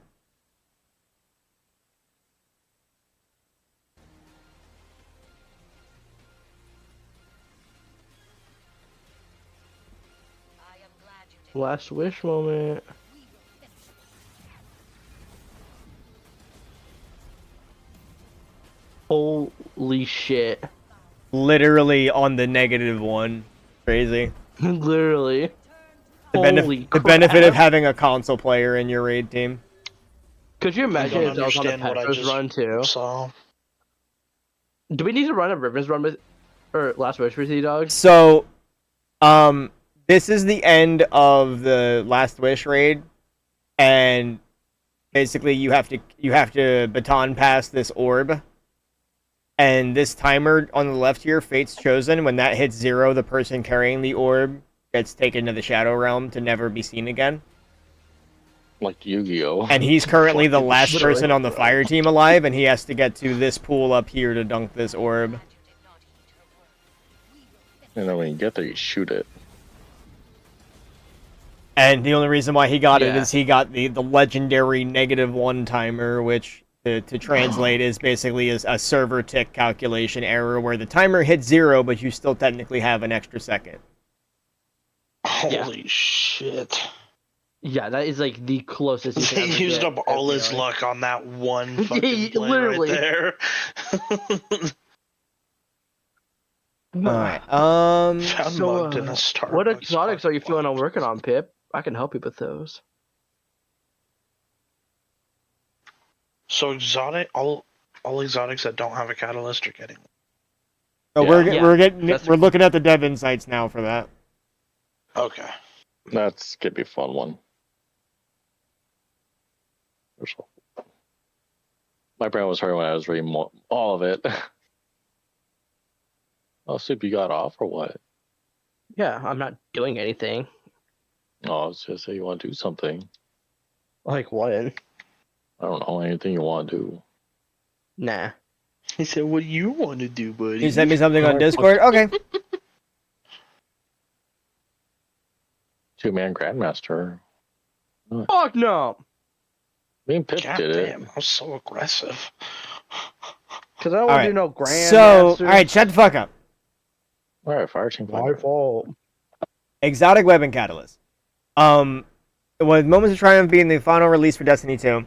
S2: Last wish moment. Holy shit.
S1: Literally on the -1. Crazy.
S2: Literally.
S1: The,
S2: Holy
S1: the benefit of having a console player in your raid team.
S2: Could you
S4: I
S2: imagine
S4: don't
S2: if that was on the
S4: understand what I
S2: Petros
S4: just
S2: run too?
S4: saw.
S2: Do we need to run a Rivers run with, or Last Wish for Sea Dogs?
S1: So, this is the end of the Last Wish raid, and basically you have to baton pass this orb. And this timer on the left here, Fate's Chosen, when that hits 0, the person carrying the orb gets taken to the Shadow Realm to never be seen again.
S3: Like Yu-Gi-Oh!
S1: And he's currently the
S4: Fucking
S1: last
S2: literally.
S1: person on the fire team alive, and he has to get to this pool up here to dunk this orb.
S3: And then when you get there, you shoot it.
S1: And the only reason why he got it
S2: Yeah.
S1: is he got the legendary -1 timer, which to translate is basically a server tick calculation error where the timer hits 0, but you still technically have an extra second.
S4: Holy shit.
S2: Yeah, that is like the closest you can
S4: He
S2: ever
S4: used
S2: get
S4: up all
S2: to
S4: his
S2: VR.
S4: luck on that one
S2: Yeah,
S4: fucking play
S2: literally.
S4: right there.
S1: Alright,
S4: Found
S2: So,
S4: mugged in a Starbucks.
S2: what exotics are you feeling on
S4: parking lot.
S2: working on, Pip? I can help you with those.
S4: So exotic, all exotics that don't have a catalyst are getting.
S1: so
S3: Yeah.
S1: we're looking at the dev insights now for that.
S4: Okay.
S3: That's gonna be a fun one. My brain was hurting when I was reading all of it. Oh, Soup, you got off or what?
S2: Yeah, I'm not doing anything.
S3: Oh, I was just say you want to do something.
S2: Like what?
S3: I don't know, anything you want to do.
S2: Nah.
S4: He said, "What do you want to do, buddy?"
S1: You sent me something on Discord? Okay.
S3: 2-man Grandmaster.
S2: Fuck no.
S3: Me and Pip
S4: God
S3: did it.
S4: damn, I was so aggressive.
S2: Because I don't
S1: All
S2: want
S1: right.
S2: to do no grandmaster.
S1: So, all right, shut the fuck up.
S3: All right, fire team.
S2: My fault.
S1: Exotic weapon catalyst. With Moments of Triumph being the final release for Destiny 2,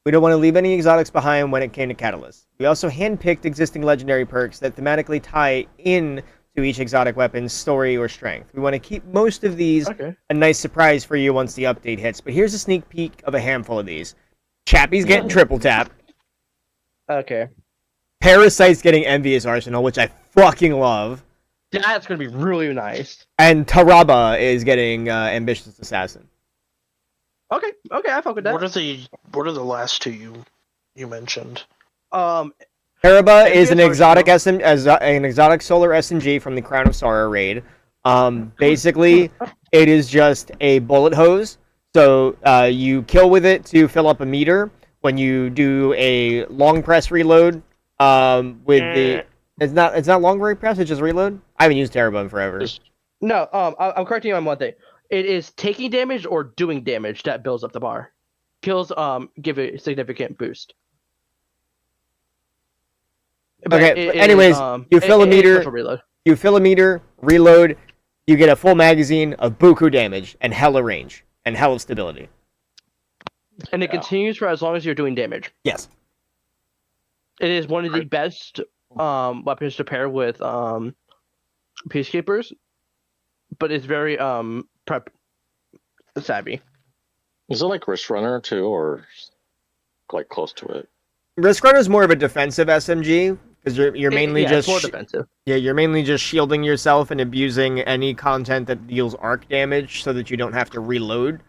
S1: we don't want to leave any exotics behind when it came to catalyst. We also handpicked existing legendary perks that thematically tie in to each exotic weapon's story or strength. We want to keep most of these a nice surprise for you once the update hits, but here's a sneak peek of a handful of these. Chappie's getting triple tap.
S2: Okay.
S1: Parasite's getting Envious Arsenal, which I fucking love.
S2: That's going to be really nice.
S1: And Taraba is getting Ambitious Assassin.
S2: Okay, I fuck with that.
S4: What are the last two you mentioned?
S1: Taraba is an
S2: Envious
S1: exotic an exotic solar SMG from the Crown of Sorrow raid. Basically, it is just a bullet hose. So you kill with it to fill up a meter. When you do a long press reload, it's not long range press, it's just reload. I haven't used Taraba in forever.
S2: No, I'm correcting you on one thing. It is taking damage or doing damage that builds up the bar. Kills give it a significant boost.
S1: Okay, anyways, you fill a meter, you fill a meter, reload, you get a full magazine of buku damage and hella range and hella stability.
S2: And it continues for as long as you're doing damage.
S1: Yes.
S2: It is one of the best weapons to pair with Peacekeepers, but it's very prep savvy.
S3: Is it like Wrist Runner too, or like close to it?
S1: Risk Runner is more of a defensive SMG because you're mainly
S2: it's more defensive.
S1: Yeah, you're mainly just shielding yourself and abusing any content that deals arc damage so that you don't have to reload.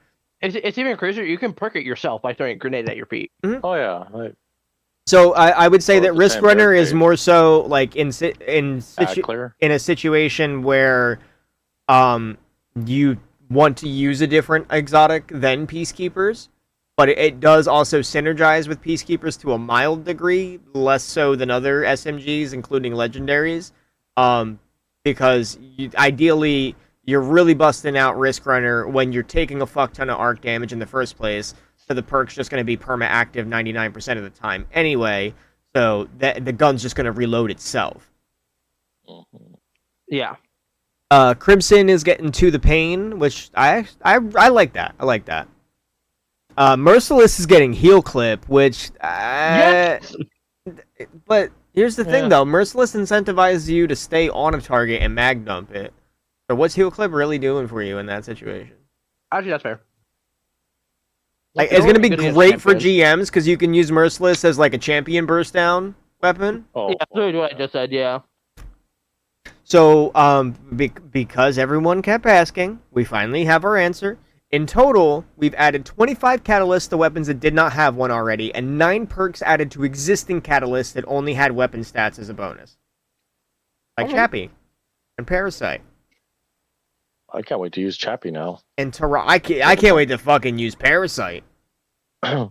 S2: It's even crazier. You can perk it yourself by throwing a grenade at your feet.
S1: Mm-hmm.
S3: Oh yeah.
S1: So I would say that Risk Runner is more so like in a situation where you want to use a different exotic than Peacekeepers, but it does also synergize with Peacekeepers to a mild degree, less so than other SMGs, including legendaries, because ideally you're really busting out Risk Runner when you're taking a fuck ton of arc damage in the first place, so the perk's just going to be perma-active 99% of the time anyway, so the gun's just going to reload itself.
S2: Yeah.
S1: Crimson is getting To the Pain, which I like that. I like that. Merciless is getting Heal Clip, which...
S2: Yes!
S1: But here's the thing, though. Merciless incentivizes you to stay on a target and mag dump it. So what's Heal Clip really doing for you in that situation?
S2: Actually, that's fair.
S1: Like, it's going to be great for GMs, because you can use Merciless as, like, a champion burst down weapon.
S3: Oh.
S2: Yeah, that's what I just said, yeah.
S1: So, because everyone kept asking, we finally have our answer. In total, we've added 25 catalysts to weapons that did not have one already, and 9 perks added to existing catalysts that only had weapon stats as a bonus. Like Chappie and Parasite.
S3: I can't wait to use Chappie now.
S1: And I can't wait to fucking use Parasite.
S4: I've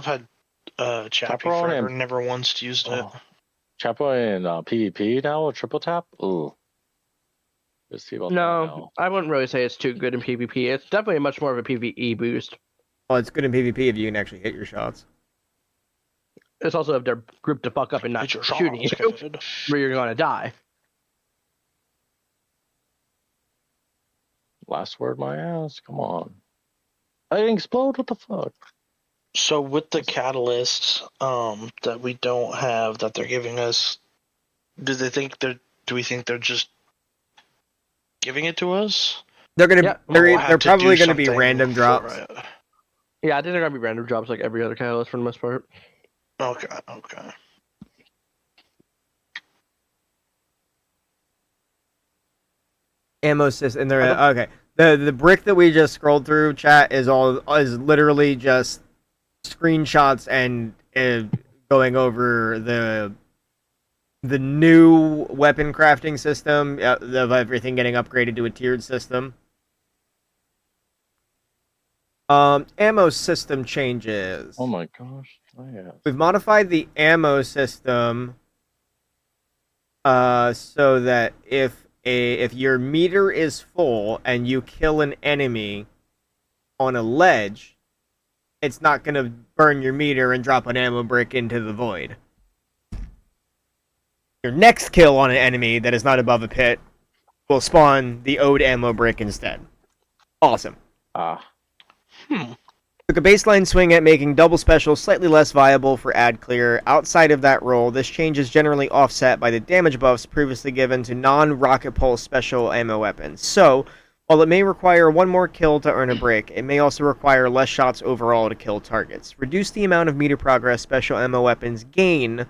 S4: had Chappie forever, never once used it.
S3: Chappie in PvP now with triple tap? Ooh. Let's see about
S2: no, I wouldn't really say it's too good in PvP. It's definitely much more of a PvE boost.
S1: Well, it's good in PvP if you can actually hit your shots.
S2: It's also if they're grouped to fuck up and not shooting you, where you're going to die.
S3: Last word, my ass. Come on. I didn't explode. What the fuck?
S4: So with the catalysts that we don't have that they're giving us, do we think they're just giving it to us?
S1: They're gonna they're probably gonna be random drops.
S2: Yeah, I think they're gonna be random drops like every other catalyst for the most part.
S4: Okay.
S1: Ammo system, and they're okay. The brick that we just scrolled through, chat, is literally just screenshots and going over the new weapon crafting system of everything getting upgraded to a tiered system. Ammo system changes.
S3: Oh my gosh. Oh, yeah.
S1: We've modified the ammo system so that if your meter is full and you kill an enemy on a ledge, it's not going to burn your meter and drop an ammo brick into the void. Your next kill on an enemy that is not above a pit will spawn the owed ammo brick instead. Awesome. Took a baseline swing at making double special slightly less viable for ad clear. Outside of that role, this change is generally offset by the damage buffs previously given to non-rocket pulse special ammo weapons. So, while it may require one more kill to earn a brick, it may also require less shots overall to kill targets. Reduce the amount of meter progress special ammo weapons gain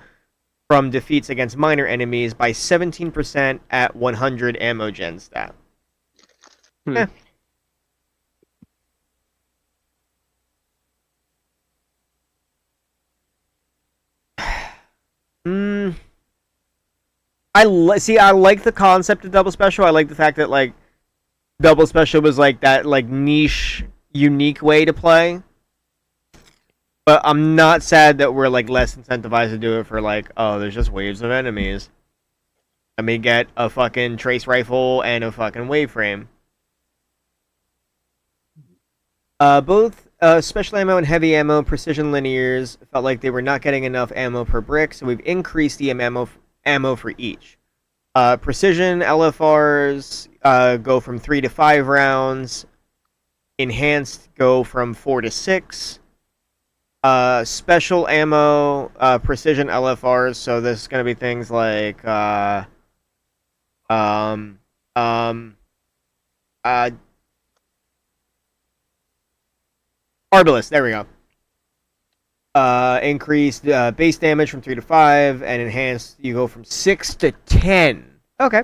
S1: from defeats against minor enemies by 17% at 100 ammo gen stat. Eh. I like the concept of double special. I like the fact that like double special was like that like niche, unique way to play. But I'm not sad that we're like less incentivized to do it for like, oh, there's just waves of enemies. Let me get a fucking trace rifle and a fucking wave frame. Both special ammo and heavy ammo precision linears felt like they were not getting enough ammo per brick, so we've increased the ammo for each. Precision LFRs go from 3 to 5 rounds. Enhanced go from 4 to 6. Special ammo, precision LFRs, so this is going to be things like Arbalest, there we go. Increased base damage from 3 to 5, and enhanced you go from 6 to 10. Okay.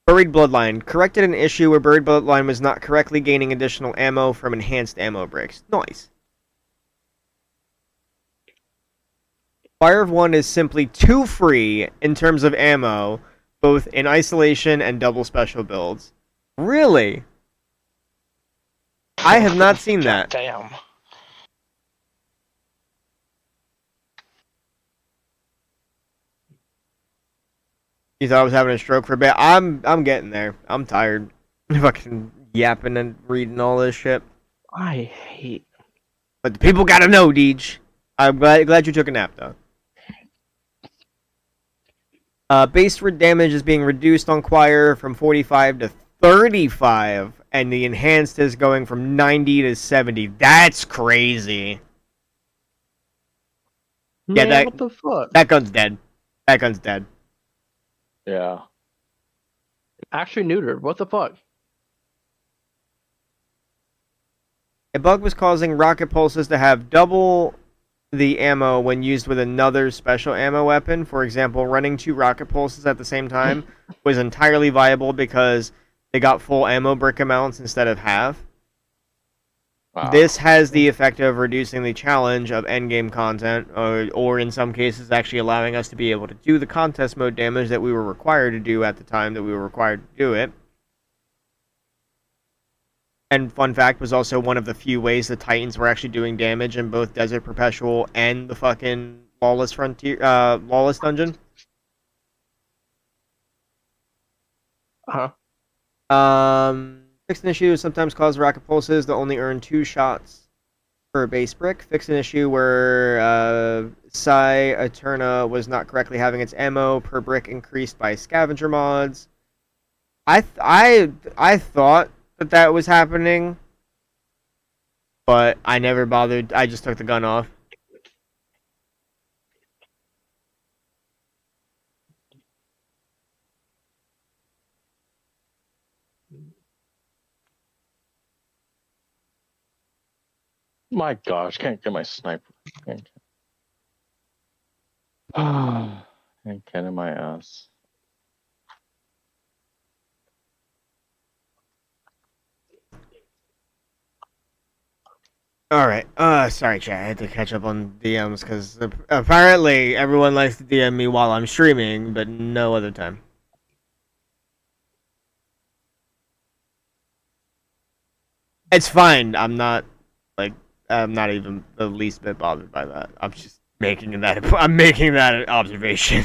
S1: Buried Bloodline. Corrected an issue where Buried Bloodline was not correctly gaining additional ammo from enhanced ammo bricks. Nice. Fire of One is simply too free in terms of ammo, both in isolation and double special builds. Really? I have not seen that.
S4: Damn.
S1: You thought I was having a stroke for a bit? I'm getting there. I'm tired. Fucking yapping and reading all this shit.
S2: I hate.
S1: But the people gotta know, Deej. I'm glad you took a nap, though. Base damage is being reduced on Choir from 45 to 35, and the enhanced is going from 90 to 70. That's crazy.
S2: Man,
S1: Yeah,
S2: what the fuck?
S1: that gun's dead. That gun's dead.
S3: Yeah.
S2: Actually neutered. What the fuck?
S1: A bug was causing rocket pulses to have double the ammo when used with another special ammo weapon. For example, running 2 rocket pulses at the same time was entirely viable because they got full ammo brick amounts instead of half.
S3: Wow.
S1: This has the effect of reducing the challenge of endgame content, or in some cases actually allowing us to be able to do the contest mode damage that we were required to do at the time that we were required to do it. And fun fact, was also one of the few ways the Titans were actually doing damage in both Desert Perpetual and the fucking Lawless Frontier, Lawless Dungeon. Fix an issue sometimes cause rocket pulses to only earn 2 shots per base brick. Fix an issue where Psy Eterna was not correctly having its ammo per brick increased by scavenger mods. I thought that was happening, but I never bothered. I just took the gun off.
S3: My gosh, can't get my sniper. Can't get in my ass.
S1: Alright, sorry chat, I had to catch up on DMs, because apparently everyone likes to DM me while I'm streaming, but no other time. It's fine, I'm not even the least bit bothered by that. I'm just making that an observation.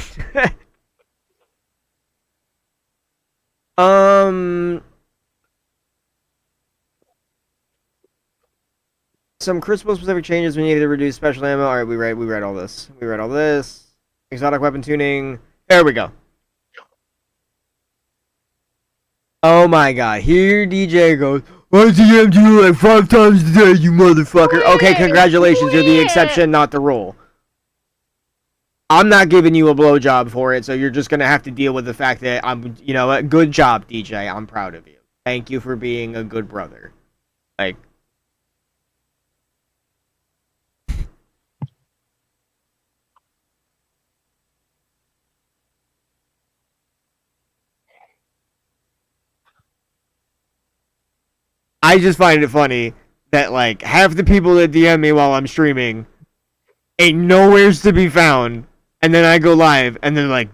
S1: Some crystal specific changes we needed to reduce special ammo. All right, we read all this. We read all this. Exotic weapon tuning. There we go. Oh my god, here DJ goes, I DM'd you like 5 times today, you motherfucker. Okay, congratulations, you're the exception, not the rule. I'm not giving you a blowjob for it, so you're just gonna have to deal with the fact that I'm, you know what, good job, DJ, I'm proud of you. Thank you for being a good brother. Like, I just find it funny that, like, half the people that DM me while I'm streaming ain't nowheres to be found, and then I go live, and they're like,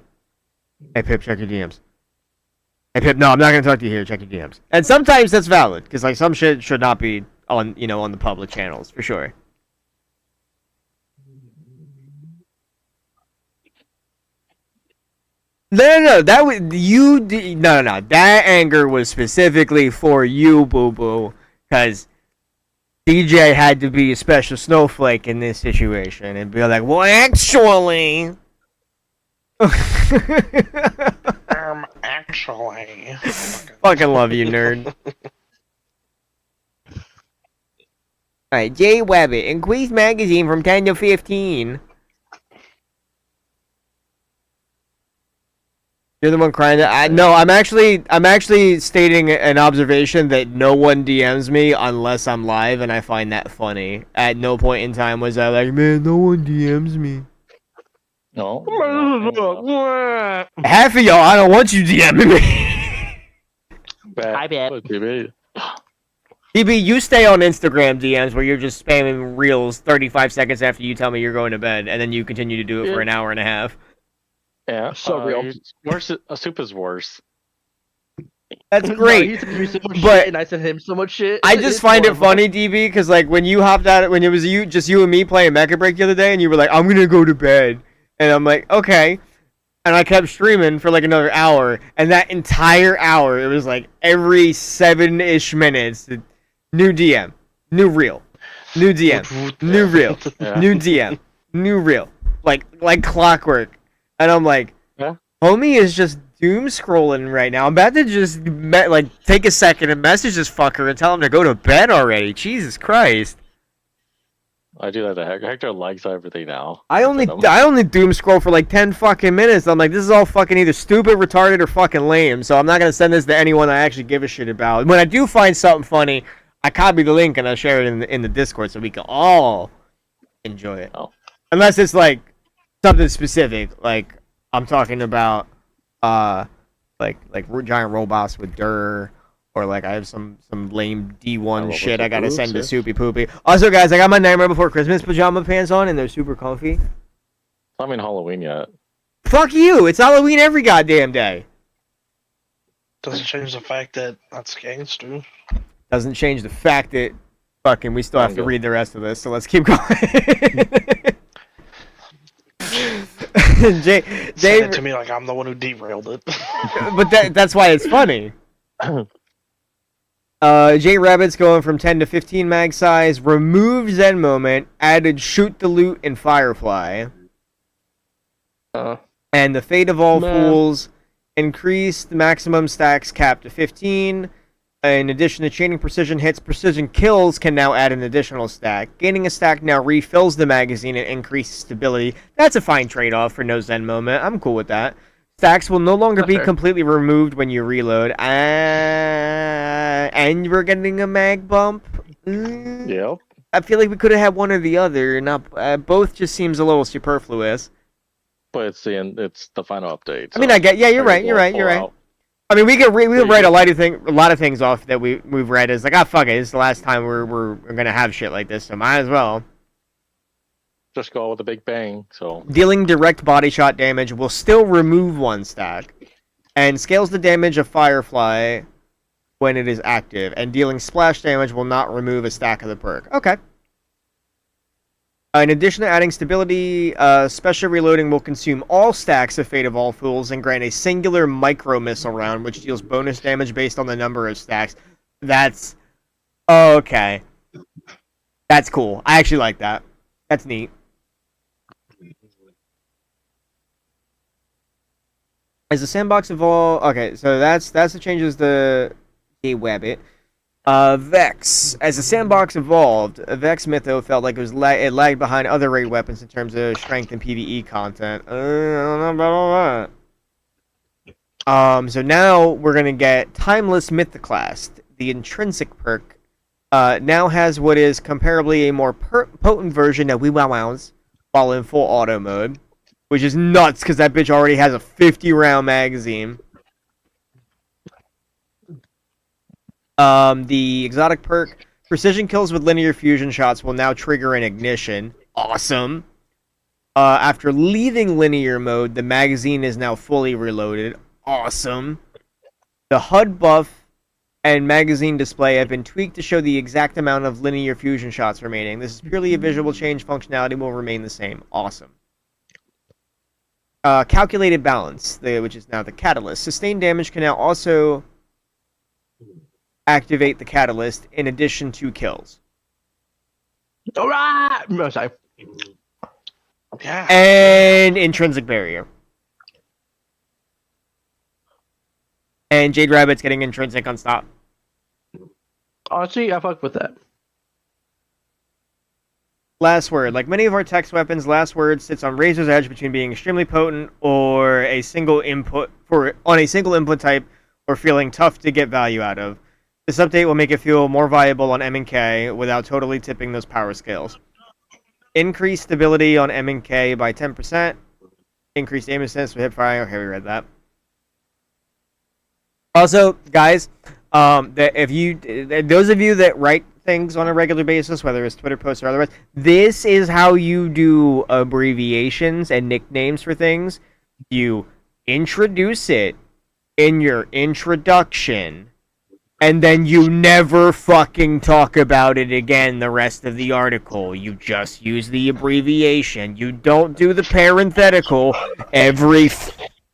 S1: hey, Pip, check your DMs. Hey, Pip, no, I'm not gonna talk to you here, check your DMs. And sometimes that's valid, because, like, some shit should not be on, you know, on the public channels, for sure. No, that was you. No. That anger was specifically for you, boo boo, because DJ had to be a special snowflake in this situation and be like, "Well, actually."
S4: Actually.
S1: Fucking love you, nerd. Alright, Jay Webbit, increase magazine from 10 to 15. You're the one crying. No, I'm actually stating an observation that no one DMs me unless I'm live, and I find that funny. At no point in time was I like, man, no one DMs me.
S3: No.
S1: Half of y'all, I don't want you DMing me.
S2: I bet.
S1: DB, you stay on Instagram DMs where you're just spamming reels 35 seconds after you tell me you're going to bed, and then you continue to do it for an hour and a half.
S3: Yeah.
S2: So real.
S3: Worse. A soup is worse.
S1: That's
S2: No,
S1: great.
S2: he sent me so much
S1: but
S2: shit, and I sent him so much shit.
S1: I just
S2: It's
S1: find it
S2: horrible.
S1: funny, DB, because like when you hopped out, when it was just you and me playing Mecha Break the other day, and you were like, "I'm gonna go to bed," and I'm like, "Okay," and I kept streaming for like another hour, and that entire hour, it was like every 7-ish minutes, new DM, new reel, new DM, new reel,
S3: Yeah.
S1: new DM, new reel, like clockwork, and I'm like,
S3: Yeah.
S1: homie is just doom scrolling right now. I'm about to just take a second and message this fucker and tell him to go to bed already. Jesus Christ!
S3: I do that to Hector. Hector likes everything now.
S1: I only doom scroll for like 10 fucking minutes. I'm like, this is all fucking either stupid, retarded, or fucking lame. So I'm not gonna send this to anyone I actually give a shit about. When I do find something funny, I copy the link and I share it in the Discord so we can all enjoy it.
S3: Oh.
S1: Unless it's like something specific, like I'm talking about, like giant robots with Durr, or like I have some lame D1 shit I gotta send to Soupy Poopy. Also, guys, I got my Nightmare Before Christmas pajama pants on, and they're super comfy.
S3: It's not even Halloween yet.
S1: Fuck you! It's Halloween every goddamn day.
S4: Doesn't change the fact that that's gangster.
S1: Doesn't change the fact that fucking we still have to read the rest of this. So let's keep going. Jay,
S4: Said it to me like I'm the one who derailed it.
S1: but that's why it's funny. Jay Rabbit's going from 10 to 15 mag size. Removed Zen Moment. Added Shoot the Loot and Firefly. And the Fate of All Fools. Increased the maximum stacks cap to 15. In addition to chaining precision hits, precision kills can now add an additional stack. Gaining a stack now refills the magazine and increases stability. That's a fine trade-off for no Zen Moment. I'm cool with that. Stacks will no longer be completely removed when you reload. And we're getting a mag bump.
S3: Yep.
S1: I feel like we could have had one or the other. Not both just seems a little superfluous.
S3: But it's the end. It's the final update.
S1: I mean, I get. Yeah, you're right. You're right. I mean, we could write a lot of things off that we've read as like, fuck it, this is the last time we're gonna have shit like this, so might as well.
S3: Just go with a big bang. So
S1: Dealing direct body shot damage will still remove one stack, and scales the damage of Firefly when it is active, and dealing splash damage will not remove a stack of the perk. Okay. In addition to adding stability, special reloading will consume all stacks of Fate of All Fools and grant a singular micro missile round, which deals bonus damage based on the number of stacks. That's okay. That's cool. I actually like that. That's neat. As the sandbox evolve, okay, so that's the changes to the Wabbit. Vex. As the sandbox evolved, Vex Mytho felt like it lagged behind other raid weapons in terms of strength and PvE content. I don't know about all that. So now we're gonna get Timeless Mythoclast. The intrinsic perk now has what is comparably a more potent version of Wee Wow Wows while in full auto mode, which is nuts because that bitch already has a 50-round magazine. The exotic perk, precision kills with linear fusion shots will now trigger an ignition. Awesome. After leaving linear mode, the magazine is now fully reloaded. Awesome. The HUD buff and magazine display have been tweaked to show the exact amount of linear fusion shots remaining. This is purely a visual change. Functionality will remain the same. Awesome. Calculated balance, which is now the catalyst. Sustained damage can now also activate the catalyst in addition to kills.
S2: Alright! No, sorry.
S4: Yeah.
S1: And intrinsic barrier. And Jade Rabbit's getting intrinsic on stop.
S2: Honestly, I fuck with that.
S1: Last word. Like many of our text weapons, last word sits on razor's edge between being extremely potent or a single input type or feeling tough to get value out of. This update will make it feel more viable on M and K without totally tipping those power scales. Increased stability on M and K by 10%. Increased aim assist with hipfire. Okay, we read that. Also, guys, those of you that write things on a regular basis, whether it's Twitter posts or otherwise, this is how you do abbreviations and nicknames for things. You introduce it in your introduction, and then you never fucking talk about it again the rest of the article. You just use the abbreviation. You don't do the parenthetical every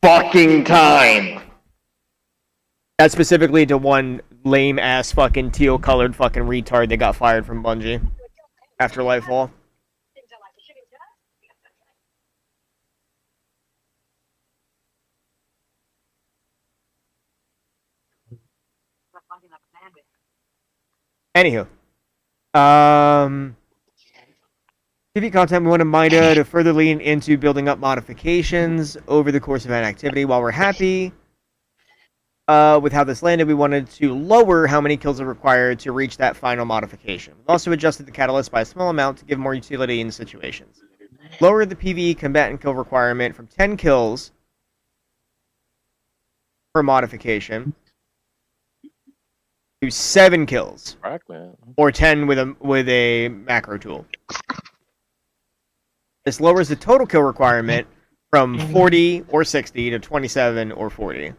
S1: fucking time. That's specifically to one lame ass fucking teal colored fucking retard that got fired from Bungie after Lightfall. Anywho, TV content, we wanted Mida to further lean into building up modifications over the course of an activity. While we're happy with how this landed, we wanted to lower how many kills are required to reach that final modification. We've also adjusted the catalyst by a small amount to give more utility in situations. Lower the PvE combatant kill requirement from 10 kills per modification to 7 kills, or 10 with a macro tool. This lowers the total kill requirement from 40 or 60 to 27 or 40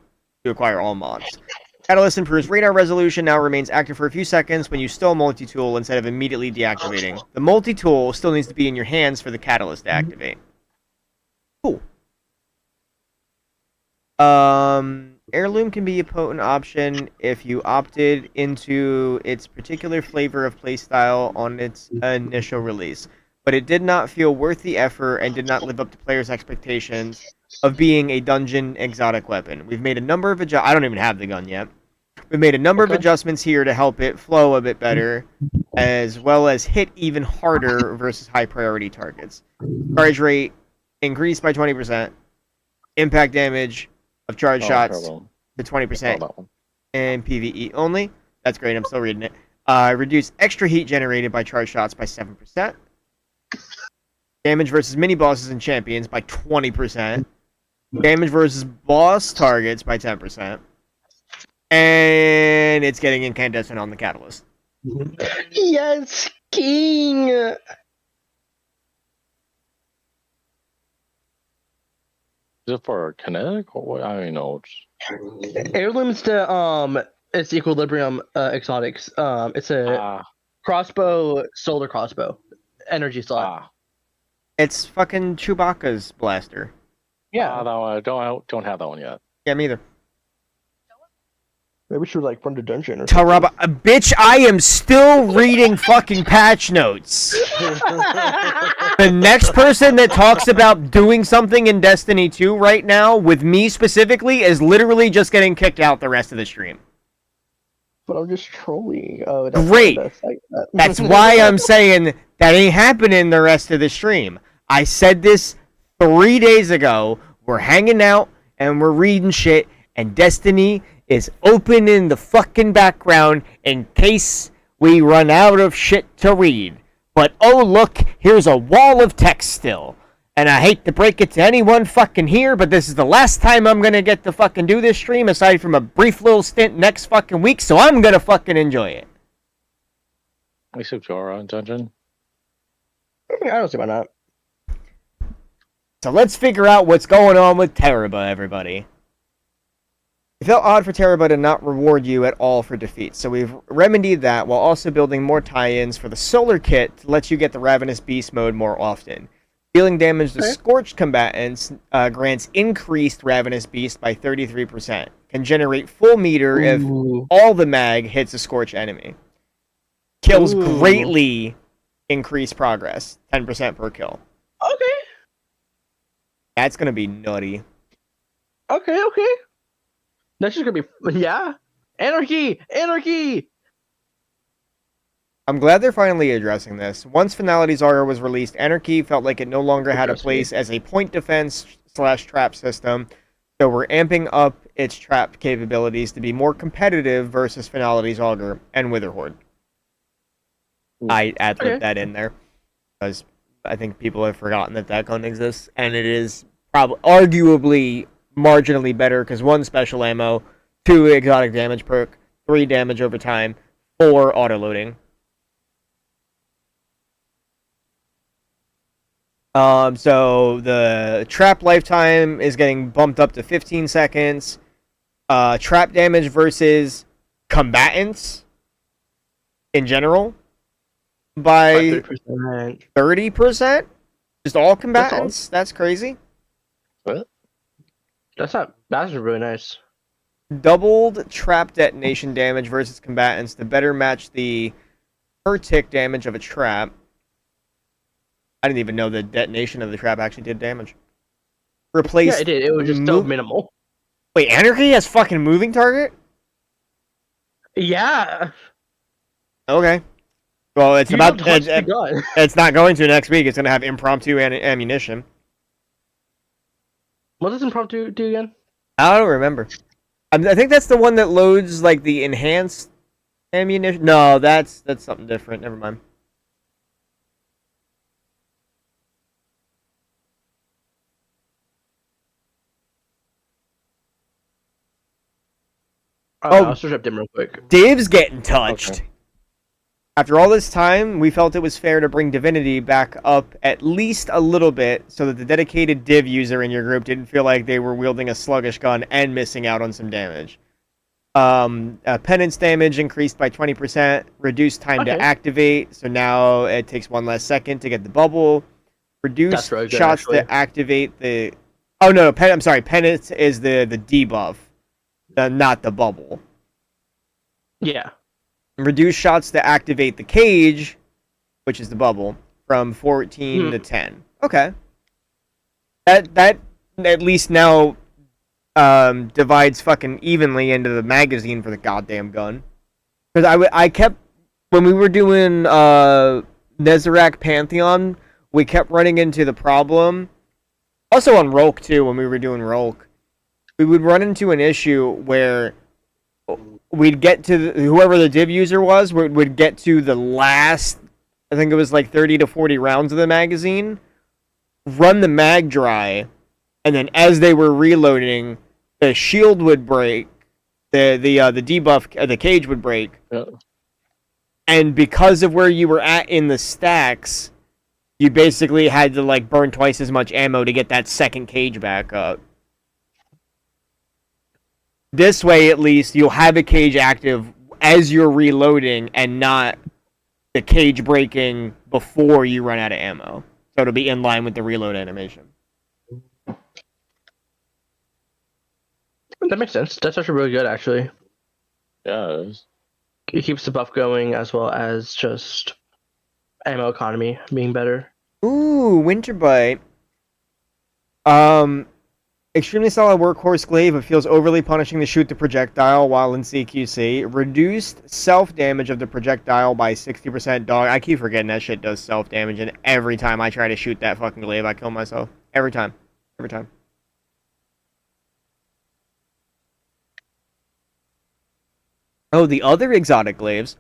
S1: to acquire all mods. Catalyst improves radar resolution, now remains active for a few seconds when you still multi-tool instead of immediately deactivating. The multi-tool still needs to be in your hands for the catalyst to activate. Cool. Heirloom can be a potent option if you opted into its particular flavor of playstyle on its initial release, but it did not feel worth the effort and did not live up to players' expectations of being a dungeon exotic weapon. We've made a number of I don't even have the gun yet. We've made a number of adjustments here to help it flow a bit better, as well as hit even harder versus high priority targets. Charge rate increased by 20%. Impact damage of charge shots to 20%. And PvE only. That's great, I'm still reading it. Reduce extra heat generated by charge shots by 7%. Damage versus mini bosses and champions by 20%. Damage versus boss targets by 10%. And it's getting incandescent on the catalyst.
S2: Yes, king!
S3: Is it for kinetic or what? I don't know.
S2: Heirloom's the it's equilibrium exotics. It's a crossbow, solar crossbow, energy slot.
S1: It's fucking Chewbacca's blaster.
S2: Yeah,
S3: no, I don't have that one yet.
S1: Yeah, me either.
S2: Maybe we should like run the dungeon or
S1: Taraba, bitch, I am still reading fucking patch notes. The next person that talks about doing something in Destiny 2 right now, with me specifically, is literally just getting kicked out the rest of the stream.
S2: But I'm just trolling. Oh, that's
S1: Great. That's why I'm saying that ain't happening the rest of the stream. I said this 3 days ago. We're hanging out and we're reading shit, and Destiny is open in the fucking background in case we run out of shit to read. But oh look, here's a wall of text still. And I hate to break it to anyone fucking here, but this is the last time I'm gonna get to fucking do this stream, aside from a brief little stint next fucking week, so I'm gonna fucking enjoy it.
S3: Except Jora in dungeon.
S2: I don't see why not.
S1: So let's figure out what's going on with Teraba, everybody. It felt odd for Teraba to not reward you at all for defeat, so we've remedied that while also building more tie-ins for the Solar Kit to let you get the Ravenous Beast mode more often. Dealing damage to Scorched combatants grants increased Ravenous Beast by 33%. Can generate full meter if all the mag hits a Scorched enemy. Kills greatly increase progress, 10% per kill.
S2: Okay.
S1: That's gonna be nutty.
S2: Okay. That's just gonna be Anarchy.
S1: I'm glad they're finally addressing this. Once Finality's Aura was released, Anarchy felt like it no longer had a place as a point defense / trap system, so we're amping up its trap capabilities to be more competitive versus Finality's Augur and Witherhoard. I ad-libbed that in there, because I think people have forgotten that gun exists, and it is probably arguably marginally better, because 1 special ammo, 2 exotic damage perk, 3 damage over time, 4 auto-loading. So the trap lifetime is getting bumped up to 15 seconds. Trap damage versus combatants in general by 30%. Just all combatants? That's crazy.
S3: What?
S2: That's really nice.
S1: Doubled trap detonation damage versus combatants to better match the per tick damage of a trap. I didn't even know the detonation of the trap actually did damage. Replace.
S2: Yeah, it did. It was just so minimal.
S1: Wait, Anarchy has fucking moving target?
S2: Yeah.
S1: Okay. Well, it's
S2: gun.
S1: it's not going to next week. It's going to have impromptu ammunition.
S2: What does impromptu do again?
S1: I don't remember. I think that's the one that loads like the enhanced ammunition. No, that's something different. Never mind.
S2: I'll search up dim real quick.
S1: Dave's getting touched.
S3: Okay.
S1: After all this time, we felt it was fair to bring Divinity back up at least a little bit so that the dedicated Div user in your group didn't feel like they were wielding a sluggish gun and missing out on some damage. Penance damage increased by 20%, reduced time to activate, so now it takes 1 less second to get the bubble. Reduced
S2: really good,
S1: shots to activate the... Oh, no, I'm sorry, Penance is the debuff, not the bubble.
S2: Yeah.
S1: Reduce shots to activate the cage, which is the bubble, from 14 to 10. Okay. That at least now divides fucking evenly into the magazine for the goddamn gun. Because I kept, when we were doing Nezarec Pantheon, we kept running into the problem. Also on Rolk too, when we were doing Rolk, we would run into an issue where we'd get to whoever the div user was would get to the last, I think it was like 30 to 40 rounds of the magazine, run the mag dry, and then as they were reloading, the shield would break, the debuff, the cage would break, and because of where you were at in the stacks, you basically had to like burn twice as much ammo to get that second cage back up. This way, at least, you'll have a cage active as you're reloading and not the cage breaking before you run out of ammo. So it'll be in line with the reload animation.
S2: That makes sense. That's actually really good, actually.
S3: Yeah, it is.
S2: It keeps the buff going as well as just ammo economy being better.
S1: Ooh, Winter Bite. Extremely solid workhorse glaive, but feels overly punishing to shoot the projectile while in CQC. Reduced self-damage of the projectile by 60%. Dog, I keep forgetting that shit does self-damage, and every time I try to shoot that fucking glaive, I kill myself. Every time. Every time. Oh, the other exotic glaives.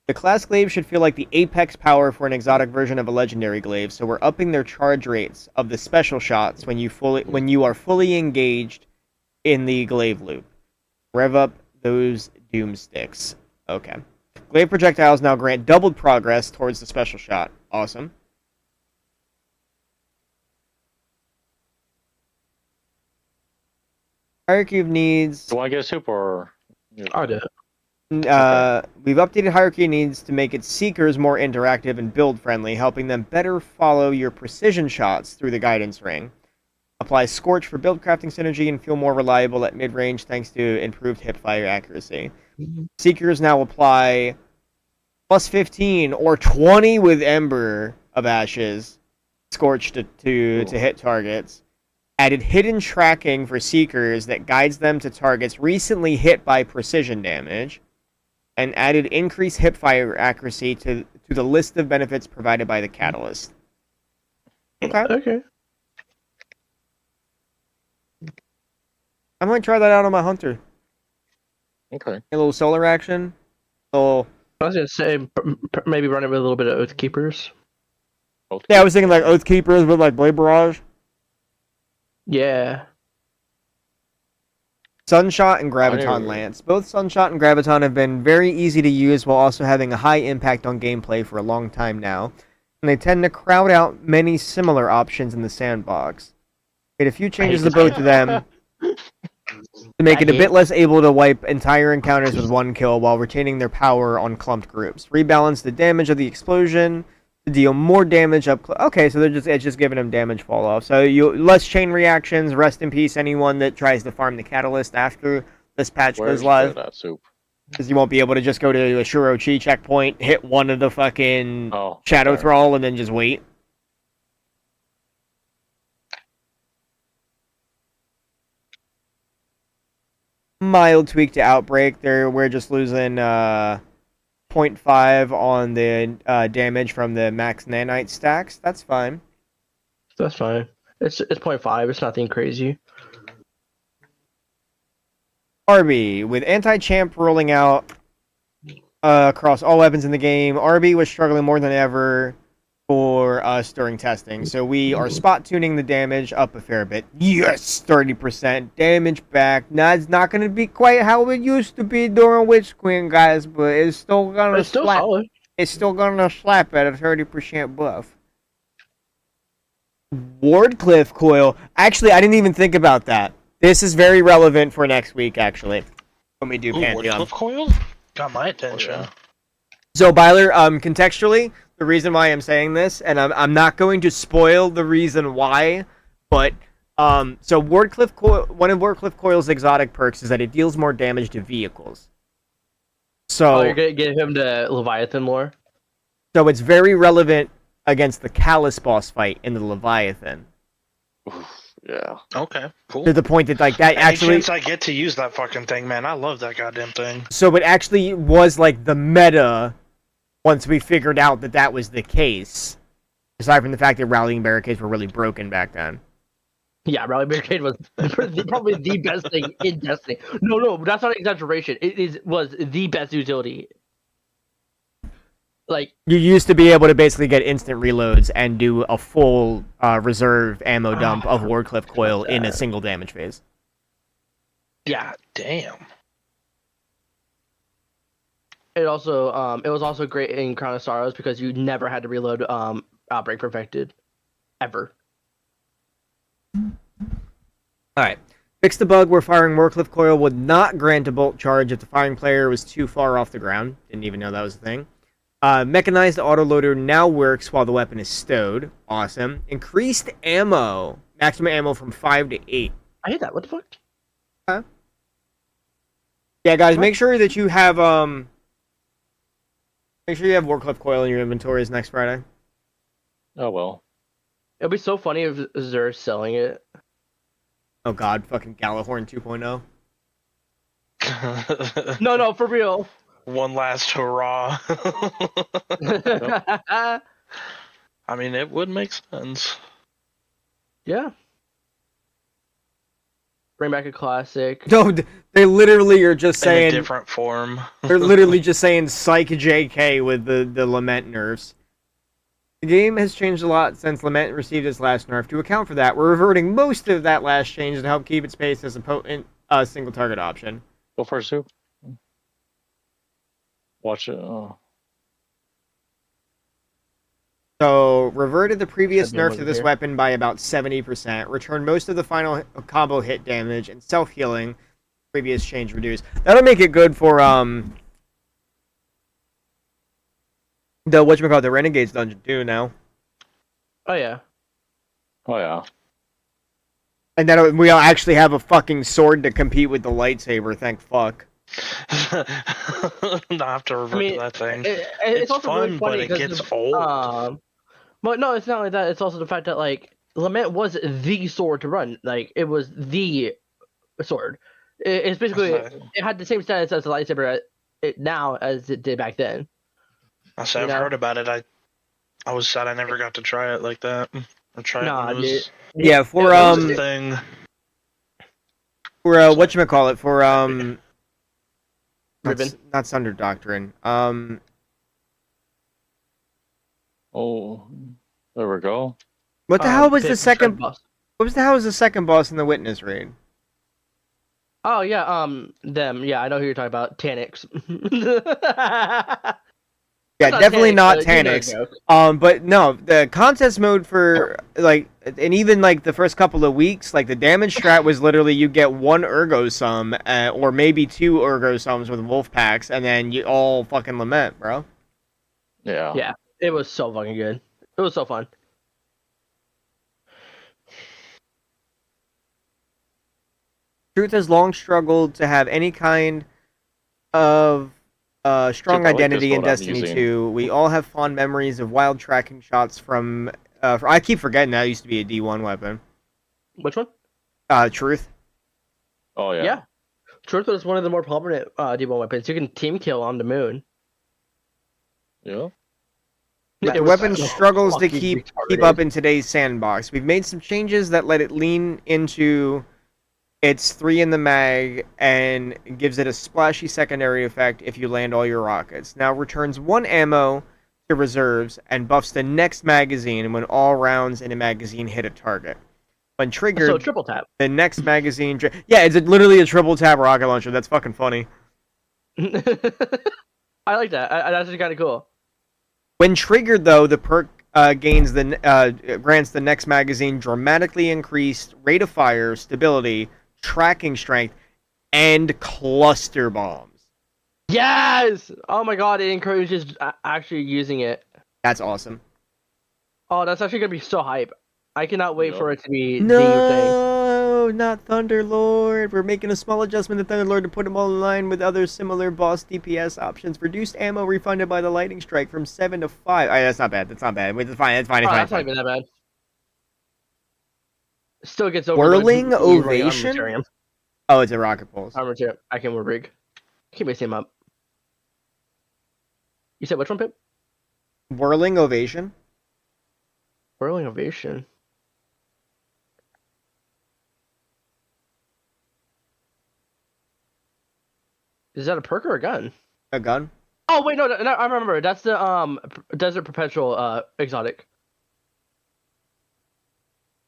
S1: The class glaive should feel like the apex power for an exotic version of a legendary glaive, so we're upping their charge rates of the special shots when you are fully engaged in the glaive loop. Rev up those doom sticks. Okay. Glaive projectiles now grant doubled progress towards the special shot. Awesome. Hierarchy of needs.
S3: Do I get soup or?
S2: I did.
S1: We've updated hierarchy needs to make its seekers more interactive and build friendly, helping them better follow your precision shots through the guidance ring. Apply Scorch for build crafting synergy and feel more reliable at mid range thanks to improved hipfire accuracy. Seekers now apply plus 15 or 20 with Ember of Ashes Scorch to hit targets. Added hidden tracking for Seekers that guides them to targets recently hit by precision damage. And added increased hipfire accuracy to the list of benefits provided by the catalyst. Okay.
S2: Okay.
S1: I might try that out on my hunter.
S3: Okay.
S1: A little solar action. A little...
S2: I was gonna say maybe run it with a little bit of Oath Keepers.
S1: Yeah, I was thinking like Oath Keepers with like Blade Barrage.
S2: Yeah.
S1: Sunshot and Graviton Lance. Both Sunshot and Graviton have been very easy to use while also having a high impact on gameplay for a long time now, and they tend to crowd out many similar options in the sandbox. Made a few changes to both of them to make it a bit less able to wipe entire encounters with one kill while retaining their power on clumped groups. Rebalance the damage of the explosion to deal more damage up. Okay, so it's just giving them damage fall off. So less chain reactions. Rest in peace, anyone that tries to farm the catalyst after this patch goes live. Because you won't be able to just go to a Shurochi checkpoint, hit one of the fucking Shadow Thrall, and then just wait. Mild tweak to Outbreak. We're just losing 0.5 on the damage from the max nanite stacks. That's fine.
S2: That's fine. It's 0.5. It's nothing crazy.
S1: RB, with anti-champ rolling out across all weapons in the game, RB was struggling more than ever for us during testing. So we are spot tuning the damage up a fair bit. Yes, 30% damage back. Now it's not going to be quite how it used to be during Witch Queen, guys, but it's still going to slap.
S2: Solid.
S1: It's still going to slap at a 30% buff. Wardcliff coil. Actually, I didn't even think about that. This is very relevant for next week, actually, when we do Pantheon.
S4: Wardcliff coil? Got my attention.
S1: So, Byler, contextually, the reason why I'm saying this, and I'm not going to spoil the reason why, but so Wardcliff one of Wardcliff Coil's exotic perks is that it deals more damage to vehicles. So
S2: you're gonna get him to Leviathan lore.
S1: So it's very relevant against the Callus boss fight in the Leviathan.
S3: Yeah.
S4: Okay, cool.
S1: To the point that like that
S4: Any
S1: actually
S4: chance I get to use that fucking thing, man, I love that goddamn thing.
S1: So it actually was like the meta once we figured out that that was the case. Aside from the fact that rallying barricades were really broken back then.
S2: Yeah, rallying barricade was probably the best thing in Destiny. No, that's not an exaggeration. Was the best utility. Like
S1: you used to be able to basically get instant reloads and do a full reserve ammo dump of Wardcliff Coil in a single damage phase.
S4: Yeah, damn.
S2: It also it was also great in Crown of Sorrows because you never had to reload Outbreak Perfected ever.
S1: Alright. Fix the bug where firing Wardcliff Coil would not grant a bolt charge if the firing player was too far off the ground. Didn't even know that was a thing. Mechanized autoloader now works while the weapon is stowed. Awesome. Increased ammo. Maximum ammo from 5 to 8.
S2: I hate that. What the fuck?
S1: Huh? Yeah, guys, make sure that you have make sure you have Warcliffe Coil in your inventories next Friday.
S3: Oh well.
S2: It'd be so funny if Zer's selling it.
S1: Oh God, fucking Galahorn 2.0.
S2: No, for real.
S4: One last hurrah. I mean, it would make sense.
S2: Yeah. Bring back a classic.
S1: No, they literally are just
S4: In a
S1: saying.
S4: different form.
S1: They're literally just saying Psych JK with the Lament nerfs. The game has changed a lot since Lament received its last nerf. To account for that, we're reverting most of that last change to help keep its pace as a potent single target option.
S3: Go for it, Soup. Watch it. Oh.
S1: So, reverted the previous
S2: Said no
S1: nerf
S2: one
S1: to this
S2: here.
S1: weapon by about 70%, returned most of the final combo hit damage, and self-healing previous change reduced. That'll make it good for, the, whatchamacallit, the Renegades dungeon too now.
S2: Oh yeah.
S3: Oh yeah.
S1: And then we'll actually have a fucking sword to compete with the lightsaber, thank fuck.
S4: Not have to revert to that thing.
S2: It's
S4: It's
S2: also
S4: fun,
S2: really funny
S4: but it
S2: because
S4: gets old.
S2: But no, it's not like that. It's also the fact that like Lament was the sword to run. Like it was the sword. It's basically
S4: That's
S2: it had the same status as the lightsaber now as it did back then.
S4: I said
S2: You
S4: I've
S2: know?
S4: heard about it. I was sad I never got to try it like that. Or try
S2: Nah,
S4: it when it was,
S1: Yeah, for,
S4: it was a thing.
S1: for, whatchamacallit, for,
S2: Ribbon.
S1: not Sunder Doctrine,
S3: Oh, there we go.
S1: what the hell was the
S2: Pip,
S1: second,
S2: boss.
S1: what was the hell was the second boss in the Witness raid?
S2: Oh yeah, them. Yeah, I know who you're talking about. Tanix.
S1: Yeah,
S2: Not
S1: definitely
S2: Tanix,
S1: not
S2: but you know the
S1: Tanix.
S2: joke.
S1: But no, the contest mode for, like, and even, like, the first couple of weeks, like, the damage strat was literally you get one Ergo Sum, or maybe two Ergo Sums with Wolf Packs, and then you all fucking lament, bro.
S3: Yeah.
S2: Yeah, it was so fucking good. It was so fun.
S1: Truth has long struggled to have any kind of strong
S3: Dude, I like this
S1: identity in
S3: mode I'm
S1: Destiny
S3: using.
S1: 2. We all have fond memories of wild tracking shots from. I keep forgetting that used to be a D1 weapon.
S2: Which one?
S1: Truth.
S3: Oh yeah.
S2: Yeah. Truth was one of the more prominent D1 weapons. You can team kill on the moon.
S3: Yeah.
S1: The
S2: It was
S1: weapon
S2: so
S1: struggles to
S2: fucking
S1: keep
S2: retarded.
S1: up in today's sandbox. We've made some changes that let it lean into its 3 in the mag and gives it a splashy secondary effect if you land all your rockets. Now returns 1 ammo to reserves and buffs the next magazine when all rounds in a magazine hit a target. When triggered,
S2: So triple tap.
S1: the next magazine... yeah, it's literally a triple tap rocket launcher. That's fucking funny.
S2: I like that. That's actually kind of cool.
S1: When triggered, though, the perk grants the next magazine dramatically increased rate of fire, stability, tracking strength, and cluster bombs.
S2: Yes! Oh my god, it encourages actually using it.
S1: That's awesome.
S2: Oh, that's actually gonna be so hype. I cannot wait
S3: Yup.
S2: for it to be the thing.
S1: No, not Thunderlord. We're making a small adjustment to Thunderlord to put him all in line with other similar boss DPS options. Reduced ammo refunded by the lightning strike from 7 to 5. That's not bad. That's not bad. Wait, it's fine. It's fine. It's
S2: Oh,
S1: fine.
S2: that's not
S1: It's fine.
S2: even that bad. Still gets over.
S1: Whirling Ovation? Oh, it's a rocket pulse.
S2: Armamentarium. I can rig. Keep mixing him up. You said which one, Pip?
S1: Whirling Ovation?
S2: Whirling Ovation. Is that a perk or a gun?
S1: A gun?
S2: Oh wait, no, I remember. That's the Desert Perpetual exotic.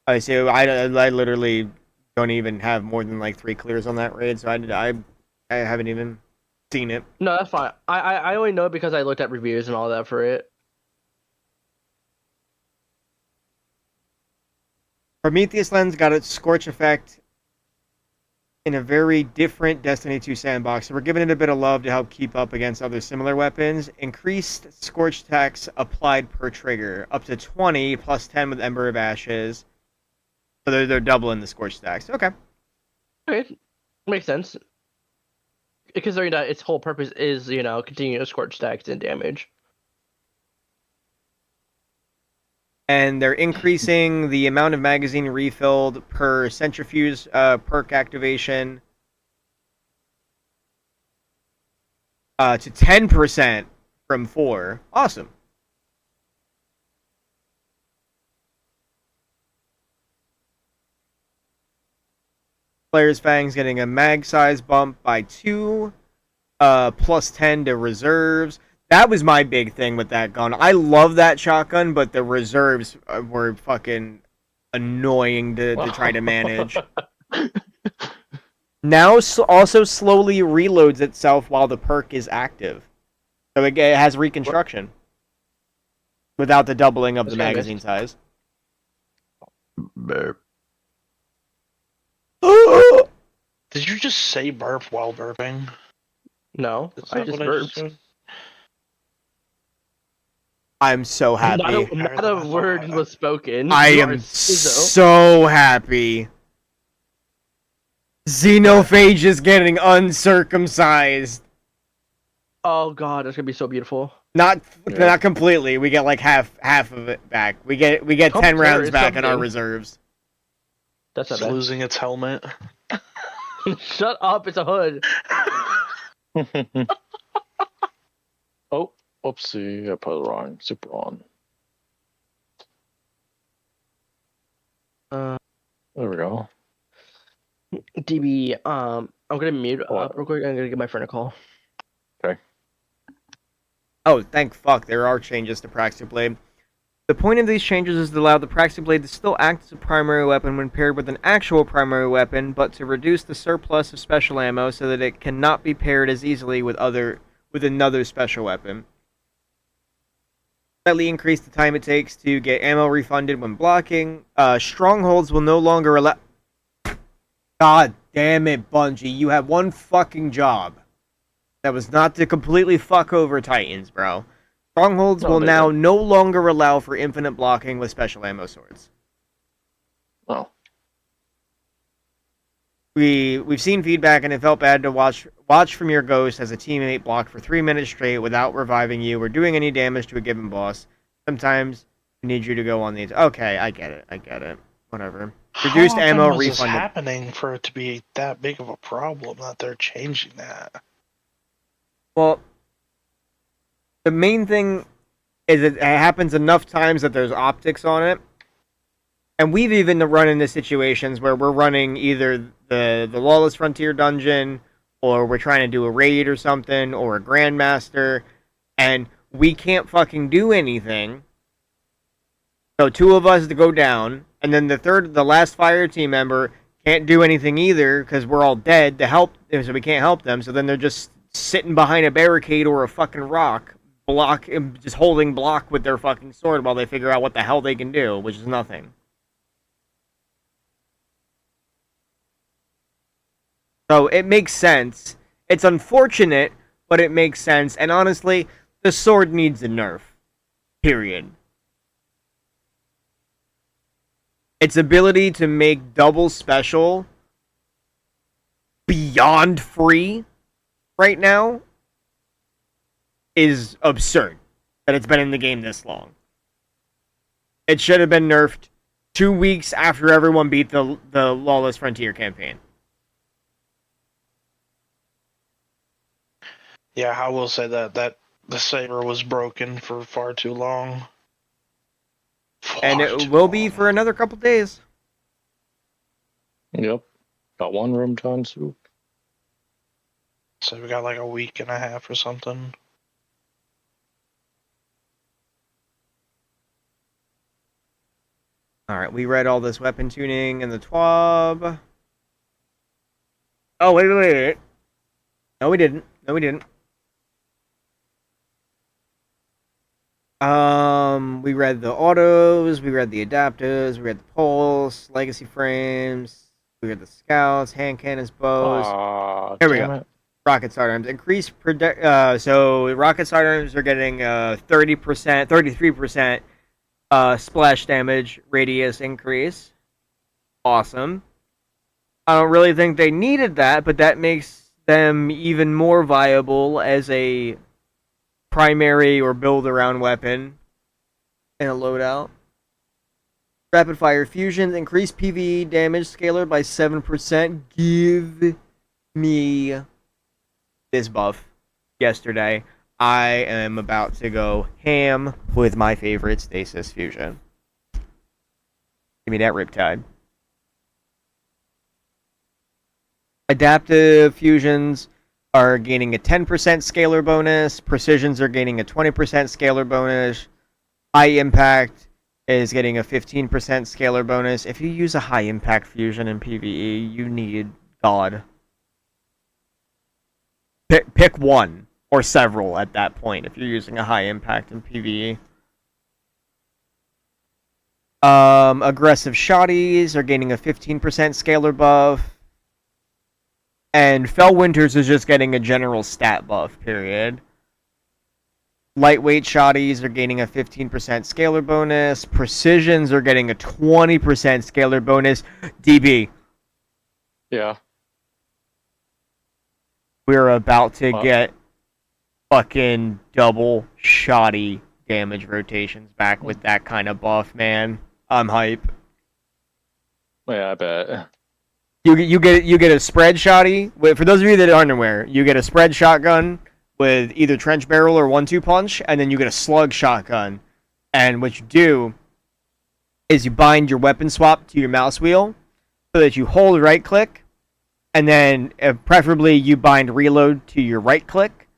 S1: I see. I literally don't even have more than like 3 clears on that raid, so I haven't even seen it.
S2: No, that's fine. I only know it because I looked at reviews and all that for it.
S1: Prometheus Lens got its Scorch effect in a very different Destiny 2 sandbox, so we're giving it a bit of love to help keep up against other similar weapons. Increased Scorch tax applied per trigger, up to 20 plus 10 with Ember of Ashes. So they're doubling the Scorch tax. Okay.
S2: Okay, makes sense. considering that its whole purpose is, continue to scorch stacks and damage.
S1: And they're increasing the amount of magazine refilled per centrifuge perk activation to 10% from 4. Awesome. Player's Fang's getting a mag size bump by 2, plus 10 to reserves. That was my big thing with that gun. I love that shotgun, but the reserves were fucking annoying to try to manage. Now also slowly reloads itself while the perk is active. So it has reconstruction. Without the doubling of the magazine size.
S2: Burp.
S4: Did you just say burp while burping?
S2: No,
S4: Is
S2: I
S4: that
S2: just
S4: what
S2: burped.
S4: said?
S1: I'm so happy.
S2: Not a word was spoken.
S1: I
S2: You are
S1: am
S2: schizo.
S1: so happy. Xenophage is getting uncircumcised.
S2: Oh god, that's gonna be so beautiful.
S1: Not completely. We get like half of it back. We get 10
S2: Compare
S1: rounds
S2: is
S1: back in our
S2: something.
S1: reserves.
S2: That's not
S4: It's
S2: bad.
S4: losing its helmet.
S2: Shut up, it's a hood.
S3: Oh, whoopsie! I put it wrong. Super on. There we go.
S2: DB, I'm gonna mute
S3: What?
S2: up real quick. I'm gonna give my friend a call.
S1: Oh, thank fuck, there are changes to Praxis Blade. The point of these changes is to allow the Praxis Blade to still act as a primary weapon when paired with an actual primary weapon, but to reduce the surplus of special ammo so that it cannot be paired as easily with another special weapon. Slightly increase the time it takes to get ammo refunded when blocking. Strongholds will no longer allow... God damn it, Bungie, you have one fucking job. That was not to completely fuck over Titans, bro. Strongholds will now no longer allow for infinite blocking with special ammo swords.
S3: Oh.
S1: We've seen feedback and it felt bad to watch from your ghost as a teammate blocked for 3 minutes straight without reviving you or doing any damage to a given boss. Sometimes we need you to go on these. Okay, I get it. Whatever. Reduced
S4: How
S1: ammo
S4: often was this
S1: refunded.
S4: happening for it to be that big of a problem that they're changing that?
S1: Well, the main thing is it happens enough times that there's optics on it. And we've even run into situations where we're running either the Lawless Frontier dungeon, or we're trying to do a raid or something, or a Grandmaster, and we can't fucking do anything. So 2 of us to go down, and then the last fire team member can't do anything either because we're all dead to help, so we can't help them. So then they're just sitting behind a barricade or a fucking rock, just holding block with their fucking sword while they figure out what the hell they can do, which is nothing. So it makes sense. It's unfortunate, but it makes sense. And honestly, the sword needs a nerf. Period. Its ability to make double special beyond free right now is absurd that it's been in the game this long. It should have been nerfed 2 weeks after everyone beat the Lawless Frontier campaign.
S4: Yeah, I will say that the saber was broken for far too long.
S1: And it will be for another couple days.
S3: Yep. Got one room to unsoup.
S4: So we got like a week and a half or something.
S1: Alright, we read all this weapon tuning and the TWAB. Oh, wait. No, we didn't. We read the autos, we read the adapters, we read the pulse, legacy frames, we read the scouts, hand cannons, bows. Here we go. Rocket sidearms. Increase so rocket sidearms are getting 30%, 33% splash damage radius increase. Awesome. I don't really think they needed that, but that makes them even more viable as a primary or build-around weapon in a loadout. Rapid fire fusions increase PvE damage scalar by 7%. Give me this buff yesterday. I am about to go ham with my favorite stasis fusion. Give me that Riptide. Adaptive fusions are gaining a 10% scalar bonus. Precisions are gaining a 20% scalar bonus. High impact is getting a 15% scalar bonus. If you use a high impact fusion in PvE, you need God. Pick one or several at that point if you're using a high impact in PvE. Aggressive shotties are gaining a 15% scalar buff. And Fell Winters is just getting a general stat buff, period. Lightweight shotties are gaining a 15% scalar bonus. Precisions are getting a 20% scalar bonus. DB,
S3: Yeah.
S1: we're about to get fucking double shoddy damage rotations back with that kind of buff, man. I'm hype.
S3: Yeah, I bet.
S1: You get a spread shoddy. For those of you that aren't aware, you get a spread shotgun with either trench barrel or 1-2 punch, and then you get a slug shotgun. And what you do is you bind your weapon swap to your mouse wheel so that you hold right click, and then preferably you bind reload to your right click,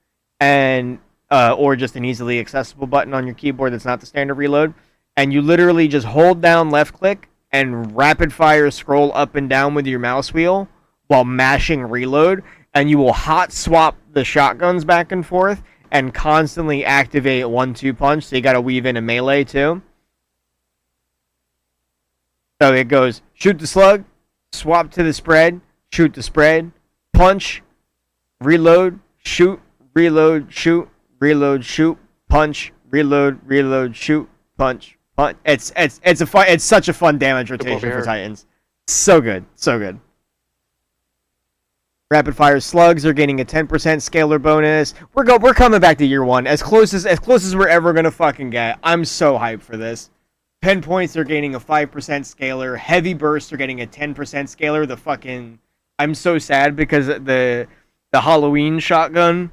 S1: and or just an easily accessible button on your keyboard that's not the standard reload, and you literally just hold down left click and rapid fire scroll up and down with your mouse wheel while mashing reload, and you will hot swap the shotguns back and forth and constantly activate 1-2 punch, so you gotta weave in a melee too. So it goes shoot the slug, swap to the spread, shoot the spread, punch, reload, shoot, shoot, punch, reload, shoot, punch. It's such a fun damage rotation for Titans. So good, so good. Rapid fire slugs are gaining a 10% scalar bonus. We're coming back to year one, as close as we're ever gonna fucking get. I'm so hyped for this. Pinpoints are gaining a 5% scalar. Heavy bursts are getting a 10% scalar. I'm so sad because the Halloween shotgun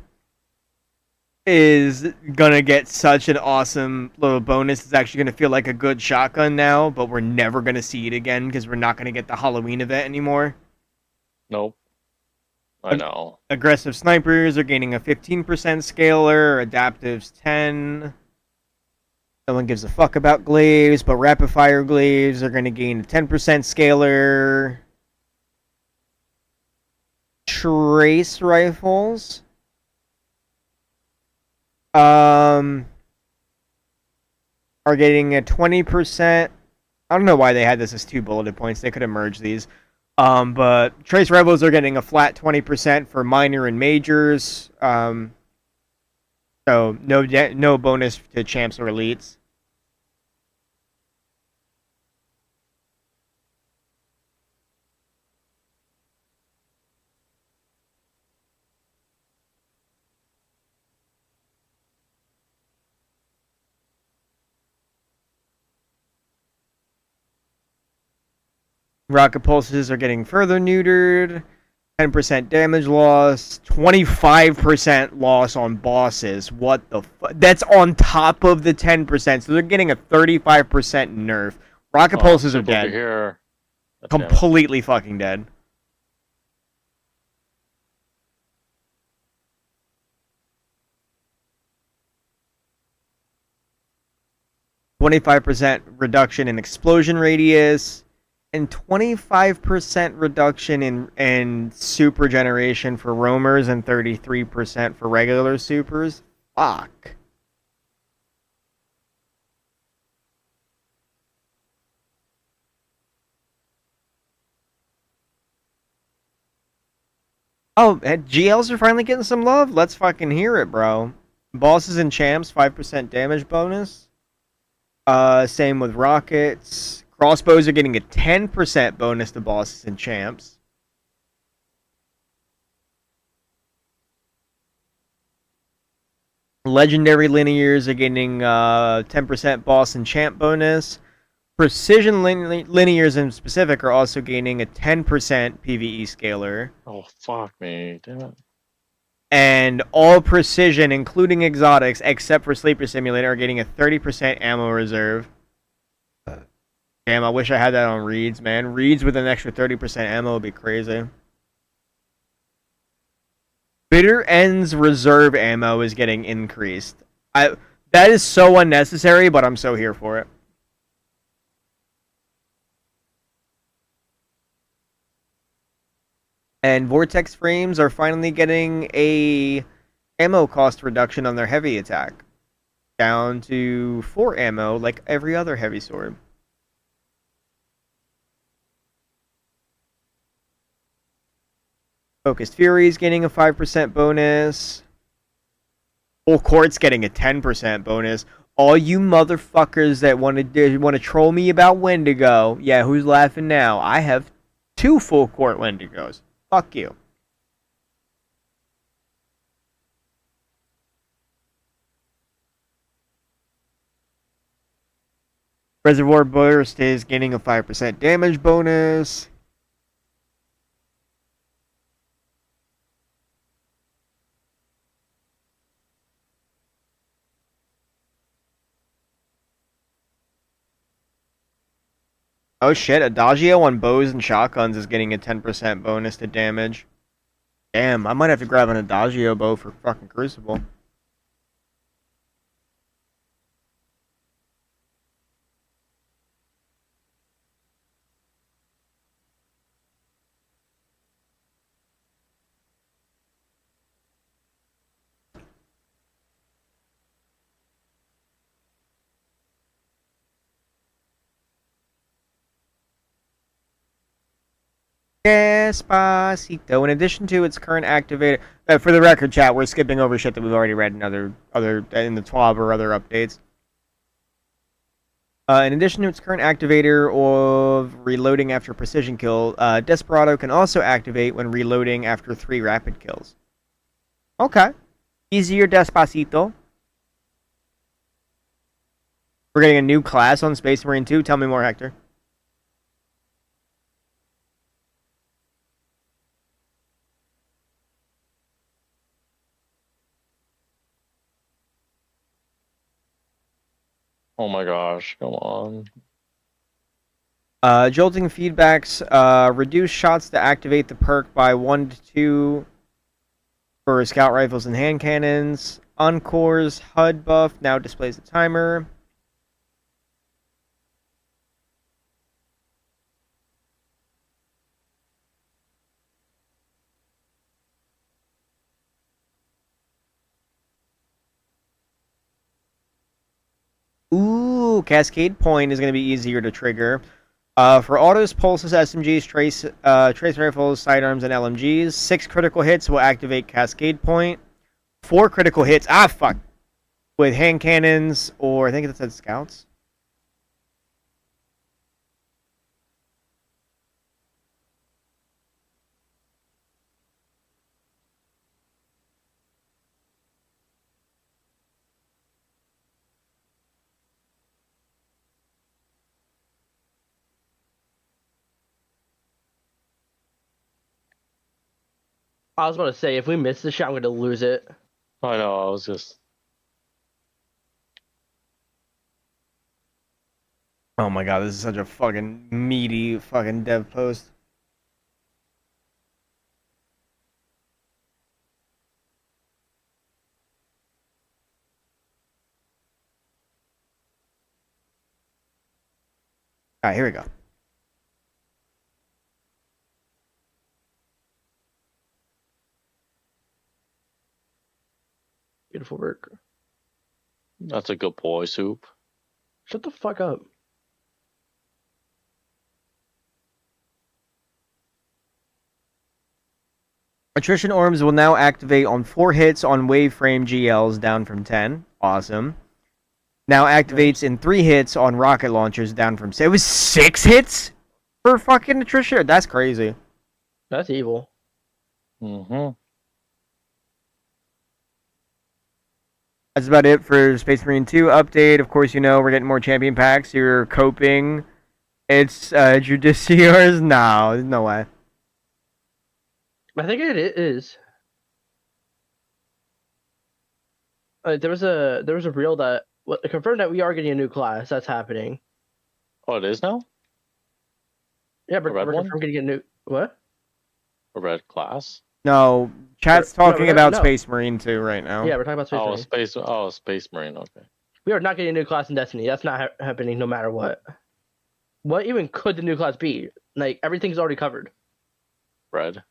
S1: is gonna get such an awesome little bonus. It's actually gonna feel like a good shotgun now, but we're never gonna see it again because we're not gonna get the Halloween event anymore.
S3: Nope. I know.
S1: Aggressive snipers are gaining a 15% scalar. Adaptives 10. No one gives a fuck about glaives, but rapid fire glaives are gonna gain a 10% scalar. Trace rifles are getting a 20%. I don't know why they had this as 2 bulleted points. They could have merged these. But trace rifles are getting a flat 20% for minor and majors. So no bonus to champs or elites. Rocket pulses are getting further neutered. 10% damage loss. 25% loss on bosses. What the fuck? That's on top of the 10%. So they're getting a 35% nerf. Rocket pulses are dead.
S3: Here.
S1: Completely fucking dead. %25 reduction in explosion radius. And 25% reduction in super generation for roamers and 33% for regular supers. Fuck. Oh, GLs are finally getting some love. Let's fucking hear it, bro. Bosses and champs, 5% damage bonus. Same with rockets. Crossbows are getting a 10% bonus to bosses and champs. Legendary linears are getting 10% boss and champ bonus. Precision linears in specific are also gaining a 10% PvE scaler.
S3: Oh, fuck me. Damn it.
S1: And all precision, including exotics, except for Sleeper Simulator, are getting a 30% ammo reserve. Damn, I wish I had that on Reeds, man. Reeds with an extra 30% ammo would be crazy. Bitter End's reserve ammo is getting increased. That is so unnecessary, but I'm so here for it. And Vortex frames are finally getting a ammo cost reduction on their heavy attack. Down to 4 ammo, like every other heavy sword. Focused Fury is getting a 5% bonus. Full Court's getting a 10% bonus. All you motherfuckers that want to troll me about Wendigo, yeah, who's laughing now? I have 2 Full Court Wendigos. Fuck you. Reservoir Burst is getting a 5% damage bonus. Oh shit, Adagio on bows and shotguns is getting a 10% bonus to damage. Damn, I might have to grab an Adagio bow for fucking Crucible. Despacito. In addition to its current activator, for the record, chat, we're skipping over shit that we've already read in other in the TWAB or other updates. In addition to its current activator of reloading after precision kill, Desperado can also activate when reloading after 3 rapid kills. Okay, easier Despacito. We're getting a new class on Space Marine 2. Tell me more, Hector.
S3: Oh my gosh, come on.
S1: Jolting feedbacks reduce shots to activate the perk by 1 to 2 for scout rifles and hand cannons. Encore's HUD buff now displays the timer. Ooh, Cascade Point is going to be easier to trigger. For autos, pulses, SMGs, trace rifles, sidearms, and LMGs, 6 critical hits will activate Cascade Point. 4 critical hits, fuck, with hand cannons, or I think it said scouts.
S2: I was about to say, if we miss this shot, I'm going to lose it.
S3: I know, I was just...
S1: Oh my god, this is such a fucking meaty fucking dev post. Alright, here we go.
S2: Beautiful work.
S3: That's a good boy, Soup.
S2: Shut the fuck up.
S1: Attrition Orbs will now activate on 4 hits on Waveframe GLs down from 10. Awesome. Now activates in 3 hits on rocket launchers down from 6. It was 6 hits for fucking attrition? That's crazy.
S2: That's evil.
S3: Mm-hmm.
S1: That's about it for Space Marine 2 update. Of course, we're getting more champion packs. You're coping. It's Judiciaries? No, there's no way.
S2: I think it is. There was a reel that confirmed that we are getting a new class. That's happening.
S3: Oh, it is now?
S2: Yeah, but
S3: red
S2: we're
S3: one?
S2: confirmed getting a new what?
S3: A red class?
S1: No, chat's
S2: No,
S1: talking about
S2: no.
S1: Space Marine 2 right now.
S2: Yeah, we're talking about Space Marine.
S3: Space Marine, okay.
S2: We are not getting a new class in Destiny. That's not happening no matter what. What even could the new class be? Like, everything's already covered.
S3: Red.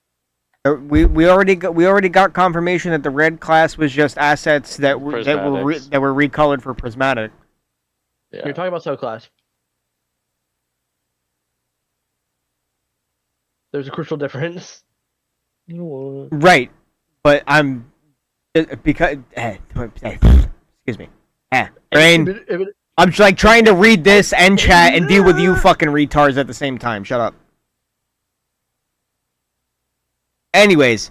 S1: We already got confirmation that the red class was just assets that were recolored for prismatic.
S3: Yeah.
S2: You're talking about subclass. There's a crucial difference.
S1: Right, but I'm because excuse me. Brain. I'm like trying to read this and chat and deal with you fucking retards at the same time. Shut up. Anyways,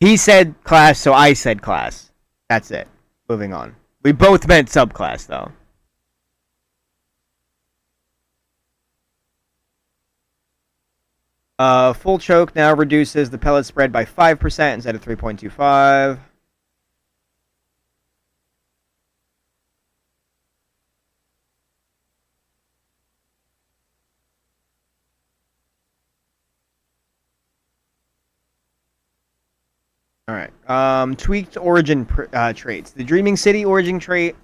S1: he said class, so I said class. That's it. Moving on. We both meant subclass, though. Full choke now reduces the pellet spread by 5% instead of 3.25. Alright. Tweaked origin traits. The Dreaming City origin trait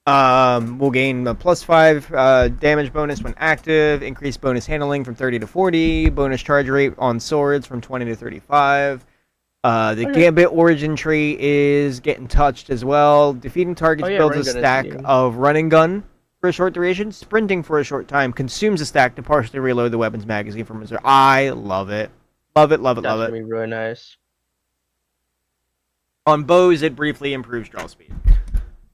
S1: will gain a +5 damage bonus when active, increased bonus handling from 30 to 40, bonus charge rate on swords from 20 to 35. The Gambit origin trait is getting touched as well. Defeating targets builds a stack of running gun for a short duration. Sprinting for a short time consumes a stack to partially reload the weapon's magazine from reserve. I love it. Love it, love it, love it.
S2: That's gonna be really nice.
S1: On bows, it briefly improves draw speed.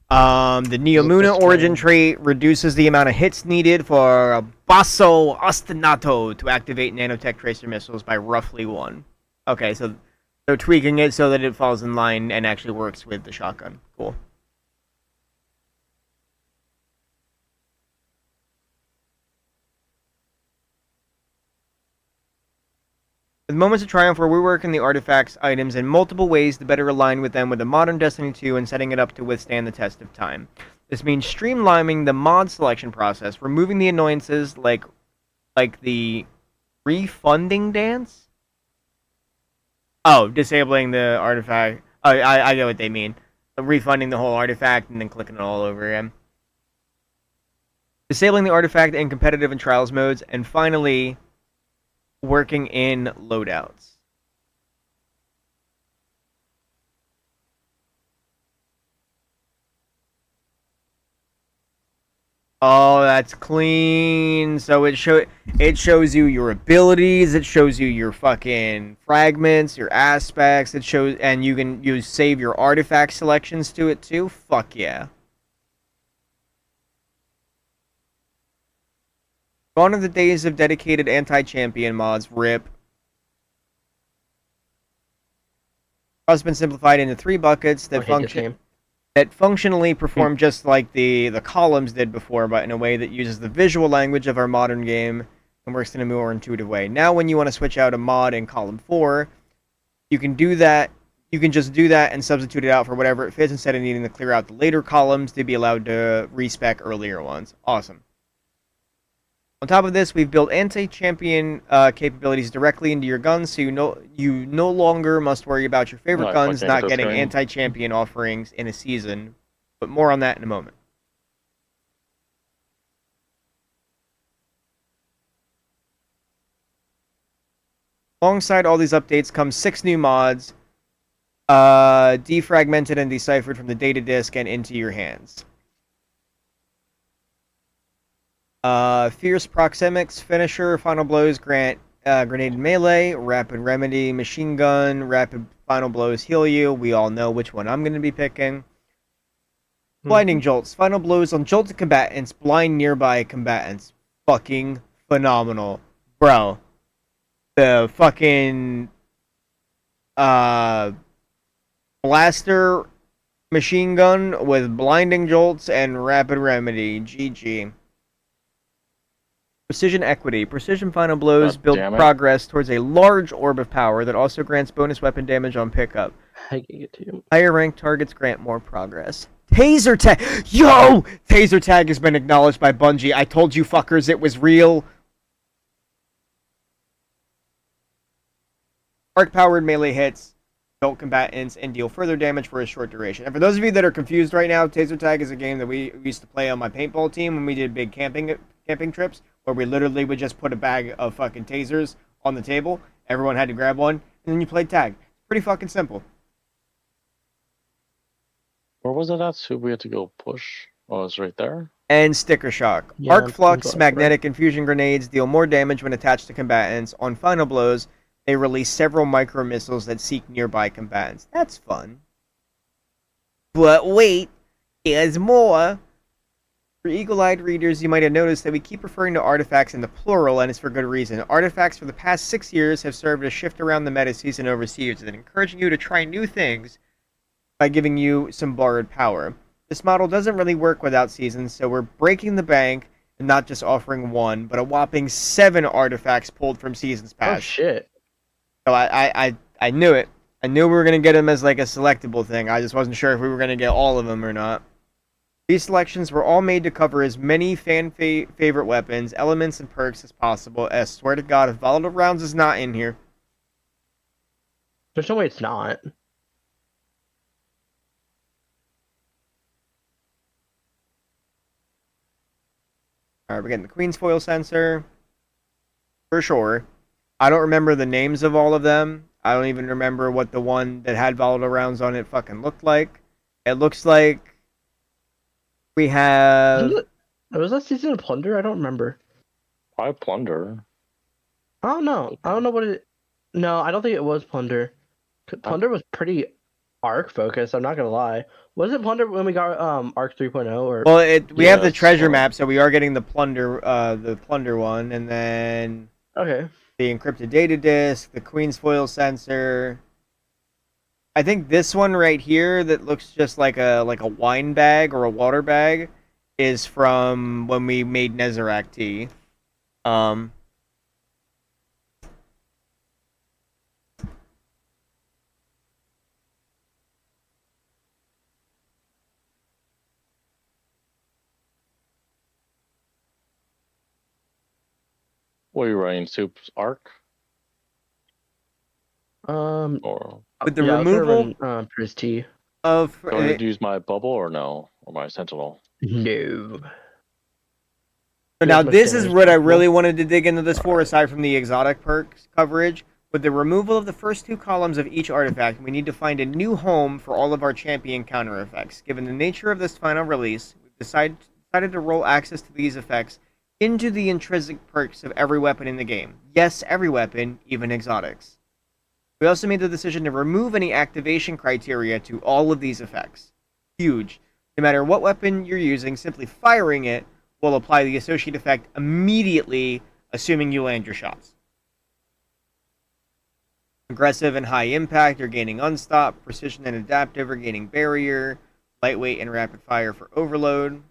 S1: The Neomuna origin trait reduces the amount of hits needed for a Basso Ostinato to activate nanotech tracer missiles by roughly 1. Okay, so they're tweaking it so that it falls in line and actually works with the shotgun. Cool. The moments of triumph where we're working the artifacts items in multiple ways to better align with them with a modern Destiny 2 and setting it up to withstand the test of time. This means streamlining the mod selection process, removing the annoyances like the refunding dance? Oh, disabling the artifact. Oh, I get what they mean. Refunding the whole artifact and then clicking it all over again. Disabling the artifact in competitive and trials modes, and finally working in loadouts. Oh, that's clean. So it shows you your abilities, it shows you your fucking fragments, your aspects, it shows, and you save your artifact selections to it too. Fuck yeah. Gone are the days of dedicated anti-champion mods. RIP. It's been simplified into 3 buckets that functionally perform just like the columns did before, but in a way that uses the visual language of our modern game and works in a more intuitive way. Now, when you want to switch out a mod in column 4, you can do that. You can just do that and substitute it out for whatever it fits instead of needing to clear out the later columns to be allowed to respec earlier ones. Awesome. On top of this, we've built anti-champion capabilities directly into your guns, so you no longer must worry about your favorite guns not getting anti-champion offerings in a season, but more on that in a moment. Alongside all these updates come 6 new mods, defragmented and deciphered from the data disk and into your hands. Fierce Proxemics, Finisher, Final Blows grant grenade melee, Rapid Remedy, Machine Gun, Rapid Final Blows heal you. We all know which one I'm going to be picking. Blinding Jolts, Final Blows on jolted combatants, blind nearby combatants. Fucking phenomenal. Bro. The fucking blaster Machine gun with blinding jolts and rapid remedy. GG. Precision equity. Precision final blows
S3: God
S1: build
S3: damn it.
S1: progress towards a large orb of power that also grants bonus weapon damage on pickup.
S2: I can get to you.
S1: Higher ranked targets grant more progress. Taser tag. Yo! Taser tag has been acknowledged by Bungie. I told you fuckers it was real. Arc powered melee hits adult combatants and deal further damage for a short duration. And for those of you that are confused right now, Taser Tag is a game that we used to play on my paintball team when we did big camping trips, where we literally would just put a bag of fucking tasers on the table. Everyone had to grab one, and then you played tag. Pretty fucking simple.
S3: Where was it at? So we had to go push. Oh, it's right there.
S1: And Sticker Shock.
S2: Yeah,
S1: Arc Flux,
S2: I'm
S1: magnetic infusion grenades deal more damage when attached to combatants. On final blows, they release several micro missiles that seek nearby combatants. That's fun. But wait, there's more. For eagle-eyed readers, you might have noticed that we keep referring to artifacts in the plural, and it's for good reason. Artifacts for the past 6 years have served as shift around the meta season overseas and encouraging you to try new things by giving you some borrowed power. This model doesn't really work without seasons, so we're breaking the bank and not just offering one, but a whopping 7 artifacts pulled from seasons
S2: Oh
S1: past.
S2: shit!
S1: So I knew it. I knew we were going to get them as like a selectable thing. I just wasn't sure if we were going to get all of them or not. These selections were all made to cover as many favorite weapons, elements, and perks as possible. I swear to God, if volatile rounds is not in here.
S2: There's no way it's not.
S1: Alright, we're getting the Queen's Foil Sensor. For sure. I don't remember the names of all of them. I don't even remember what the one that had volatile rounds on it fucking looked like. It looks like we have...
S2: Was that Season of Plunder? I don't remember.
S3: Why plunder?
S2: I don't know. I don't know what it... No, I don't think it was Plunder. Plunder was pretty Arc focused, I'm not gonna lie. Was it Plunder when we got Arc 3.0 or...
S1: Well, we have the
S3: Yes,
S1: treasure
S3: well-
S1: map, so we are getting the plunder one, and then
S2: Okay.
S1: the encrypted data disk, the Queen's Foil Sensor. I think this one right here that looks just like a wine bag or a water bag is from when we made Nezarec tea.
S3: What are you running? Soup's arc? Or
S1: With the
S2: yeah, I was gonna
S1: removal
S2: run, Prius T.
S1: of
S3: do I need to use my bubble or no? Or my sentinel?
S2: No.
S1: So now
S2: much
S1: this is
S2: damage
S1: what I
S2: possible.
S1: really wanted to dig into this for, aside from the exotic perks coverage. With the removal of the first 2 columns of each artifact, we need to find a new home for all of our champion counter effects. Given the nature of this final release, we've decided to roll access to these effects into the intrinsic perks of every weapon in the game. Yes, every weapon, even exotics. We also made the decision to remove any activation criteria to all of these effects. Huge. No matter what weapon you're using, simply firing it will apply the associate effect immediately, assuming you land your shots. Aggressive and high impact are gaining unstop, precision and adaptive are gaining barrier, lightweight and rapid fire for overload.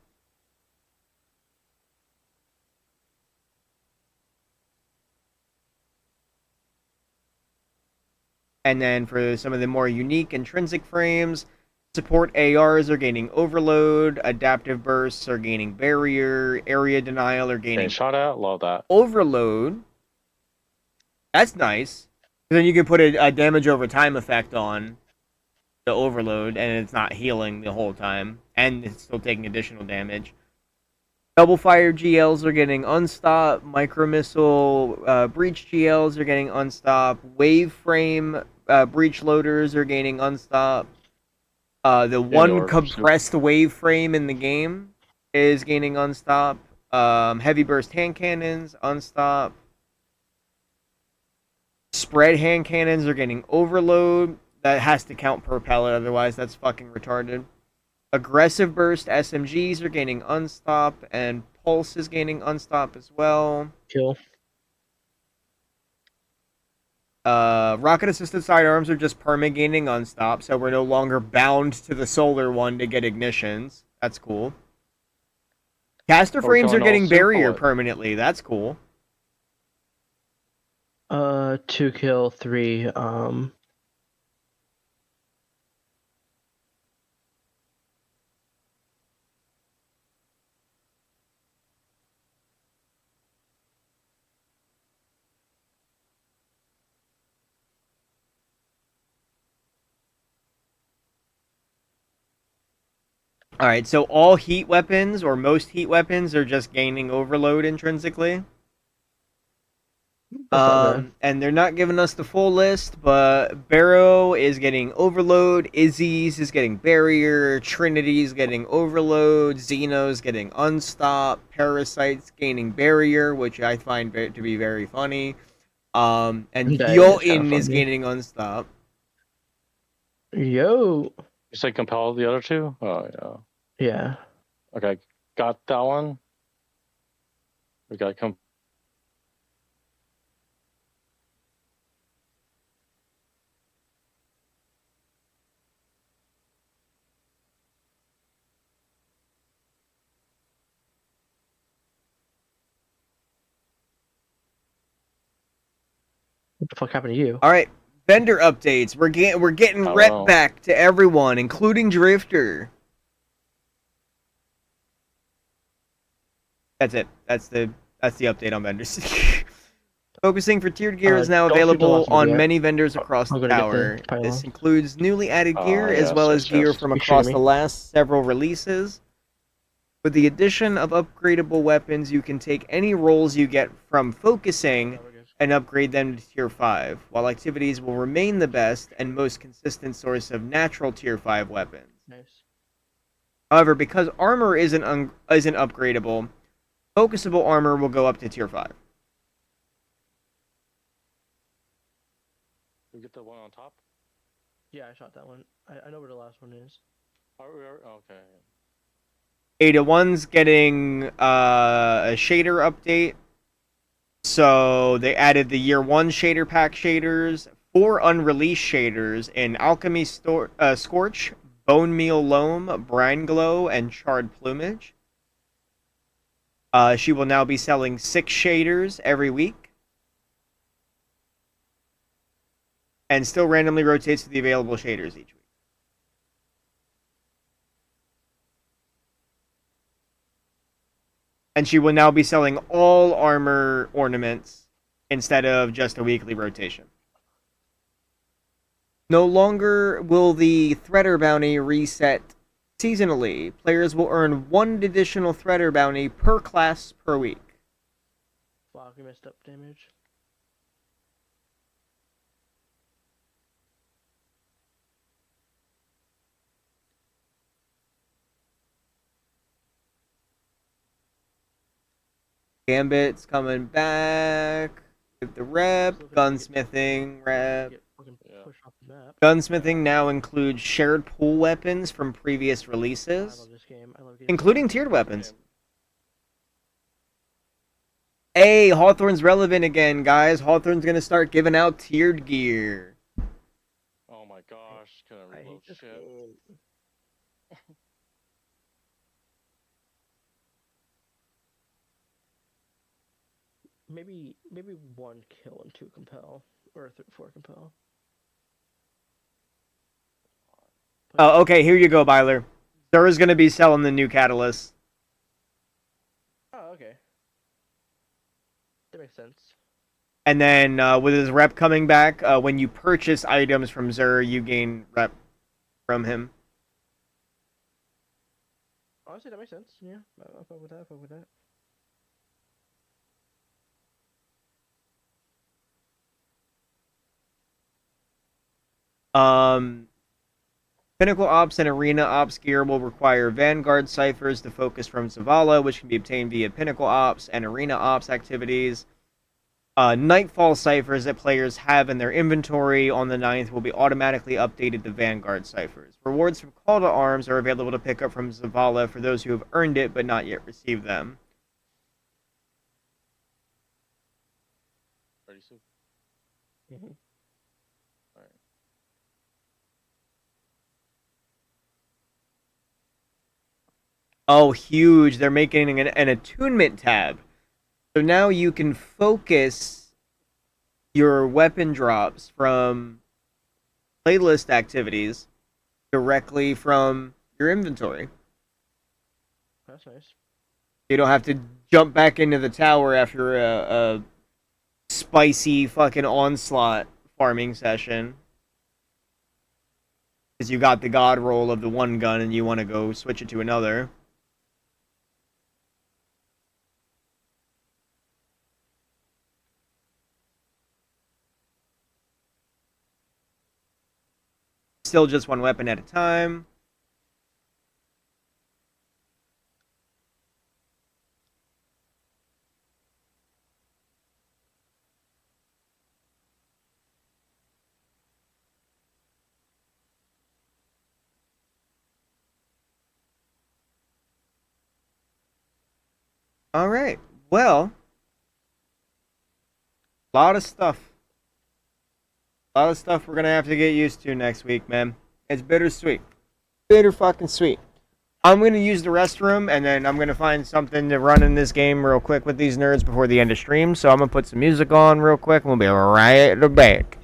S1: And then for some of the more unique intrinsic frames, support ARs are gaining overload, adaptive bursts are gaining barrier, area denial are
S3: Getting
S1: gaining
S3: shot at? Love that.
S1: overload. That's nice. Then you can put a damage over time effect on the overload, and it's not healing the whole time, and it's still taking additional damage. Double fire GLs are getting unstop. Micro missile breach GLs are getting unstop. Wave frame breach loaders are gaining unstop. The one
S3: or-
S1: compressed wave frame in the game is gaining unstop. Heavy burst hand cannons unstop. Spread hand cannons are getting overload. That has to count per pellet, otherwise that's fucking retarded. Aggressive burst SMGs are gaining unstop, and pulse is gaining unstop as well.
S2: Kill.
S1: Rocket-assisted sidearms are just perma-gaining unstop, so we're no longer bound to the solar one to get ignitions. That's cool. Caster
S3: We're
S1: frames are
S3: going all
S1: getting
S3: super
S1: barrier
S3: lit.
S1: permanently. That's cool.
S2: 2 kill, 3.
S1: All right, so all heat weapons or most heat weapons are just gaining overload intrinsically.
S2: That's not bad.
S1: And they're not giving us the full list, but Barrow is getting overload, Izzy's is getting barrier, Trinity's getting overload, Xeno's getting unstop, Parasite's gaining barrier, which I find to be very funny. And
S2: That is kinda
S1: Jotun is
S2: funny.
S1: gaining unstop.
S2: Yo.
S3: You said compel the other two? Oh yeah.
S2: Yeah.
S3: Okay, got that one. We got
S2: What the fuck happened to you?
S1: All right, vendor updates. We're getting
S3: I don't
S1: rep
S3: know.
S1: back to everyone, including Drifter. That's it. That's the update on vendors. Focusing for tiered gear is now
S2: don't shoot the
S1: available
S2: last one
S1: on
S2: yet.
S1: many vendors across
S2: I'm
S1: the
S2: gonna get
S1: tower.
S2: the pylon.
S1: This includes newly added gear as
S3: yes,
S1: well as
S3: yes,
S1: gear
S3: yes.
S1: from
S2: Be sure
S1: across
S2: to
S1: the
S2: me.
S1: last several releases. With the addition of upgradable weapons, you can take any rolls you get from focusing and upgrade them to tier 5, while activities will remain the best and most consistent source of natural tier 5 weapons.
S2: Nice.
S1: However, because armor isn't upgradable, focusable armor will go up to tier 5.
S3: We get the one on top.
S2: Yeah, I shot that one. I know where the last one is.
S3: Okay.
S1: Ada 1's getting a shader update. So they added the year 1 shader pack shaders, 4 unreleased shaders in Alchemy Scorch, Bone Meal Loam, Brine Glow, and Charred Plumage. She will now be selling 6 shaders every week. And still randomly rotates to the available shaders each week. And she will now be selling all armor ornaments instead of just a weekly rotation. No longer will the Threader bounty reset seasonally. Players will earn 1 additional Threader bounty per class per week.
S2: Fuck, we messed up damage.
S1: Gambit's coming back with the rep. Gunsmithing rep.
S2: Get fucking
S3: Yeah.
S2: pushed off the map.
S1: Gunsmithing now includes shared pool weapons from previous
S2: I
S1: releases,
S2: love this game. I love games.
S1: including tiered weapons. Hey, Hawthorne's relevant again, guys. Hawthorne's gonna start giving out tiered gear.
S3: Oh my gosh, can I
S2: I
S3: reload
S2: hate this
S3: shit?
S2: game. Maybe 1 kill and 2 compel, or 4 compel.
S1: Oh, okay, here you go, Byler. Zura's gonna be selling the new catalyst.
S2: Oh, okay. That makes sense.
S1: And then with his rep coming back, when you purchase items from Zur, you gain rep from him.
S2: Honestly, that makes sense. Yeah, I'll fuck with that. Fuck with that.
S1: Pinnacle Ops and Arena Ops gear will require Vanguard ciphers to focus from Zavala, which can be obtained via Pinnacle Ops and Arena Ops activities. Nightfall ciphers that players have in their inventory on the 9th will be automatically updated to Vanguard ciphers. Rewards from Call to Arms are available to pick up from Zavala for those who have earned it but not yet received them.
S3: Ready, Sue?
S1: Oh, huge. They're making an attunement tab. So now you can focus your weapon drops from playlist activities directly from your inventory.
S2: That's nice.
S1: You don't have to jump back into the tower after a spicy fucking onslaught farming session. Because you got the god roll of the one gun and you want to go switch it to another. Still just one weapon at a time. All right. Well, a lot of stuff. A lot of stuff we're gonna have to get used to next week, man. It's bittersweet. Bitter fucking sweet. I'm gonna use the restroom and then I'm gonna find something to run in this game real quick with these nerds before the end of stream. So I'm gonna put some music on real quick and we'll be right back.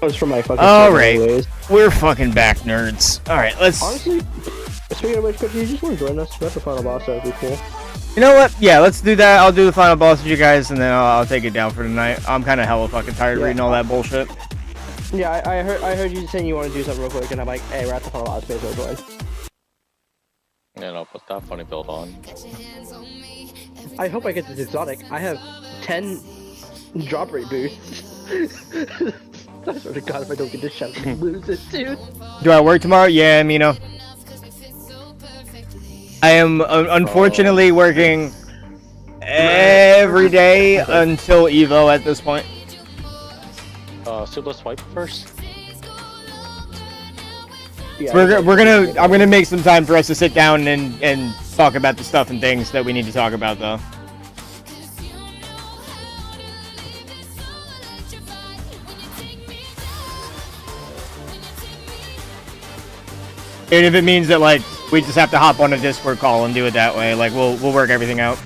S2: That was from my fucking.
S1: All
S2: phone
S1: right.
S2: anyways.
S1: We're fucking back nerds. All right, let's.
S2: Honestly, speaking of which, could you just want to join us? That's the final boss. That would be cool.
S1: You know what? Yeah, let's do that. I'll do the final boss with you guys, and then I'll take it down for tonight. I'm kind of hella fucking tired
S2: Yeah.
S1: reading all that bullshit.
S2: Yeah, I heard you saying you want to do something real quick, and I'm like, hey, we're at the final boss. May as well join.
S3: Yeah, no, put that funny build on.
S2: I hope I get this exotic. I have 10 drop rate boosts. I swear to God, if I don't get this shot, I'm gonna lose it, dude.
S1: Do I work tomorrow? Yeah, Mino. I am unfortunately working every day until Evo at this point.
S3: Super swipe first.
S2: Yeah,
S1: I'm gonna make some time for us to sit down and talk about the stuff and things that we need to talk about, though. And if it means that, like, we just have to hop on a Discord call and do it that way, like, we'll work everything out.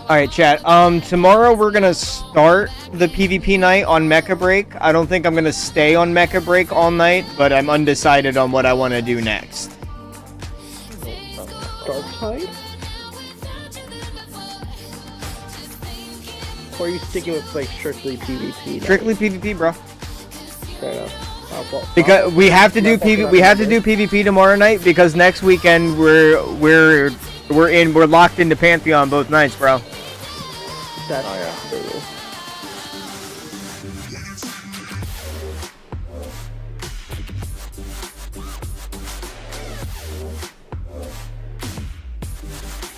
S1: Alright, chat. Tomorrow we're gonna start the PvP night on Mecha Break. I don't think I'm gonna stay on Mecha Break all night, but I'm undecided on what I want to do next.
S2: Dark side? Or are you sticking with, like, strictly PvP?
S1: Strictly PvP, bro.
S2: Fair enough. Well,
S1: Because we have to do PvP tomorrow night because next weekend we're locked into Pantheon both nights, bro.
S2: That's
S3: Oh, yeah.
S2: cool.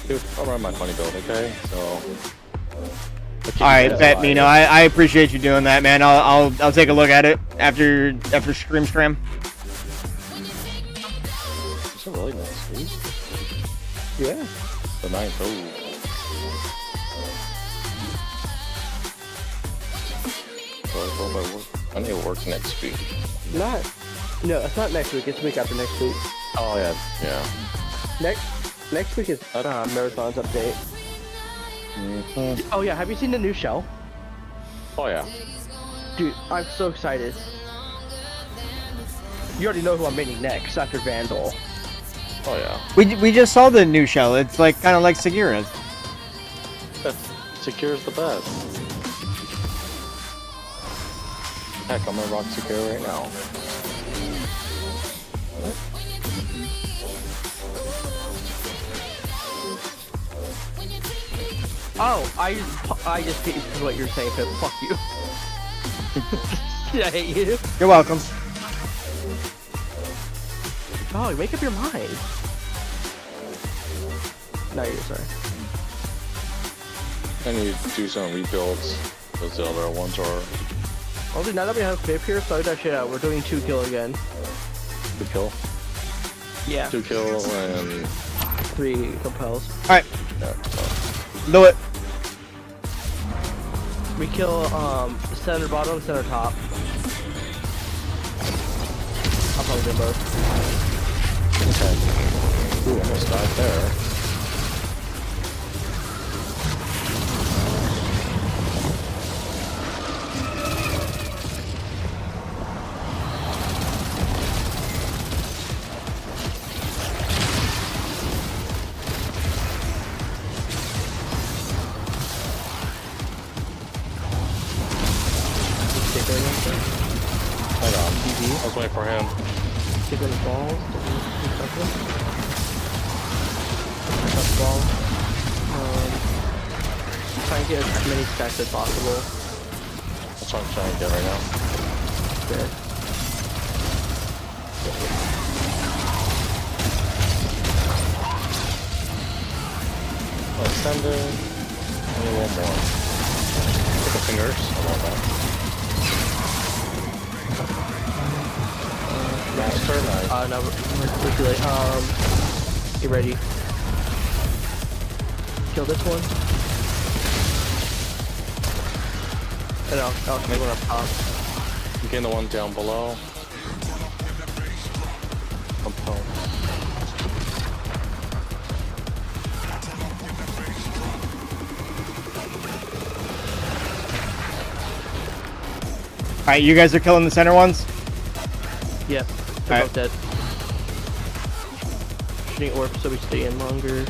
S3: Dude, I'll run my funny build, okay? So.
S1: Alright, bet Mino. I appreciate you doing that, man. I'll take a look at it after stream.
S3: It's a really nice week.
S2: Yeah.
S3: The 9th, oh. I need to work next week.
S2: No, it's not next week. It's the week after next week.
S3: Oh, yeah.
S2: Next week is Marathon's update. Oh yeah, have you seen the new shell?
S3: Oh, yeah.
S2: Dude, I'm so excited. You already know who I'm making next after Vandal.
S3: Oh, yeah.
S1: We just saw the new shell. It's like kind of like Segura's.
S3: Secure's the best. Heck, I'm gonna rock Secure right now.
S2: Oh, I just hate what you're saying, but fuck you. I hate you.
S1: You're welcome.
S2: Oh, make up your mind. No, you're sorry.
S3: I need to do some rebuilds, because the other ones are
S2: Oh, dude, now that we have Pip here, throw that shit out. We're doing 2 kill again.
S3: 2 kill.
S2: Yeah.
S3: 2 kill and
S2: 3 compels.
S1: Alright,
S3: yeah, so.
S1: do it.
S2: We kill center bottom, center top. I'll probably do both.
S3: Okay. Ooh, almost died there. Hang on. I was waiting for him.
S2: Give him balls. Touch ball. Try and get as many stacks as possible.
S3: That's what I'm trying to get right now.
S2: Good.
S3: Extended. Only one more. Pick the fingers. I want that. faster? Nice.
S2: No, we're too late. Get ready. Kill this one. And I'll kill one up top.
S3: I'm getting the one down below. Up top.
S1: Alright, you guys are killing the center ones?
S2: Yep. They're
S1: Alright.
S2: both dead. Shooting orbs so we stay in longer.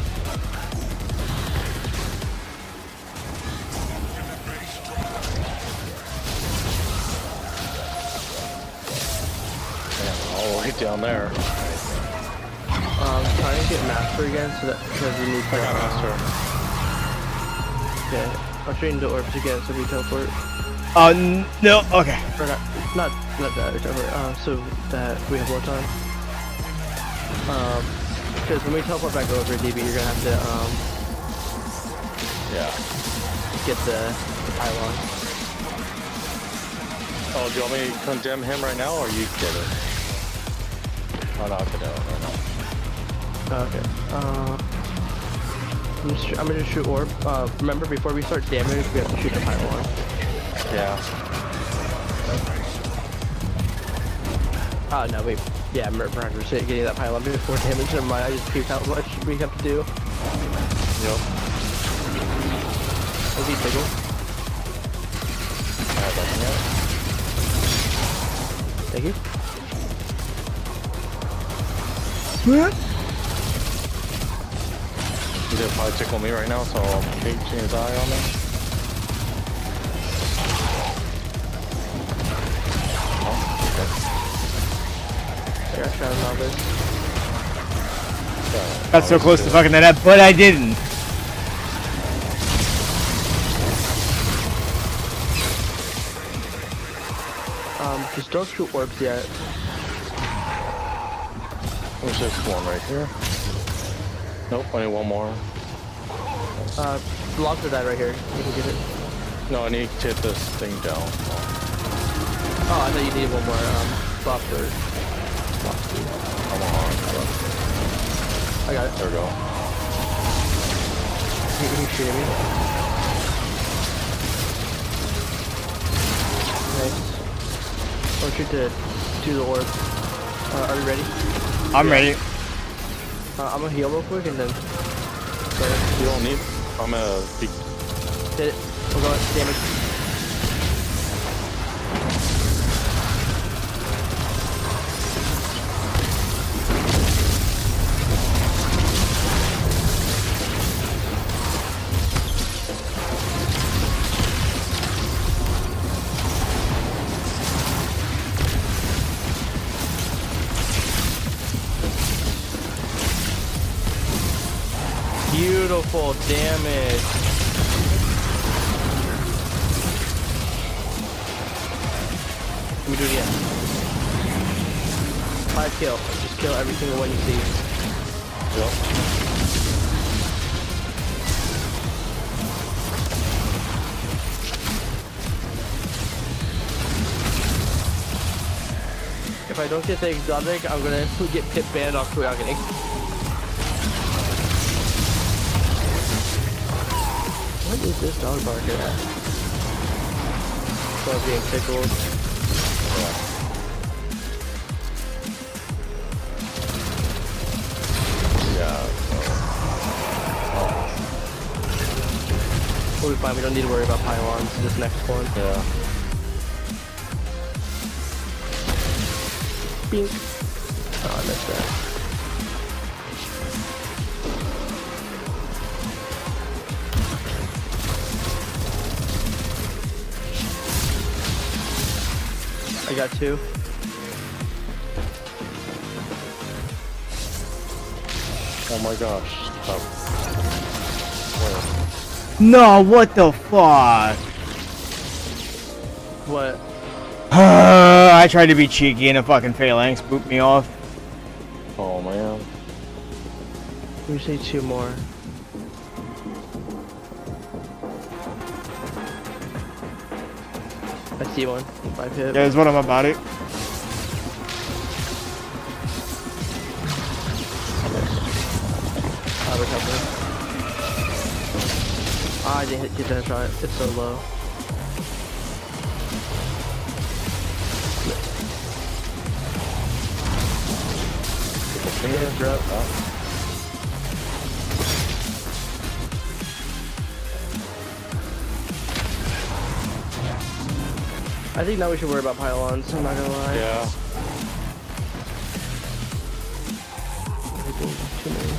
S3: Yeah, all the way down there.
S2: Trying to get master again so that because we need to.
S3: I got master.
S2: Okay. I'll train the orbs again so we teleport.
S1: No, okay.
S2: Or not that. So that we have more time. Because when we teleport back over, DB, you're gonna have to
S3: Yeah.
S2: get the pylon.
S3: Oh, do you want me to condemn him right now, or you get it? Oh, no, I'll get it right now.
S2: Okay. I'm gonna shoot orb. Remember, before we start damage, we have to shoot the pylon.
S3: Yeah.
S2: No, wait. Yeah, we're 100% getting that pylon before damage. Never mind, I just peeped how much we have to do.
S3: Yep.
S2: Is he tickle?
S3: I have that yet.
S2: Thank you.
S3: He's gonna probably tickle me right now, so I'll keep his eye on me.
S2: I got shot on this.
S1: Got so close to fucking that up, but I didn't.
S2: Just don't shoot orbs yet.
S3: There's this one right here. Nope, I need one more.
S2: Launcher that right here. You can get it.
S3: No, I need to hit this thing down.
S2: Oh, I thought you needed one more, buff or...
S3: Come on.
S2: I got it.
S3: There we go.
S2: He's shooting me. Nice. I want you to do the orb. Are we ready?
S1: I'm ready.
S2: I'm gonna heal real quick and then...
S3: You don't need... I'm gonna be...
S2: Hit it. We're going damage. Beautiful damage. Let me do it again. 5 kill. Just kill every single one you see.
S3: Yep.
S2: If I don't get the exotic, I'm gonna get pit banned off Kuyagini. What is this dog barking at? So being tickled.
S3: Yeah.
S2: We'll be fine, we don't need to worry about pylons this next one.
S3: Yeah.
S2: Bink. Oh, I missed that. I got 2.
S3: Oh my gosh. Stop. Where?
S1: No, what the fuck?
S2: What?
S1: I tried to be cheeky and a fucking phalanx booped me off.
S3: Oh man.
S2: We just need 2 more. I see one. 5 hit.
S1: Yeah, there's one on my body.
S2: I didn't get that shot. It's so low. Yeah, drop. I think now we should worry about pylons, I'm not gonna lie.
S3: Yeah.
S2: Too many.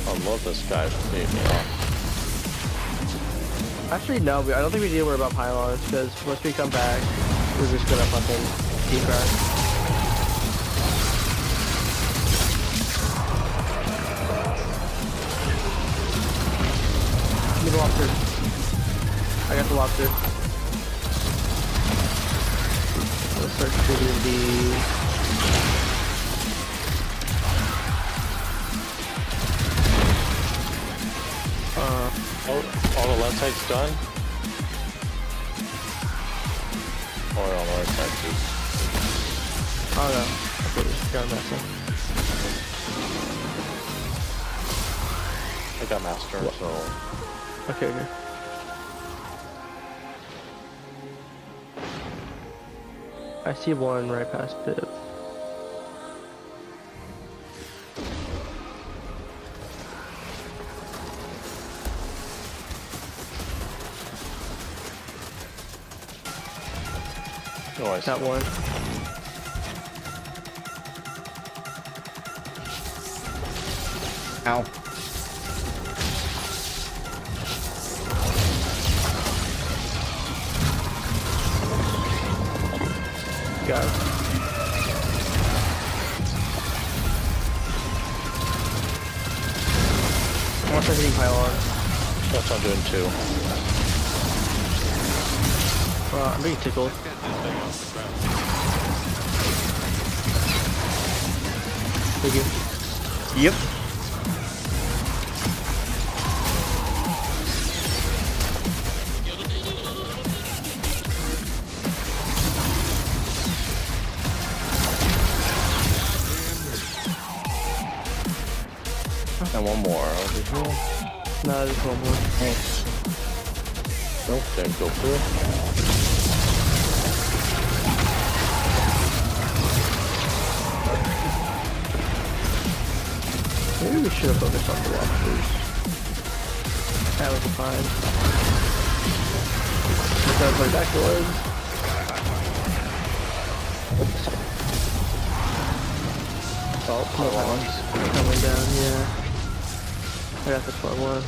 S3: I love this guy to beat me off.
S2: Actually, no, I don't think we need to worry about pylons, because once we come back, we're just gonna fucking keep our... Give me the lobster. I got the lobster. Let's start shooting the...
S3: Oh, all the left side's done? Or on the right side too?
S2: Oh no. Okay, got that.
S3: I got master, so...
S2: Okay, okay. I see one right past Pip.
S3: Oh, I see.
S2: Got one.
S1: Ow.
S2: Got it. I want to hitting pylon.
S3: That's what I'm doing too.
S2: I'm being tickled. Thank you.
S1: Yep.
S3: And one more over here.
S2: No, there's one more.
S3: Nope, didn't go through.
S2: Maybe we should have focused on the lobsters. That was fine. Let's go play backwards. Oh, pylons coming down, yeah. I got the 12-1.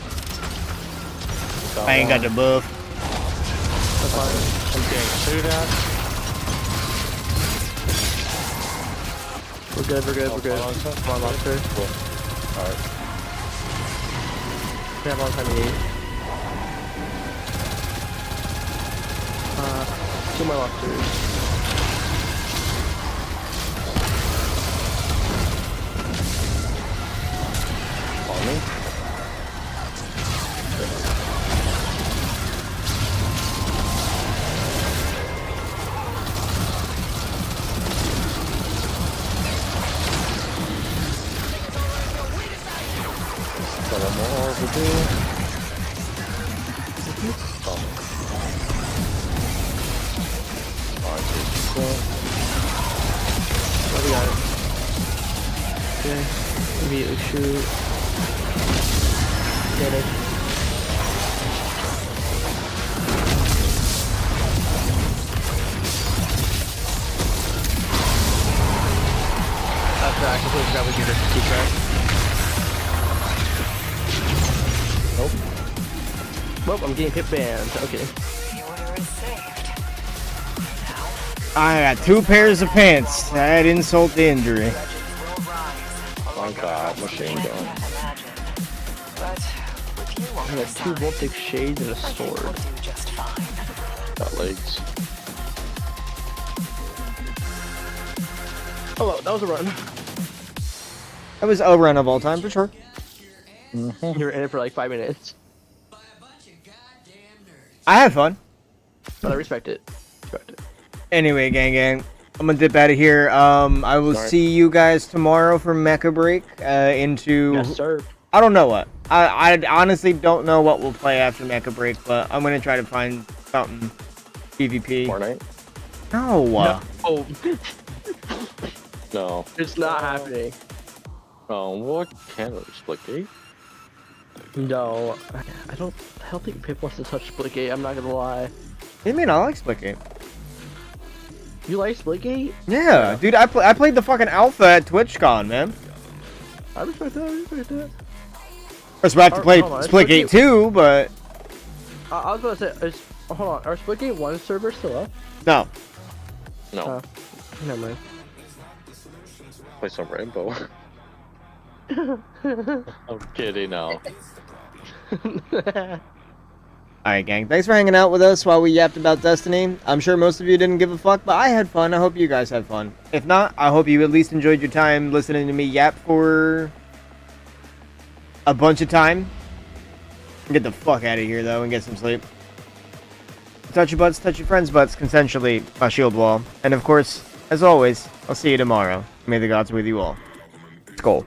S1: I ain't got the buff.
S2: That's fine.
S3: I'm getting shoot at.
S2: We're good, we're good, we're good.
S3: Pylons up.
S2: Come on, lobster.
S3: Cool. Alright.
S2: We have all the time we need. Two more lobsters.
S3: On me. Got one more overdue. Alright,
S2: What we got? Okay. Immediately shoot. Get it. That's I completely forgot we could just keep track. Nope. Well, I'm getting pit banned. Okay.
S6: The order is saved. Now,
S1: I got 2 pairs of pants. That insult to injury.
S6: legends will rise.
S3: my god, machine gun.
S6: Can't imagine. But with you on
S2: I
S6: your
S2: got 2
S6: side,
S2: voltic shades and a
S6: I think
S2: sword.
S6: we'll do just fine.
S3: Got legs.
S2: Oh, well, that was a run.
S1: That was a run of all time for sure.
S2: You were in it for like 5 minutes.
S1: I had fun.
S2: But I respect it. Respect it.
S1: Anyway, gang, I'm gonna dip out of here. I will
S3: Alright.
S1: see you guys tomorrow for Mecha Break. Into
S2: Yes, sir.
S1: I don't know what. I honestly don't know what we'll play after Mecha Break, but I'm gonna try to find something PvP.
S3: Fortnite?
S1: No.
S2: Oh,
S3: No.
S2: it's not happening.
S3: What can Splitgate?
S2: No, I don't think Pip wants to touch Splitgate. I'm not gonna lie.
S1: I mean, I like Splitgate.
S2: You like Splitgate?
S1: Yeah, dude, I played the fucking alpha at TwitchCon, man.
S2: I respect that. I respect that.
S1: Of course, we have to play
S2: Hold on,
S1: Splitgate too, but
S2: I was about to say, hold on, are Splitgate 1 servers still up?
S1: no.
S3: No.
S2: Never mind.
S3: Play some Rainbow. I'm kidding now.
S1: Alright, gang. Thanks for hanging out with us while we yapped about Destiny. I'm sure most of you didn't give a fuck, but I had fun. I hope you guys had fun. If not, I hope you at least enjoyed your time listening to me yap for a bunch of time. Get the fuck out of here, though, and get some sleep. Touch your butts, touch your friends' butts, consensually, my shield wall. And of course, as always, I'll see you tomorrow. May the gods with you all. Skål.